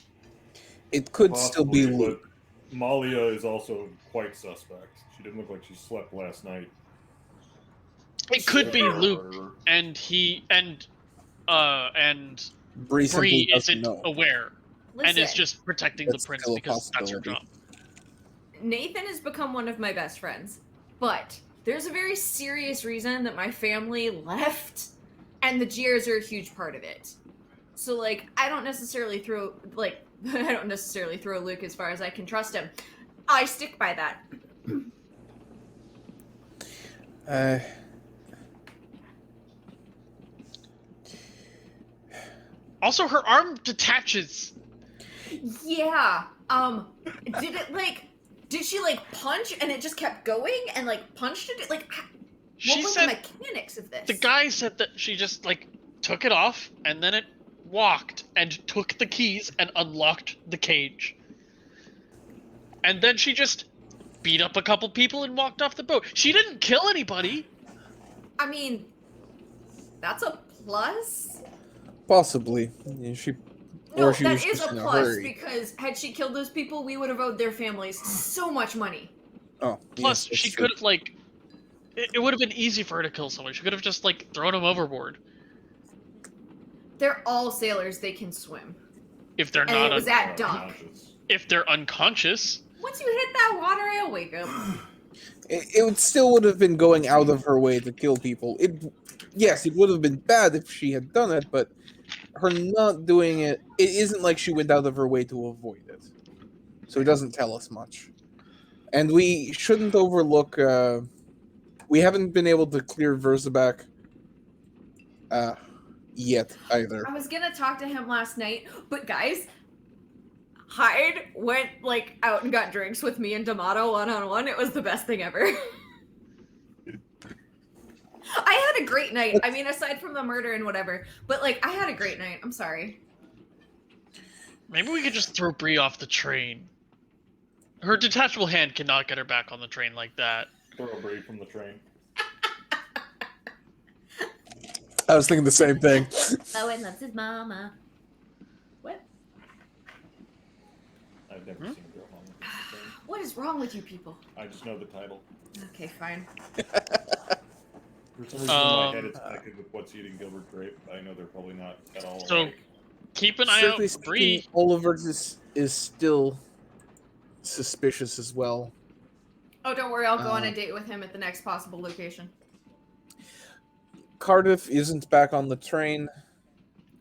It could still be possibly, Luke. but Malia is also quite suspect. She didn't look like she slept last night. It could be Or- Luke, and Bree simply Bree doesn't isn't know. aware and is Listen, just protecting That's the prince still a because that's her possibility. job. Nathan has become one of my best friends, but there's a very serious reason that my family left, and the Jeers are a huge part of it. So, like, I don't necessarily throw Luke as far as I can trust him. I stick by that. Also, her arm detaches. Yeah. Did it did she punch and it just kept going and punched it? What She were said the mechanics of this? the guy said that she just took it off and then it walked and took the keys and unlocked the cage. And then she just beat up a couple people and walked off the boat. She didn't kill anybody. I mean, that's a plus. Possibly. Yeah, she No, she that was is just a in a plus hurry. because had she killed those people, we would have owed their families so much money. Oh, Plus, yes, she that's true. could have it would have been easy for her to kill someone. She could have just thrown him overboard. They're all sailors; they can swim. If they're And not it was at dunk. if they're unconscious. Once you hit that water, I'll wake up. It still would have been going out of her way to kill people. Yes, it would have been bad if she had done it, but her not doing it isn't like she went out of her way to avoid it. So it doesn't tell us much. And we shouldn't overlook. We haven't been able to clear Verzabak yet either. I was gonna talk to him last night, but guys, Hyde went out and got drinks with me and D'Amato one-on-one. It was the best thing ever. I had a great night. I mean, aside from the murder and whatever, but I had a great night. I'm sorry. Maybe we could just throw Bree off the train. Her detachable hand cannot get her back on the train like that. Throw a Bree from the train. I was thinking the same thing. Owen loves his mama. What? I've never seen a girl on the train. What is wrong with you people? I just know the title. Okay, fine. For some reason in my head it's connected with What's Eating Gilbert Grape. I know they're probably not at all So, alike. keep an eye Strictly out for Bree. speaking, Oliver is still suspicious as well. Oh, don't worry. I'll go on a date with him at the next possible location. Cardiff isn't back on the train,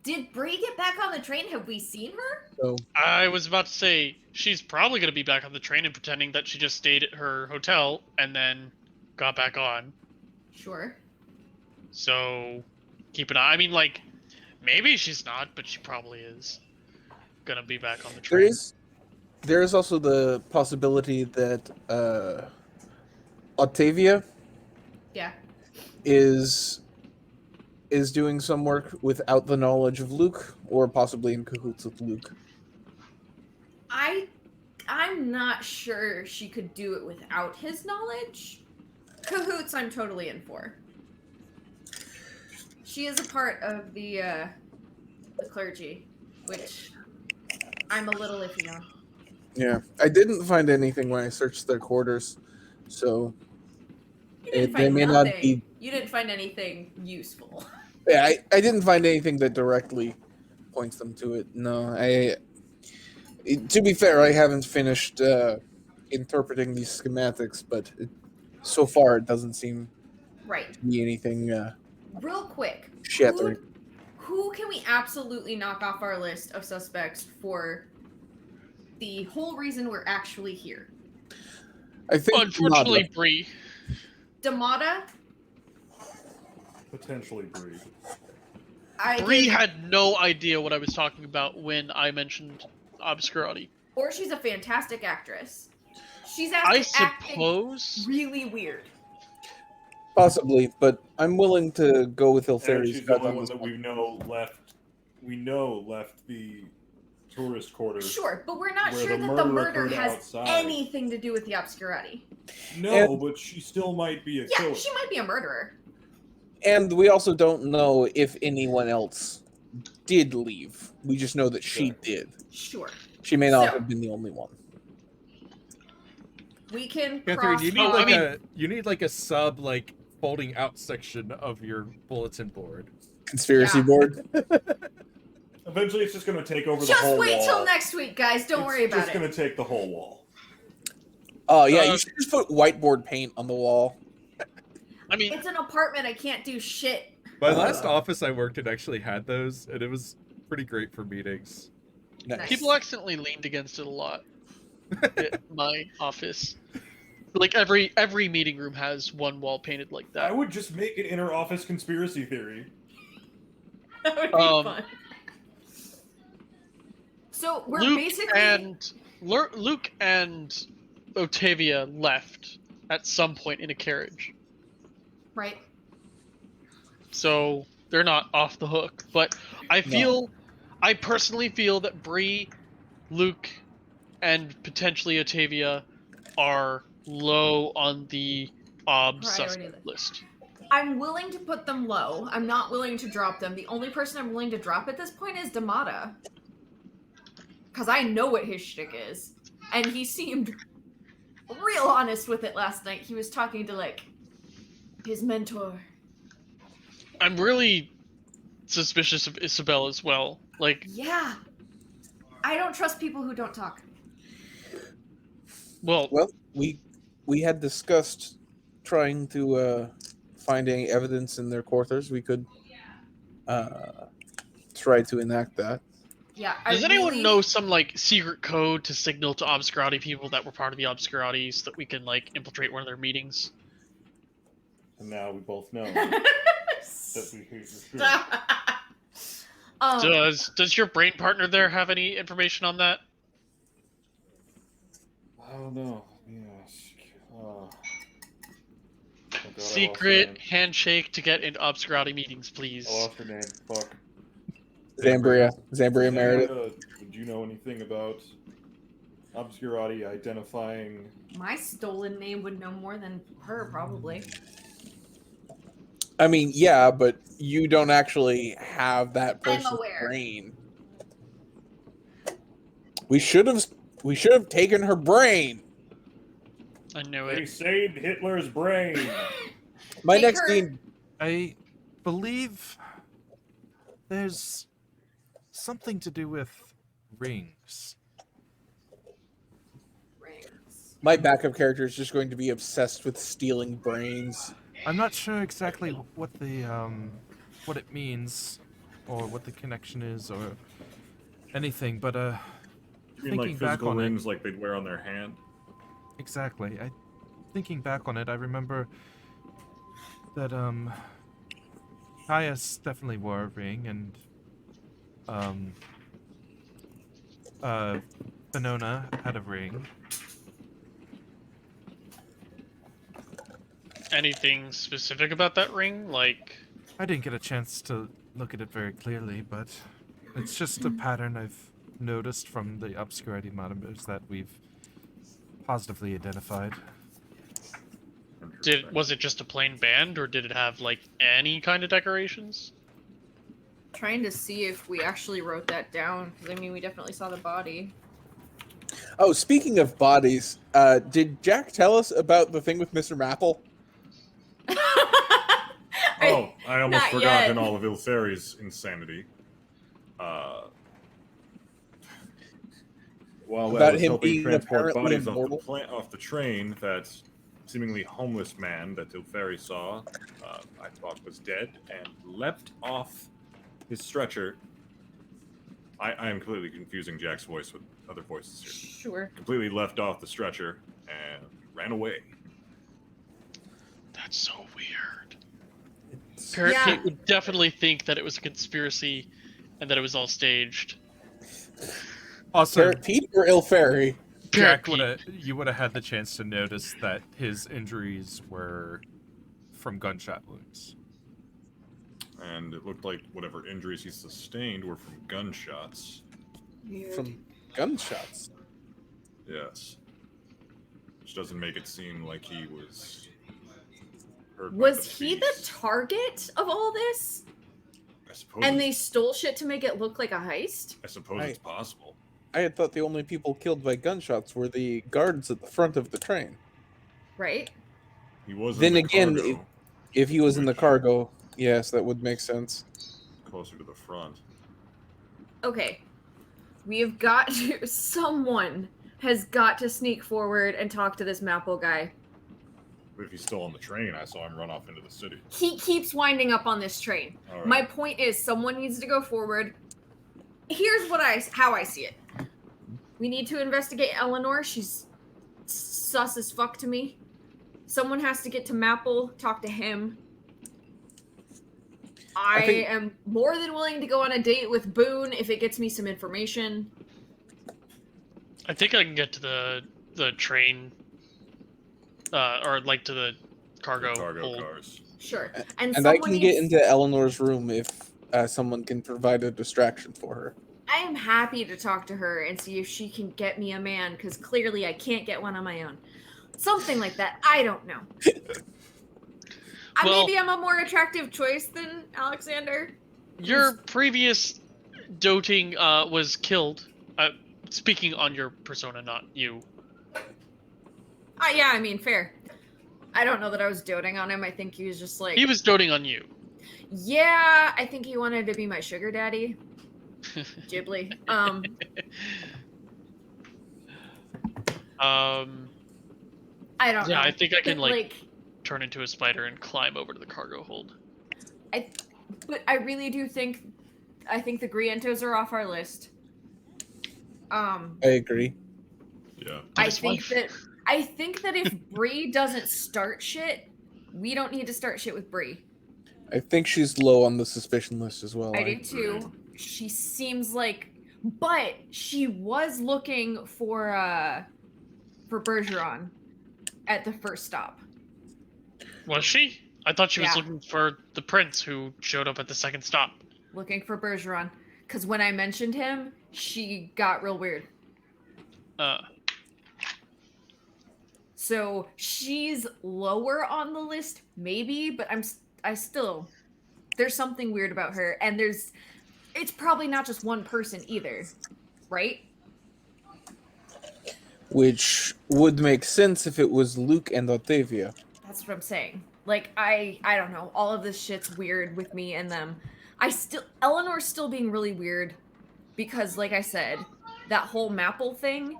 Did Bree get back on the train? Have we seen her? so I was about to say, she's probably going to be back on the train and pretending that she just stayed at her hotel and then got back on. Sure. So, keep an eye. I mean, maybe she's not, but she probably is going to be back on the train. there is also the possibility that Octavia Yeah. is doing some work without the knowledge of Luke, or possibly in cahoots with Luke. I'm not sure she could do it without his knowledge. Cahoots, I'm totally in for. She is a part of the clergy, which I'm a little iffy on. Yeah, I didn't find anything when I searched their quarters, so You didn't they find may nothing. not be. You didn't find anything useful. Yeah, I didn't find anything that directly points them to it. No, to be fair, I haven't finished interpreting these schematics, but so far it doesn't seem Right. to be anything Real quick. shattering. Who can we absolutely knock off our list of suspects for the whole reason we're actually here? I think Unfortunately, Nada. Bree. Damata, Potentially Bree. Bree had no idea what I was talking about when I mentioned obscurity. or she's a fantastic actress. She's I acting suppose. really weird. Possibly, but I'm willing to go with And Iltheri's she's the gut only on one this that one. we know left the tourist quarters. Sure, but we're not Where sure the that the murder murder occurred has outside. anything to do with the obscurity. No, but she still might be a Yeah, killer. she might be a murderer. And we also don't know if anyone else did leave. We just know that she Correct. did. Sure. She may not So- have been the only one. We can Catherine, cross you need Oh, I like mean- you need like a sub folding out section of your bulletin board. Conspiracy Yeah. board. Eventually, it's just going to take over the Just whole wait wall. till next week, guys. Don't worry about It's it. just going to take the whole wall. Oh yeah, Uh, you should just put whiteboard paint on the wall. I mean, It's an apartment. I can't do shit. My last office I worked in actually had those, and it was pretty great for meetings. Nice. people accidentally leaned against it a lot. At my office. Every meeting room has one wall painted like I that. would just make an inter-office conspiracy theory. That would be Um, fun. So we're Luke basically Luke and Octavia left at some point in a carriage, right. so they're not off the hook. But I personally feel that Bree, Luke, and potentially Octavia are low on the Priority suspect list. I'm willing to put them low. I'm not willing to drop them. The only person I'm willing to drop at this point is Damata. Because I know what his shtick is. And he seemed real honest with it last night. He was talking to, like, his mentor. I'm really suspicious of Isabel as well. Like, Yeah. I don't trust people who don't talk. well, we had discussed trying to find any evidence in their quarters. We could try to enact that. Yeah, does anyone know some like secret code to signal to Obscurati people that were part of the Obscurati so that we can like infiltrate one of their meetings? And now we both know that we hate your spirit. Does your brain partner there have any information on that? I don't know. Yes. Oh, God, Secret handshake to get into Obscurati meetings, please. I lost her name. Fuck. Zambria Meredith. Would you know anything about Obscurati identifying? My stolen name would know more than her, probably. I mean, yeah, but you don't actually have that person's aware. brain. We should have taken her brain. I knew They it. saved Hitler's brain. My Take next her- scene. I believe there's something to do with rings. Rings. My backup character is just going to be obsessed with stealing brains. I'm not sure exactly what the what it means or what the connection is or anything, but You mean like thinking back physical on it, rings like they'd wear on their hand? exactly. Thinking back on it, I remember that Caius definitely wore a ring, and Venona had a ring. Anything specific about that ring? Like, I didn't get a chance to look at it very clearly, but it's just a pattern I've noticed from the Obscurity monitors that we've positively identified. was it just a plain band, or did it have like any kind of decorations? Trying to see if we actually wrote that down, because I mean, we definitely saw the body. Oh, speaking of bodies, did Jack tell us about the thing with Mr. Mapple? Oh, I almost not forgot yet. in all of Ilferi's insanity. While About I was him helping being transport apparently bodies immortal? off the train, that seemingly homeless man that Ilferi saw, I thought was dead, and leapt off his stretcher. I am completely confusing Jack's voice with other voices here. Sure. Completely left off the stretcher and ran away. That's so weird. Parrot Yeah. Pete would definitely think that it was a conspiracy and that it was all staged. Also, Parrot Pete or Ilferi? Jack Parrot you would have had the chance to notice that his injuries were from gunshot wounds. And it looked like whatever injuries he sustained were from gunshots. From gunshots. Yes. Which doesn't make it seem like he was hurt by Was the he the beast. target of all this? I suppose And it's- they stole shit to make it look like a heist? I suppose it's possible. I had thought the only people killed by gunshots were the guards at the front of the train. Right? He was Then in the again, cargo, If he was in the Which- cargo, yes, that would make sense. closer to the front. Okay. We have got to. Someone has got to sneak forward and talk to this Mapple guy. But if he's still on the train, I saw him run off into the city. He keeps winding up on this train. All right. My point is, someone needs to go forward. Here's how I see it. We need to investigate Eleanor. She's sus as fuck to me. Someone has to get to Mapple, talk to him. I think- am more than willing to go on a date with Boone if it gets me some information. I think I can get to the train, or like to the cargo hold. cars. Sure. And I someone can get needs- into Eleanor's room if someone can provide a distraction for her. I am happy to talk to her and see if she can get me a man, because clearly I can't get one on my own. Something like that. I don't know. Well- Maybe I'm a more attractive choice than Alexander. Your previous doting was killed. Speaking on your persona, not you. Yeah, I mean, fair. I don't know that I was doting on him. I think he was just like... He was doting on you. Yeah, I think he wanted to be my sugar daddy. Ghibli. I don't know. Yeah, I think I can But, like turn into a spider and climb over to the cargo hold. But I really do think... I think the Grientos are off our list. I agree. Yeah. I think that if Bree doesn't start shit, we don't need to start shit with Bree. I think she's low on the suspicion list as well. I do too. She seems like, but she was looking for Bergeron at the first stop. Was she? I thought she was Yeah. looking for the prince who showed up at the second stop. Looking for Bergeron, because when I mentioned him, she got real weird. So she's lower on the list, maybe, but I still, there's something weird about her, and it's probably not just one person either, right? Which would make sense if it was Luke and Octavia. That's what I'm saying. Like, I don't know, all of this shit's weird with me and them. Eleanor's still being really weird, because like I said, that whole Maple thing,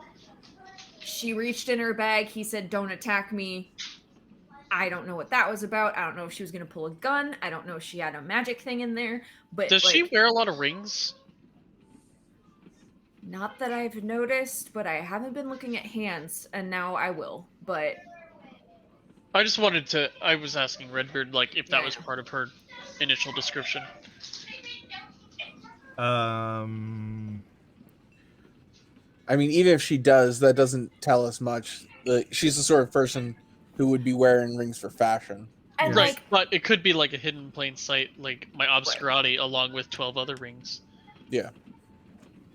she reached in her bag, he said, "Don't attack me." I don't know what that was about. I don't know if she was gonna pull a gun. I don't know if she had a magic thing in there. But Does she wear a lot of rings? Not that I've noticed, but I haven't been looking at hands, and now I will. But I just wanted to. I was asking Redbeard like if that Yeah. was part of her initial description. I mean, even if she does, that doesn't tell us much. She's the sort of person who would be wearing rings for fashion. and Right, like, but it could be like a hidden in plain sight, like my obscurati along with 12 other rings. Yeah.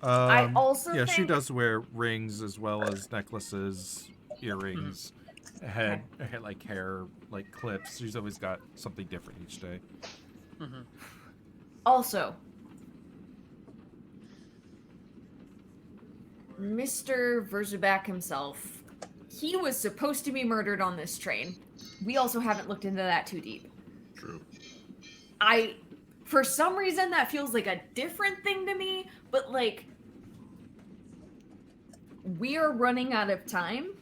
I also yeah, she think- does wear rings as well as necklaces, earrings, head like hair, like clips. She's always got something different each day. Mm-hmm. also, Mr. Verzubak himself, he was supposed to be murdered on this train. We also haven't looked into that too deep. True. For some reason, that feels like a different thing to me, but like, we are running out of time,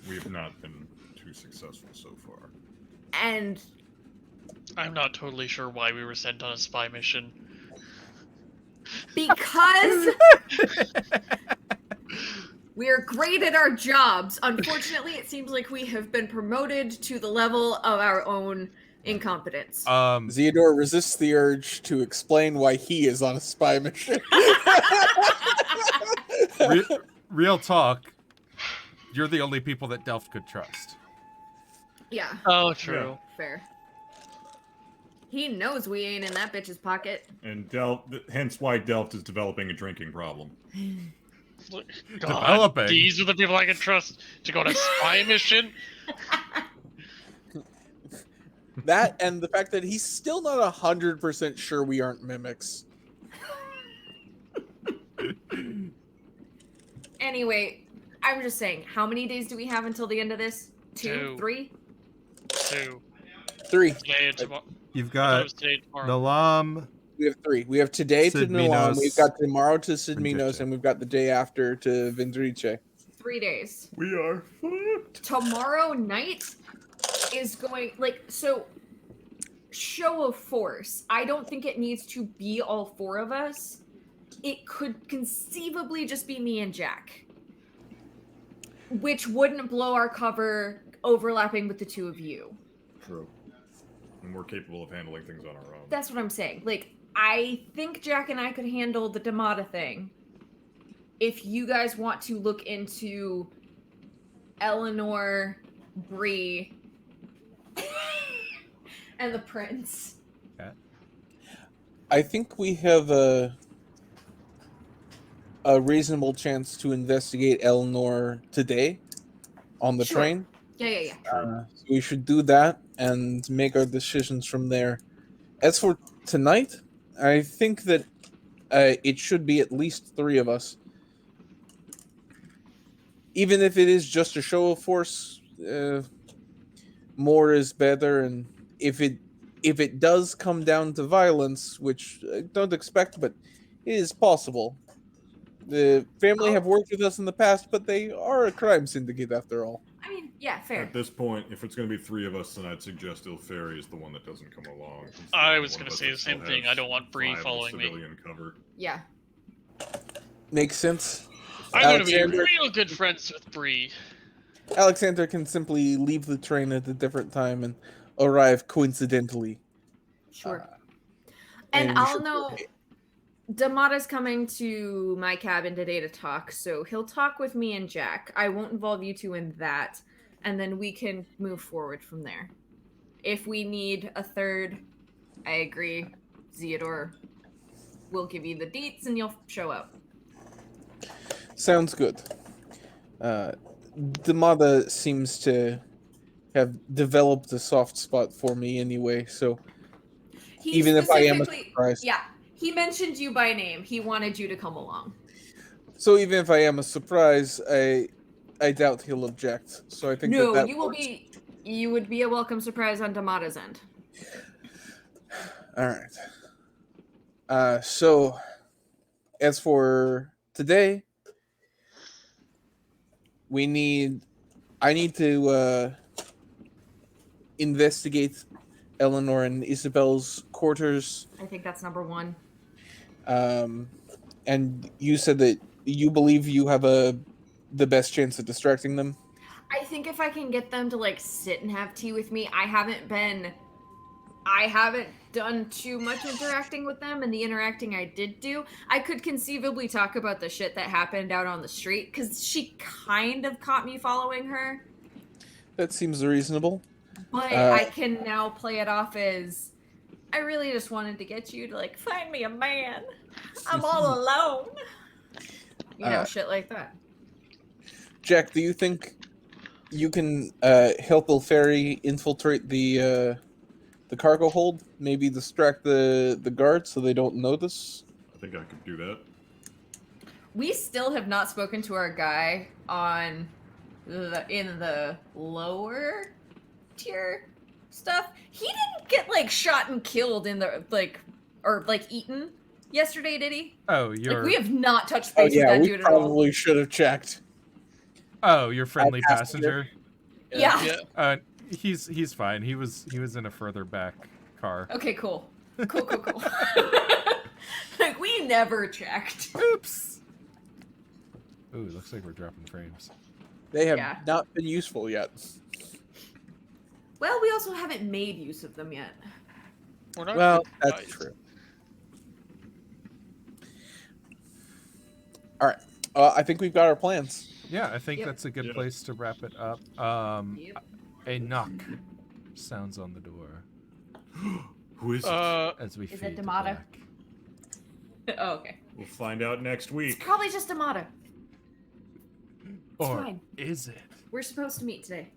We have not been too successful so far. and I'm not totally sure why we were sent on a spy mission. because we are great at our jobs, unfortunately, it seems like we have been promoted to the level of our own incompetence. Theodore resists the urge to explain why he is on a spy mission. Real talk, you're the only people that Delft could trust. Yeah, Oh, true. fair. He knows we ain't in that bitch's pocket. And Delft, hence why Delft is developing a drinking problem. God, Developing. these are the people I can trust to go on a spy mission. That and the fact that he's still not 100% sure we aren't mimics. Anyway, I'm just saying, how many days do we have until the end of this? 2? Two. 3? 2. 3. Today and tomorrow. You've I thought it got was today and tomorrow. Nalam. We have 3. We have today to Sid Noam, Minos, we've got tomorrow to Sid Minos, Vindice. and we've got the day after to Vindrice. 3 days. We are fucked. Tomorrow night is going, like, so, show of force. I don't think it needs to be all 4 of us. It could conceivably just be me and Jack. Which wouldn't blow our cover overlapping with the 2 of you. True. And we're capable of handling things on our own. That's what I'm saying. Like, I think Jack and I could handle the Damata thing. if you guys want to look into Eleanor, Bree, and the prince. I think we have a reasonable chance to investigate Eleanor today on the Sure. train. Yeah. True. So we should do that and make our decisions from there. As for tonight, I think that it should be at least 3 of us. Even if it is just a show of force, more is better. And if it does come down to violence, which I don't expect, but it is possible. The family have worked with us in the past, but they are a crime syndicate after all. I mean, yeah, fair. At this point, if it's going to be 3 of us, then I'd suggest Ilferi is the one that doesn't come along. He's the I only was one gonna of us say that the same still thing. has I don't want Bree viable following me. civilian cover. Yeah. Makes sense. I'm gonna be Alexander- real good friends with Bree. Alexander can simply leave the train at a different time and arrive coincidentally. Sure. Uh, and we I'll should- know Damata's coming to my cabin today to talk, so he'll talk with me and Jack. I won't involve you two in that, and then we can move forward from there. If we need a third, I agree. Theodore will give you the deets and you'll show up. Sounds good. Damata seems to have developed a soft spot for me anyway, so He even if I am a specifically- surprise. Yeah, he mentioned you by name. He wanted you to come along. So even if I am a surprise, I doubt he'll object. So I think No, that you will works. be. You would be a welcome surprise on Damata's end. All right. So as for today, I need to investigate Eleanor and Isabel's quarters. I think that's number 1. And you said that you believe you have the best chance of distracting them. I think if I can get them to like sit and have tea with me, I haven't done too much interacting with them, and the interacting I did do, I could conceivably talk about the shit that happened out on the street, because she kind of caught me following her, That seems reasonable. but I can now play it off as, I really just wanted to get you to like, find me a man. I'm all alone. Shit like that. Jack, do you think you can help Ilferi infiltrate the cargo hold? Maybe distract the guards so they don't notice? I think I could do that. We still have not spoken to our guy in the lower tier stuff. He didn't get like shot and killed in the or eaten yesterday, did he? Oh, you're We have not touched Oh base with yeah, that we dude at all. probably should have checked. your friendly passenger. Yeah. He's fine. He was in a further back car. Okay, cool. Cool. Like we never checked. Oops. Ooh, it looks like we're dropping frames. They have Yeah. not been useful yet. Well, we also haven't made use of them yet. We're not Well, good that's guys. true. All right. I think we've got our plans. Yeah, I think Yep. that's a good Yep. place to wrap it up. Yep. A knock sounds on the door Who is it? as we Is it fade to Damata? black. Oh, okay. We'll find out next It's week. probably just Amata. Or fine. is it? We're supposed to meet today.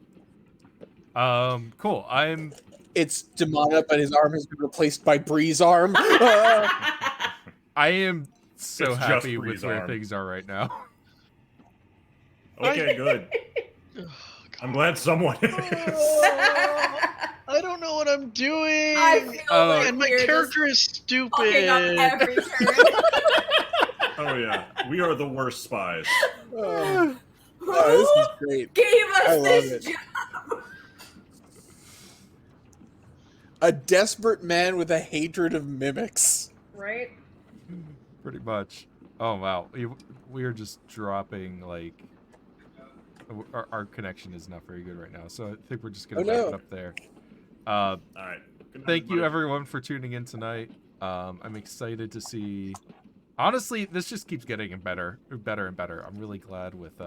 Cool. I'm It's Damata, but his arm has been replaced by Bree's arm. I am so It's just happy Bree's with where arm. things are right now. Okay, good. I'm glad someone is. I don't know what I'm doing. I feel like and my we're character is just stupid. fucking up every turn. Oh yeah, we are the worst spies. Oh, this is great. Gave I us love this it. job. A desperate man with a hatred of mimics. Right? Pretty much. Oh wow, we are just dropping like our connection is not very good right now, so I think we're just gonna Oh, wrap no. it up there. All right. Good night, Thank you everybody. everyone for tuning in tonight. I'm excited to see. Honestly, this just keeps getting better and better. I'm really glad with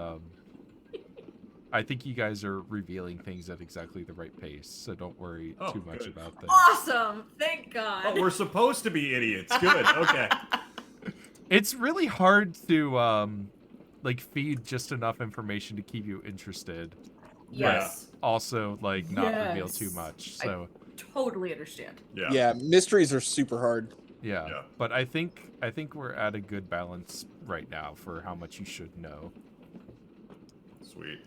I think you guys are revealing things at exactly the right pace, so don't worry Oh, too much good. about things. Awesome. Thank God. Oh, we're supposed to be idiots. Good. Okay. It's really hard to like feed just enough information to keep you interested. Yes. Also, like not reveal too Yes. much. I- So Totally understand. Yeah. Yeah, mysteries are super hard. yeah. Yeah. But I think we're at a good balance right now for how much you should know. Sweet.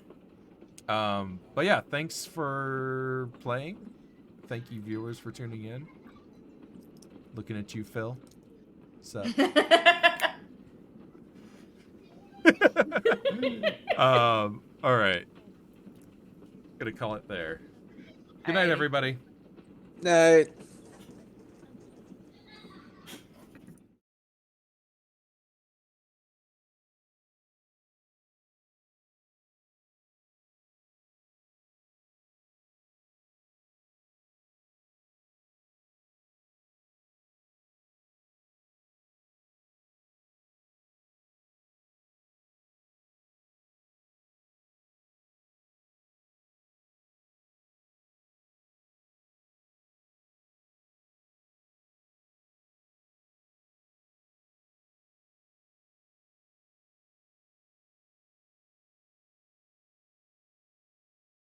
But yeah, thanks for playing. Thank you, viewers, for tuning in. Looking at you, Phil. So, all right. Gonna call it there. Good night, Alrighty. everybody. Night.